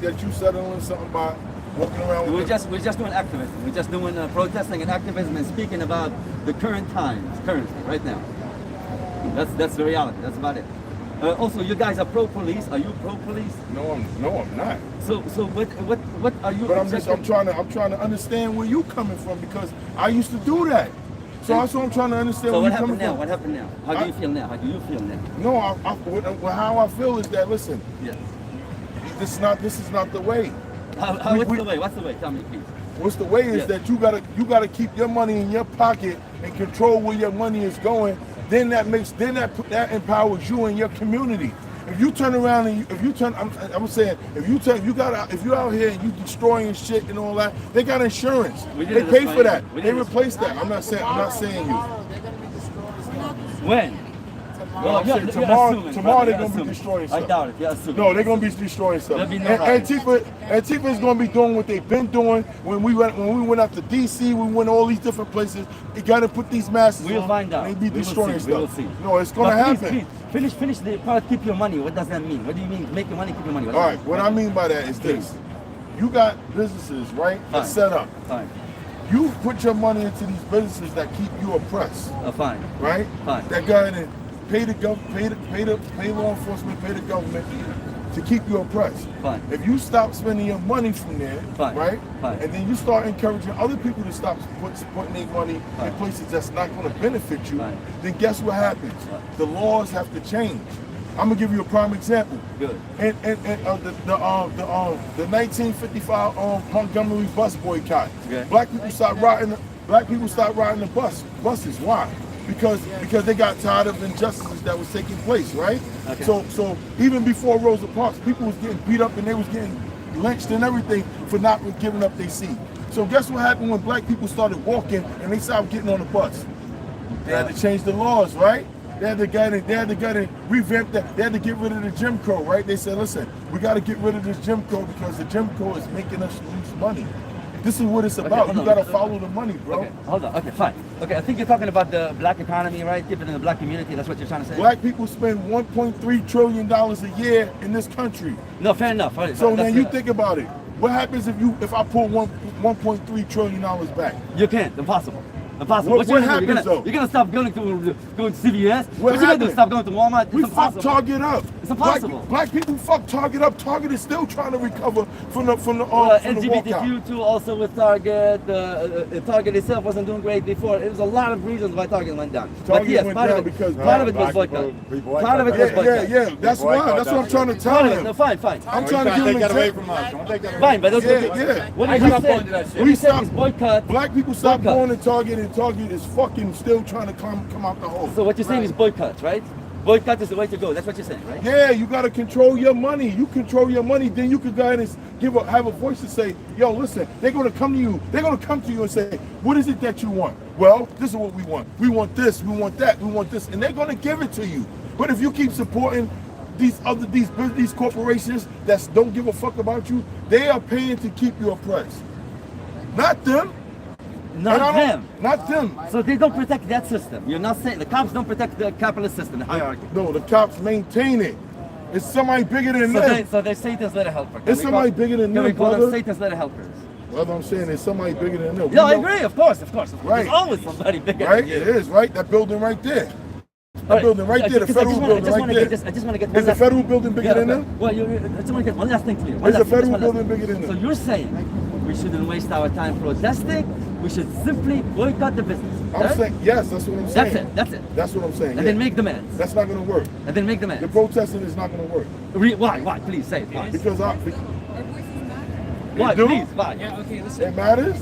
that you settling something by walking around with we're just doing activism. We're just doing protesting and activism and speaking about the current times, currently, right now. That's the reality. That's about it. Also, you guys are pro-police. Are you pro-police? No, I'm not. So what are you? But I'm trying to understand where you coming from, because I used to do that. So that's what I'm trying to understand. So where what you happened coming now? from. What happened now? How do you feel now? How do you feel now? No, how I feel is that, listen. Yeah. This is not the way. What's the way? What's the way? Tell me, please. What's the way is that you gotta keep your money in your pocket and control where your money is going. Then that empowers you and your community. If you turn around and I'm saying if you out here and you destroying shit and all that, they got insurance. They pay for that. They replace that. I'm not saying you. When? Well, tomorrow they're gonna be destroying stuff. I doubt it. You're assuming. No, they're gonna be destroying stuff. Antifa is gonna be doing what they've been doing. When we went out to DC, we went all these different places. They gotta put these masks on. We'll find out. They be destroying stuff. We will see. No, it's gonna happen. Please, finish the part. Keep your money. What does that mean? What do you mean? Make your money. Keep your money. All right. What I mean by that is this: you got businesses, right? That's set up. Fine. You put your money into these businesses that keep you oppressed. Fine. Right? Fine. That go ahead and pay law enforcement, pay the government to keep you oppressed. Fine. If you stop spending your money from there, right? Fine. And then you start encouraging other people to stop putting their money in places that's not going to benefit you, then guess what happens? The laws have to change. I'm gonna give you a prime example. Good. And the 1955 Montgomery bus boycott. Okay. Black people stopped riding the buses. Why? Because they got tired of injustices that was taking place, right? Okay. So even before Rosa Parks, people was getting beat up and they was getting lynched and everything for not giving up their seat. So guess what happened when black people started walking and they stopped getting on the bus? They had to change the laws, right? They had to revamp that. They had to get rid of the Jim Crow, right? They said, listen, we got to get rid of this Jim Crow because the Jim Crow is making us lose money. This is what it's about. You got to follow the money, bro. Okay, hold on. Okay, fine. Okay, I think you're talking about the black economy, right? Keeping in the black community. That's what you're trying to say? Black people spend $1.3 trillion a year in this country. No, fair enough. So now you think about it. What happens if I pull $1.3 trillion back? You can't. Impossible. Impossible. What happens though? You're gonna stop going to CVS? What you gonna do? Stop going to Walmart? We fucked Target up. It's impossible. Black people fucked Target up. Target is still trying to recover from the LGBTQ too, also with Target. Target itself wasn't doing great before. It was a lot of reasons why Target went down. Target yes, went down because part of it was boycott. Part of it was boycott. Yeah. That's why. That's what I'm trying to tell him. No, fine. I'm trying to give him away from us. Fine, but what are you saying? We said boycott. Black people stop going to Target, and Target is fucking still trying to come out the hole. So what you're saying is boycott, right? Boycott is the way to go. That's what you're saying, right? Yeah, you got to control your money. You control your money, then you can go ahead and have a voice to say, yo, listen, they're going to come to you. They're going to come to you and say, what is it that you want? Well, this is what we want. We want this. We want that. We want this. And they're going to give it to you. But if you keep supporting these corporations that don't give a fuck about you, they are paying to keep you oppressed. Not them. Not them. So they don't protect that system. You're not saying the cops don't protect the capitalist system, the hierarchy. No, the cops maintain it. It's somebody bigger than them. So they're Satan's little helper. It's somebody bigger than them, we call brother. them Satan's little helpers. Well, I'm saying there's somebody bigger than them. No, I agree. Of course. Right. There's always somebody bigger. Right. Than you. It is right. That building right there. That building right there. The federal building right there. I just want to get. Is the federal building bigger than them? Well, I just want to get one last thing clear. Is the federal building bigger than them? So you're saying we shouldn't waste our time protesting? We should simply boycott the business. I'm saying yes. That's what I'm saying. That's it. That's what I'm saying. And then make demands. That's not going to work. And then make demands. The protesting is not going to work. Why? Please say it. Why? Because why? Please. Why? Yeah. Okay. Listen. It matters.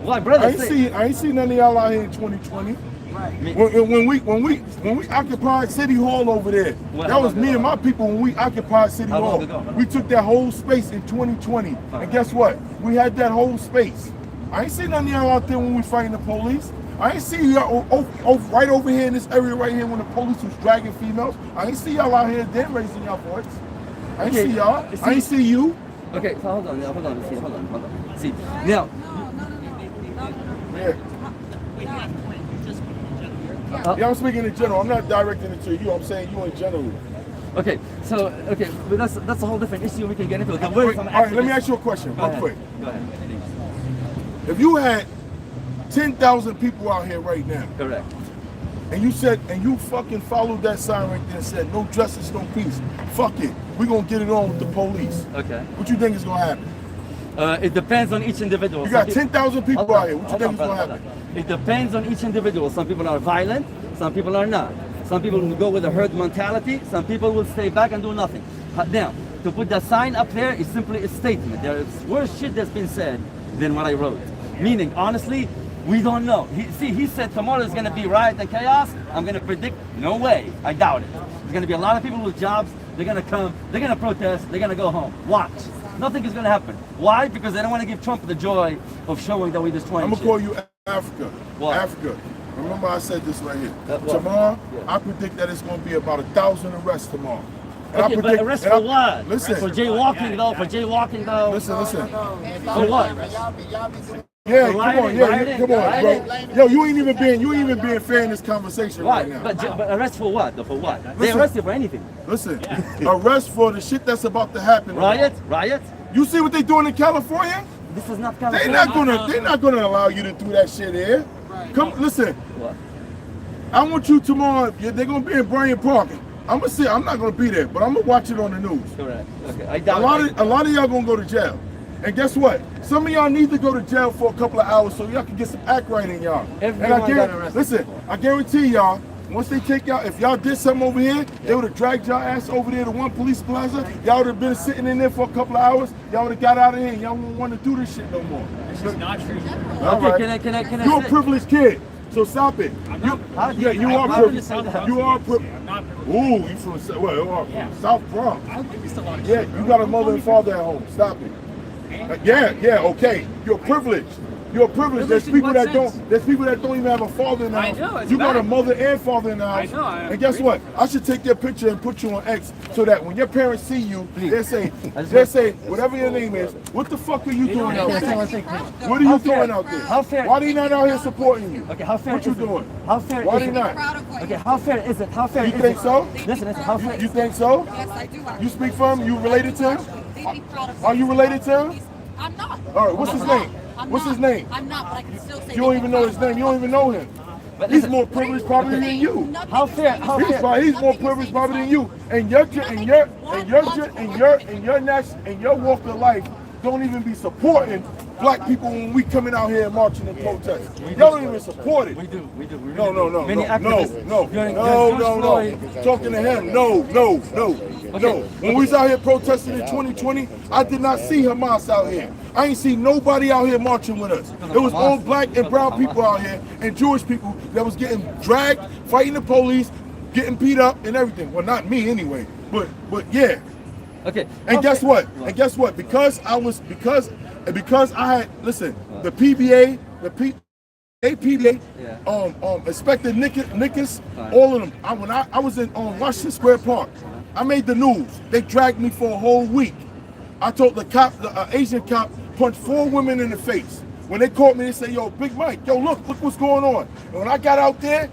Why, brother? I ain't seen none of y'all out here in 2020. When we occupied City Hall over there, that was me and my people when we occupied City Hall. We took that whole space in 2020. And guess what? We had that whole space. I ain't seen none of y'all out there when we fighting the police. I ain't see y'all right over here in this area right here when the police was dragging females. I ain't see y'all out here then raising y'all voice. I ain't see y'all. I ain't see you. Okay, so hold on. See, now. Yeah. Yeah, I'm speaking in general. I'm not directing it to you. I'm saying you in general. Okay, so but that's a whole different issue we can get into. All right, let me ask you a question, real quick. Go ahead. If you had 10,000 people out here right now, correct, and you fucking followed that sign right there and said, no justice, no peace, fuck it, we're gonna get it on with the police. Okay. What you think is gonna happen? It depends on each individual. You got 10,000 people out here. What you think is gonna happen? It depends on each individual. Some people are violent, some people are not. Some people will go with a herd mentality, some people will stay back and do nothing. Now, to put that sign up there is simply a statement. There is worse shit that's been said than what I wrote. Meaning, honestly, we don't know. He said tomorrow is going to be riot and chaos. I'm going to predict, no way. I doubt it. There's going to be a lot of people with jobs. They're going to come. They're going to protest. They're going to go home. Watch. Nothing is going to happen. Why? Because they don't want to give Trump the joy of showing that we're destroying I'm going to call you Africa. What? Africa. Remember I said this right here. Tomorrow, I predict that it's going to be about 1,000 arrests tomorrow. And okay, but arrest for what? Listen. For jaywalking though, Listen. For what? Yeah, come on, bro. Yo, you ain't even being fair in this conversation right now. But arrest for what? For what? They arrested for anything. Listen, arrest for the shit that's about to happen. Riot? You see what they doing in California? This is not California. They're not gonna allow you to do that shit here. Come, listen. What? I want you tomorrow. They're gonna be in Bryant Park. I'm gonna say I'm not gonna be there, but I'm gonna watch it on the news. Correct. Okay. A lot of y'all gonna go to jail. And guess what? Some of y'all need to go to jail for a couple of hours so y'all can get some act right in y'all. I guarantee y'all, once they take y'all, if y'all did something over here, they would have dragged y'all ass over there to one police plaza. Y'all would have been sitting in there for a couple of hours. Y'all would have got out of here and y'all wouldn't want to do this shit no more. This is not true. Okay, can I You're a privileged kid. So stop it. You are privileged. You are privileged. Ooh, you from South Bronx. Yeah, you got a mother and father at home. Stop it. Okay. You're privileged. You're privileged. There's people that don't even have a father in the house. I know, you got a mother and father in the house. I know. And guess what? I should take your picture and put you on X so that when your parents see you, they say, whatever your name is, what the fuck are you doing out there? What are you doing out there? How fair? Why are they not out here supporting you? Okay, how fair? What you doing? How fair? Why are they not? Okay, how fair is it? How fair? You think so? Listen, how fair? You think so? Yes, I do. You speak for him? You related to him? Are you related to him? I'm not. All right, what's his name? What's his name? I'm not, but I can still say. You don't even know his name. You don't even know him. He's more privileged probably than you. How fair? He's more privileged probably than you. And your walk of life don't even be supporting black people when we coming out here and marching and protesting. Y'all don't even support it. We do. No. Talking to him. No. When we was out here protesting in 2020, I did not see Hamas out here. I ain't seen nobody out here marching with us. It was all black and brown people out here and Jewish people that was getting dragged, fighting the police, getting beat up and everything. Well, not me anyway, but yeah. Okay. And guess what? Because I had the PBA, APBA, Inspector Nickus, all of them. When I was in Washington Square Park, I made the news. They dragged me for a whole week. I told the Asian cop punched 4 women in the face. When they caught me, they said, "Yo, Big Mike, look what's going on." And when I got out there,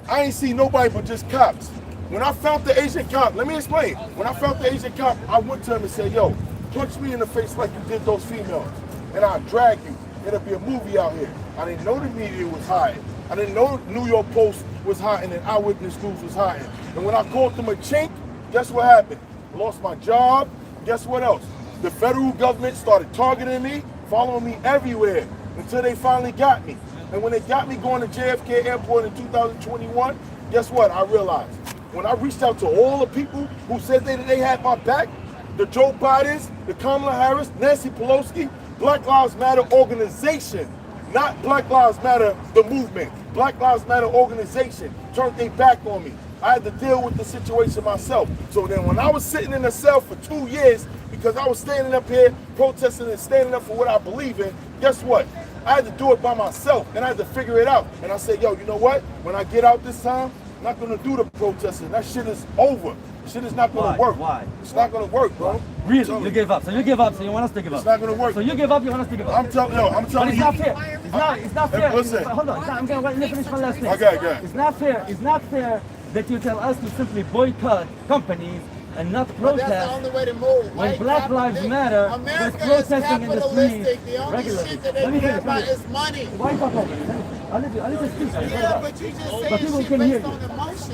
I ain't see nobody but just cops. When I found the Asian cop, let me explain. When I found the Asian cop, I went to him and said, "Yo, punch me in the face like you did those females, and I'll drag you. It'll be a movie out here." I didn't know the media was hiding. I didn't know New York Post was hiding and Eyewitness News was hiding. And when I called them a chink, guess what happened? Lost my job. Guess what else? The federal government started targeting me, following me everywhere until they finally got me. And when they got me going to JFK Airport in 2021, guess what? I realized when I reached out to all the people who said they had my back, the Joe Bidens, the Kamala Harris, Nancy Pelosi, Black Lives Matter organization, not Black Lives Matter the movement, Black Lives Matter organization turned their back on me. I had to deal with the situation myself. So then when I was sitting in a cell for 2 years, because I was standing up here protesting and standing up for what I believe in, guess what? I had to do it by myself and I had to figure it out. And I said, yo, you know what? When I get out this time, I'm not gonna do the protesting. That shit is over. Shit is not gonna work. Why? It's not gonna work, bro. Really? You give up. So you give up. So you want us to give up. It's not gonna work. So you give up. You want us to give up. I'm telling you. But it's not fair. It's not fair. Listen. Hold on. I'm going to finish my last thing. Okay. It's not fair. It's not fair that you tell us to simply boycott companies and not protest. That's the only way to move. When Black Lives Matter, they're protesting in the streets. The only shit that they care about is money. Why you talk over me? I'll let you speak. Yeah, but you just But people can hear you.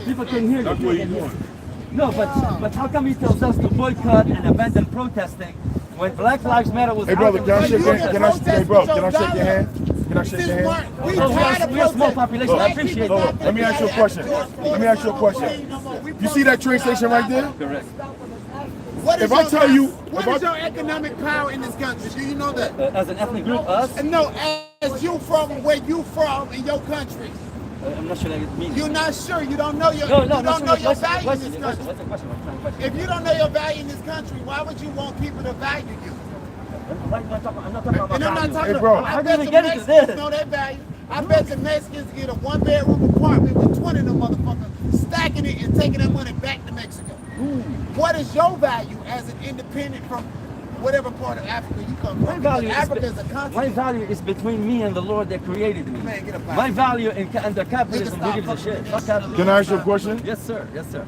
People can hear you. That's what you're doing. No, but how come he tells us to boycott and abandon protesting when Black Lives Matter was? Hey brother, can I shake your hand? Can I shake your hand? Can I shake your hand? We are a small population. I appreciate that. Let me ask you a question. You see that train station right there? Correct. What is your economic power in this country? Do you know that? As an ethnic group, us? No, as you from where you from in your country. I'm not sure that it means. You're not sure. You don't know your. No, you don't know your value in this What's country. the question? If you don't know your value in this country, why would you want people to value you? I'm not talking about And I'm not value. talking Hey, bro. about. I How bet do we the get into Mexicans this? know their value. I bet the Mexicans get a 1-bedroom apartment with 20 of them motherfuckers, stacking it and taking that money back to Mexico. What is your value as an independent from whatever part of Africa you come from? Africa is a continent. My value is between me and the Lord that created me. Man, get up out My of value under capitalism, who gives a shit? Fuck capitalism. Can I ask you a question? Yes, sir. Yes, sir.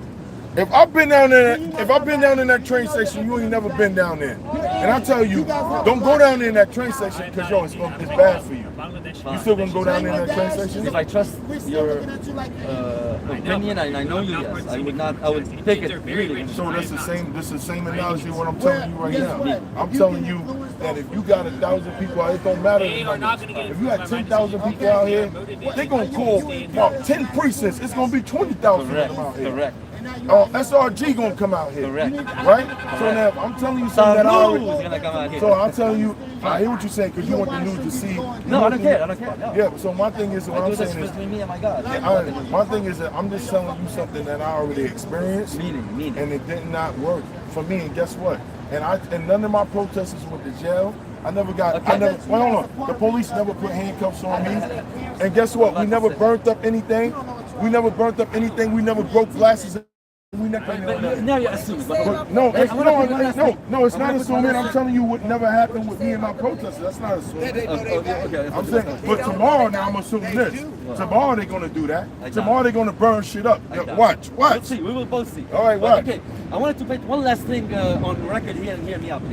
If I've been down in that train station, you ain't never been down there. And I tell you, don't go down there in that train station because it's bad for you. You still gonna go down there in that train station? If I trust your opinion, and I know you, yes, I would not. I would take it really. So that's the same analogy what I'm telling you right now. I'm telling you that if you got 1,000 people out, it don't matter. If you had 10,000 people out here, they're gonna call 10 precincts. It's gonna be 20,000 of them out here. Correct. SRG gonna come out here, Correct. right? So now I'm telling you something that I already. Gonna come out here. So I'm telling you, I hear what you're saying because you want the news to see. No, I don't care. No. Yeah. So my thing is, what I I'm do this saying is, between me and my God. my thing is that I'm just telling you something that I already experienced, Meaning. and it did not work for me. And guess what? And none of my protesters went to jail. Hold on. The police never put handcuffs on me. And guess what? We never burnt up anything. We never broke glasses. Now you're assuming. No, it's not assuming. I'm telling you what never happened with me and my protesters. That's not assuming. Okay. I'm saying, but tomorrow now I'm assuming this. Tomorrow they're gonna do that. Tomorrow they're gonna burn shit up. Watch. We'll see. We will both see. All right, watch. Okay. I wanted to put one last thing on record here and hear me out,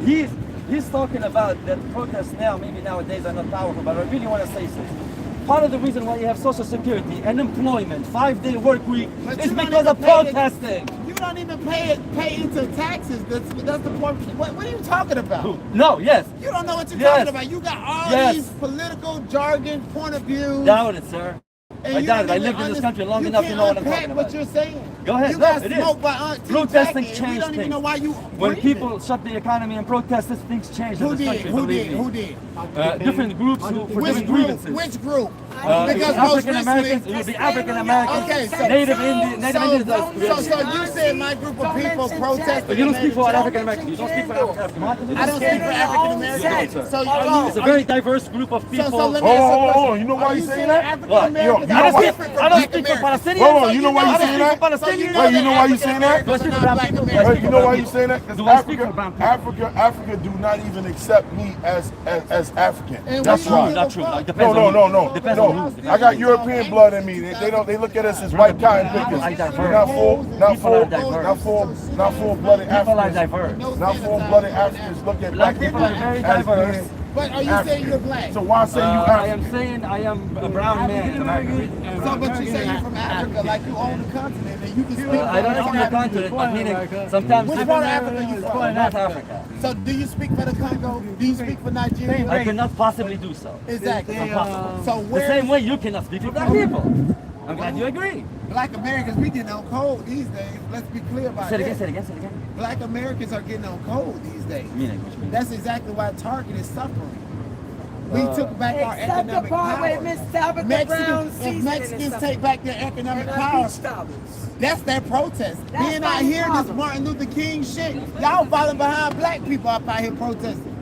please. He's talking about that protests now, maybe nowadays are not powerful, but I really want to say something. Part of the reason why you have Social Security and employment, 5-day work week, is because of protesting. You don't even pay into taxes. That's the point. What are you talking about? No, yes. You don't know what you're talking about. You got all these political jargon, point of view. Doubt it, sir. I doubt it. I lived in this country long enough to know what I'm talking about. What you're saying. Go ahead. You got it smoked is. by Aunt Protesting Jackie, changed we don't even know why you. When people shut the economy and protested, things changed in this country. Who did? Different groups for different grievances. Which group? Because African Americans, it would be African Americans, Okay, so Native Indians. So you said my group of people protested. But you don't speak for African Americans. You don't speak for African Americans. I don't speak for African Americans. So it's a very diverse group of people. So let me ask you a question. You know why you saying that? I don't speak for Palestinians. Hold on, you know why you saying that? Wait, you know why you saying that? Wait, you know why you saying that? Because Africa do not even accept me as African. That's wrong. Not true. No. I got European blood in me. They look at us as white cotton pickers. Not full-blooded Africans. Not full-blooded Africans look at black people very diverse. But are you saying you're black? So why say you African? I am saying I am a brown man. So, but you say you're from Africa, like you own the continent, and you can speak. I don't own the continent, but meaning sometimes. Which part of Africa are you from? North Africa. So, do you speak for the Congo? Do you speak for Nigeria? I cannot possibly do so. Exactly. It's impossible. So, The where? same way you cannot speak for black people. I'm glad you agree. Black Americans, we getting on cold these days. Let's be clear about Say it that. again. Say it again. Black Americans are getting on cold these days. Meaning, what you mean? That's exactly why Target is suffering. We took back our economic power. If Mexicans take back their economic power, that's their protest. Being out here, this Martin Luther King shit, y'all falling behind black people up out here protesting.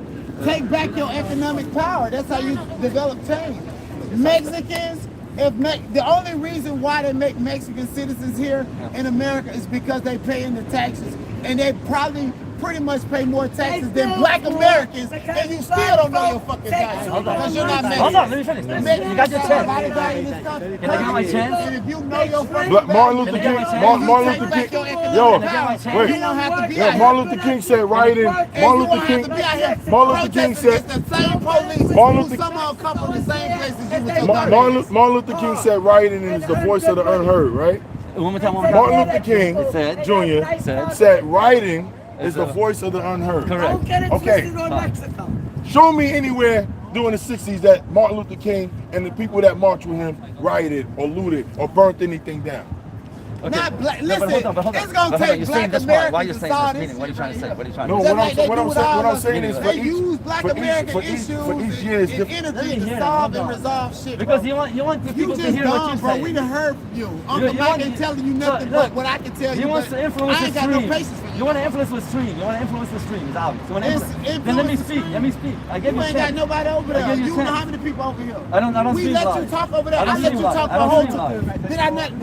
Take back your economic power. That's how you develop change. Mexicans, The only reason why they make Mexican citizens here in America is because they pay in the taxes, and they probably pretty much pay more taxes than black Americans, and you still don't know your fucking taxes because you're not Mexican. Hold on, let me finish. You got your chance. Can I get my chance? And if you know your fucking Martin Luther King, Martin Luther King said right in, Martin Luther King said, Martin Luther King said rioting is the voice of the unheard, right? Martin Luther King Jr. said rioting is the voice of the unheard. Correct. Okay. Show me anywhere during the 60s that Martin Luther King and the people that marched with him rioted or looted or burnt anything down. Okay. Not black. No, Listen, hold on. it's gonna take black Americans Why are you to saying solve this? this. Meaning, what are you trying to say? What are you trying No, to say? what I'm saying is they use black American issues and energy to solve and resolve shit. Because bro. you want the You people to just hear what dumb, you bro. say. We done heard from you. Uncle Mike ain't telling you nothing but what I can tell you. He wants but to influence I the ain't got no stream. patience for you. You want to influence the stream. You want to influence the stream. It's obvious. You want to It's Then let me influence the speak. stream. Let me speak. I gave You you a ain't got chance. nobody over I there. gave you a You know chance. how many people over here? I don't We stream let live. you talk over there. I don't I let stream you live. talk I the don't whole stream live. time. Did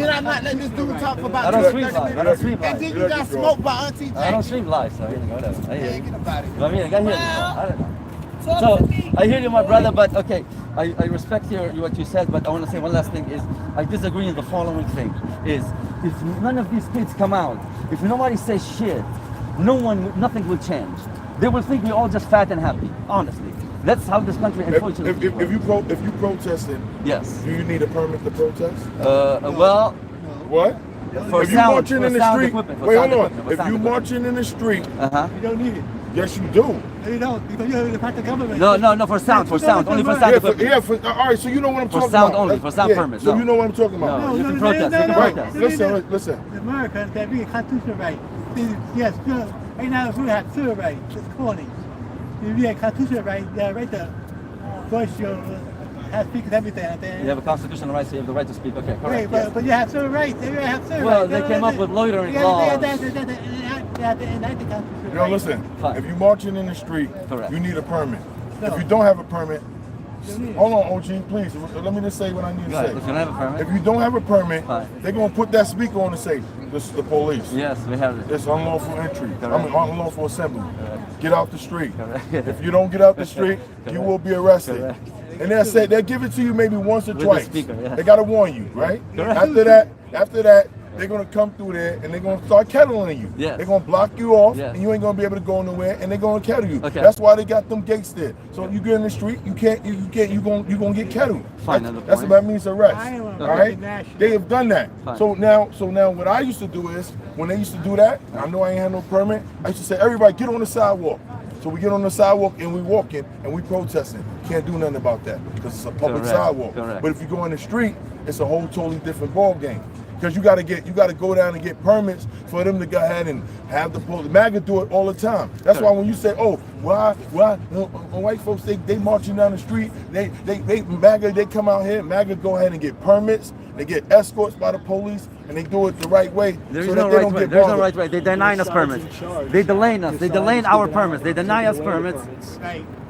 I not let this dude talk for about I don't 30 stream live. I minutes? don't stream And live. then you got smoked by Auntie Jackie. I don't stream live, so whatever. I hear you. Get about it. I mean, I got here. I don't know. So I hear you, my brother, but okay, I respect what you said, but I want to say one last thing is I disagree in the following thing is if none of these kids come out, if nobody says shit, nothing will change. They will think we're all just fat and happy. Honestly, that's how this country unfortunately works. If you protesting, yes. Do you need a permit to protest? Well, what? For if you sound, marching for in the sound street, equipment, for wait, sound hold equipment, on. for If sound you equipment. marching in the street, You don't need it. yes, you do. No, you don't, because you're part of the government. No, for sound, only for sound equipment. All right, so you know what I'm talking about. For sound only, for sound permits. So you know what I'm talking about. No, you can protest. You can protest. Right, listen. The Americans, they be a constitutional right. Yes, good. Right now, we have civil rights. It's corny. If you have constitutional right, they have right to voice your, have speak and everything. You have a constitutional right, so you have the right to speak. Okay, correct. Right, but you have civil rights. They have civil rights. Well, they came up with loitering laws. You know, listen. If you're marching in the street, you need a permit. If you don't have a permit, hold on, OG, please. Let me just say what I need to say. If you don't have a permit, if you don't have a permit, they're gonna put that speaker on and say, "This is the police." Yes, we have it. It's unlawful entry. Correct. I mean, unlawful assembly. Get out the street. Correct. If you don't get out the street, you will be arrested. Correct. And they'll give it to you maybe once or With the twice. speaker, yes. They gotta warn you, right? Correct. After that, they're gonna come through there and they're gonna start kettling you. Yes. They're gonna block you off, Yes. and you ain't gonna be able to go nowhere, and they're gonna kettle you. Okay. That's why they got them gates there. So you get in the street, you gonna get kettled. Fine, That's what that means, arrest. All right? national. They have done that. Fine. So now what I used to do is when they used to do that, I know I ain't had no permit. I used to say, everybody get on the sidewalk. So we get on the sidewalk and we walking and we protesting. Can't do nothing about that because it's a public Correct. sidewalk. Correct. But if you go in the street, it's a whole totally different ball game. Because you gotta go down and get permits for them to go ahead and have the police. MAGA do it all the time. That's why when you say, oh, why white folks they marching down the street, MAGA they come out here, MAGA go ahead and get permits, they get escorts by the police, and they do it the right way. There's so no that they right don't way. get There's no bothered. right way. They deny us permits. They delaying us. They delaying our permits. They deny us permits.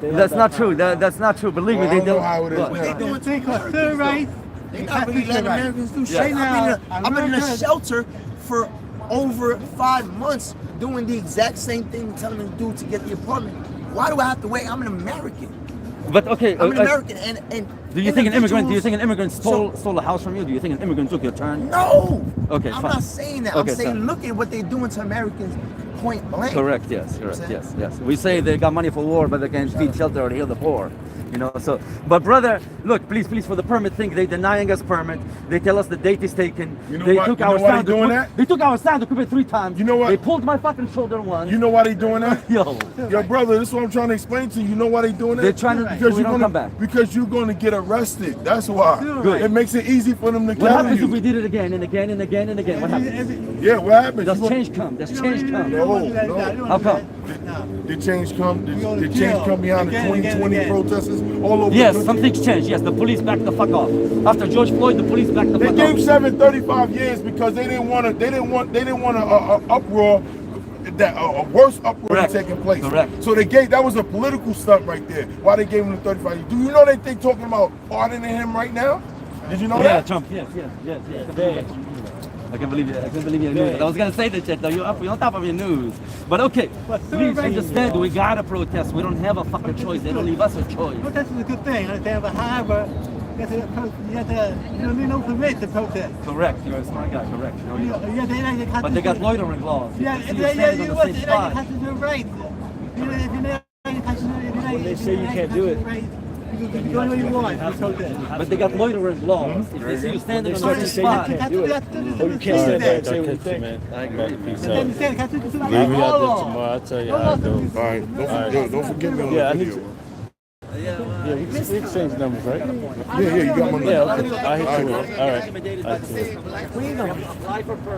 That's not true. That's not true. Believe me, Well, I they don't know do. how it is Look. now. They doing things called civil rights. They not really letting Americans do shit. Right now, I've been in a shelter for over 5 months doing the exact same thing telling them to do to get the apartment. Why do I have to wait? I'm an American. But okay, I'm an American, and do you think an immigrant? Do you individuals- think an immigrant stole a house from you? Do you think an immigrant took your turn? No. Okay, I'm fine. not saying that. Okay, I'm saying fine. look at what they're doing to Americans, point blank. Correct. Yes. Correct. Yes. We say they got money for war, but they can't feed, shelter, or heal the poor. You know. So, but brother, look, please, for the permit thing, they denying us permit. They tell us the date is taken. You know they what? took You our know why sound they doing equipment. that? They took our sound equipment 3 times. You know what? They pulled my fucking shoulder once. You know why they doing that? Yo, brother, this is what I'm trying to explain to you. You know why they doing that? They're trying to because we don't come back. Because you're gonna get arrested. That's why. Good. It makes it easy for them to What kill happens you. if we did it again and again and again and again? What happens? Yeah, what happens? Does change come? Does change come? No. How come? Did change come? Did change come behind the 2020 protesters all over? Yes, the some things changed. Yes, the police backed the fuck off. After George Floyd, the police backed the They fuck gave off. 735 years because they didn't want a uproar. That a worse uproar taking place. Correct. So that was a political stunt right there. Why they gave him the 35 years? Do you know they talking about pardoning him right now? Did you know Yeah, that? Trump. Yes. I can't believe it. I can't believe your news. I was gonna say that shit though. You're on top of your news. But okay, please understand. We gotta protest. We don't have a fucking choice. They don't leave us a choice. Protest is a good thing, understand? But however, you don't need no permit to protest. Correct. You're a smart guy. Correct. But they got loitering laws. Yeah, you want to constitutional rights. When they say you can't do it. You can do whatever you want. But they got loitering laws. If they see you standing on the spot, you can't do it. Oh, you can't stand there and say what you think. I agree. Peace out. Leave Leave me out there tomorrow. I'll tell you how it goes. All right, don't forget me on Yeah, I the need video. to. Yeah, we exchange numbers, right? Yeah, you got my number. Yeah, okay. I'll hit you up. All right.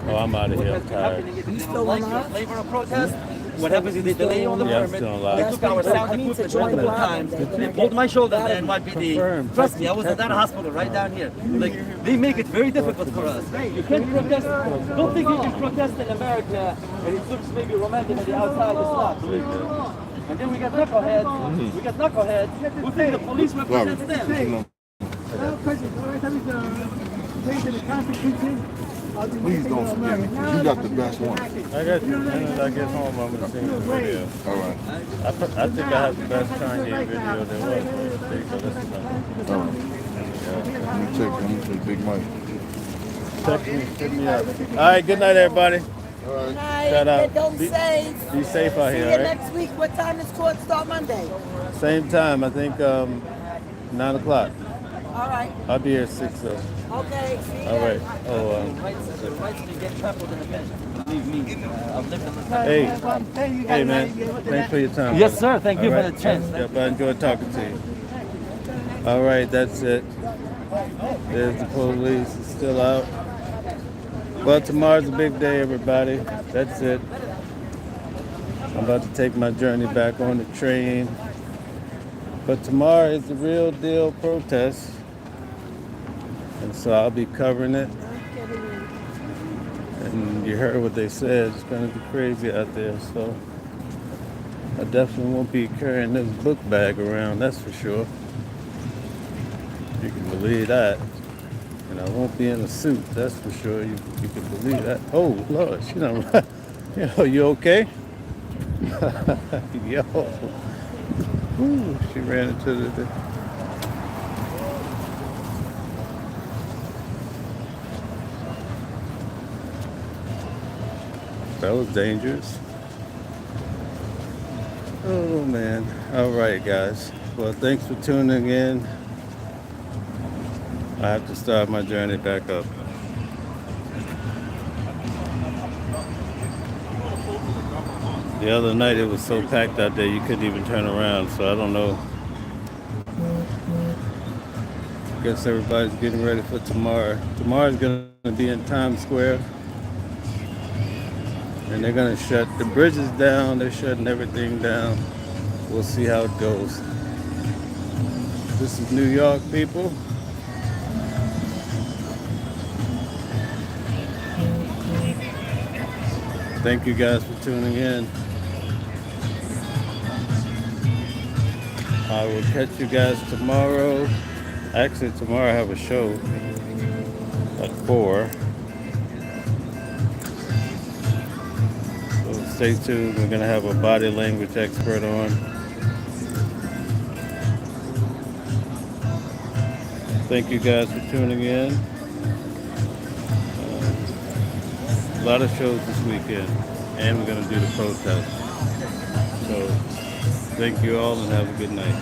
Oh, I'm out of here. I'm tired. you still alive? Labor or protest? What happens is they delay you on the Yeah, I'm permit. still alive. They took our sound equipment multiple times. They pulled my shoulder at the NYPD. Trust me, I was at that hospital right down here. Like, they make it very difficult for us. You can't protest. Don't think you can protest in America and it looks maybe romantic on the outside. It's not, believe me. And then we got knuckleheads. We got knuckleheads who think the police represents them. Please don't forget me. You got the best one. I got you. As soon as I get home, I'm gonna send you the video. All right. I think I have the best Kanye video there was. So listen to it. All right. Let me check Big Mike. Text me, hit me up. All right, good night, everybody. All right. Shout out. Don't say. Be safe out See here, you all right? next week. What time does court start Monday? Same time, I think 9 o'clock. All right. I'll be here at 6 though. Okay. See you. All right. Oh, The rights to get trampled in a minute. Believe me. I've lived in the hey man, thanks for your time. Yes, sir. Thank you All for right. the chance. Yep, I enjoyed talking to you. All right, that's it. There's the police. It's still out. Well, tomorrow's a big day, everybody. That's it. I'm about to take my journey back on the train. But tomorrow is the real deal protest. And so I'll be covering it. And you heard what they said. It's going to be crazy out there. So I definitely won't be carrying this book bag around, that's for sure. You can believe that. And I won't be in a suit, that's for sure. You can believe that. Oh, Lord, she done, you okay? Yo. Ooh, she ran into the... That was dangerous. Oh, man. All right, guys. Well, thanks for tuning in. I have to start my journey back up. The other night it was so packed out there you couldn't even turn around, so I don't know. Guess everybody's getting ready for tomorrow. Tomorrow's gonna be in Times Square. And they're gonna shut the bridges down, they're shutting everything down. We'll see how it goes. This is New York, people. Thank you guys for tuning in. I will catch you guys tomorrow. Actually, tomorrow I have a show at 4. So stay tuned. We're going to have a body language expert on. Thank you guys for tuning in. A lot of shows this weekend, and we're going to do the protest. So thank you all and have a good night.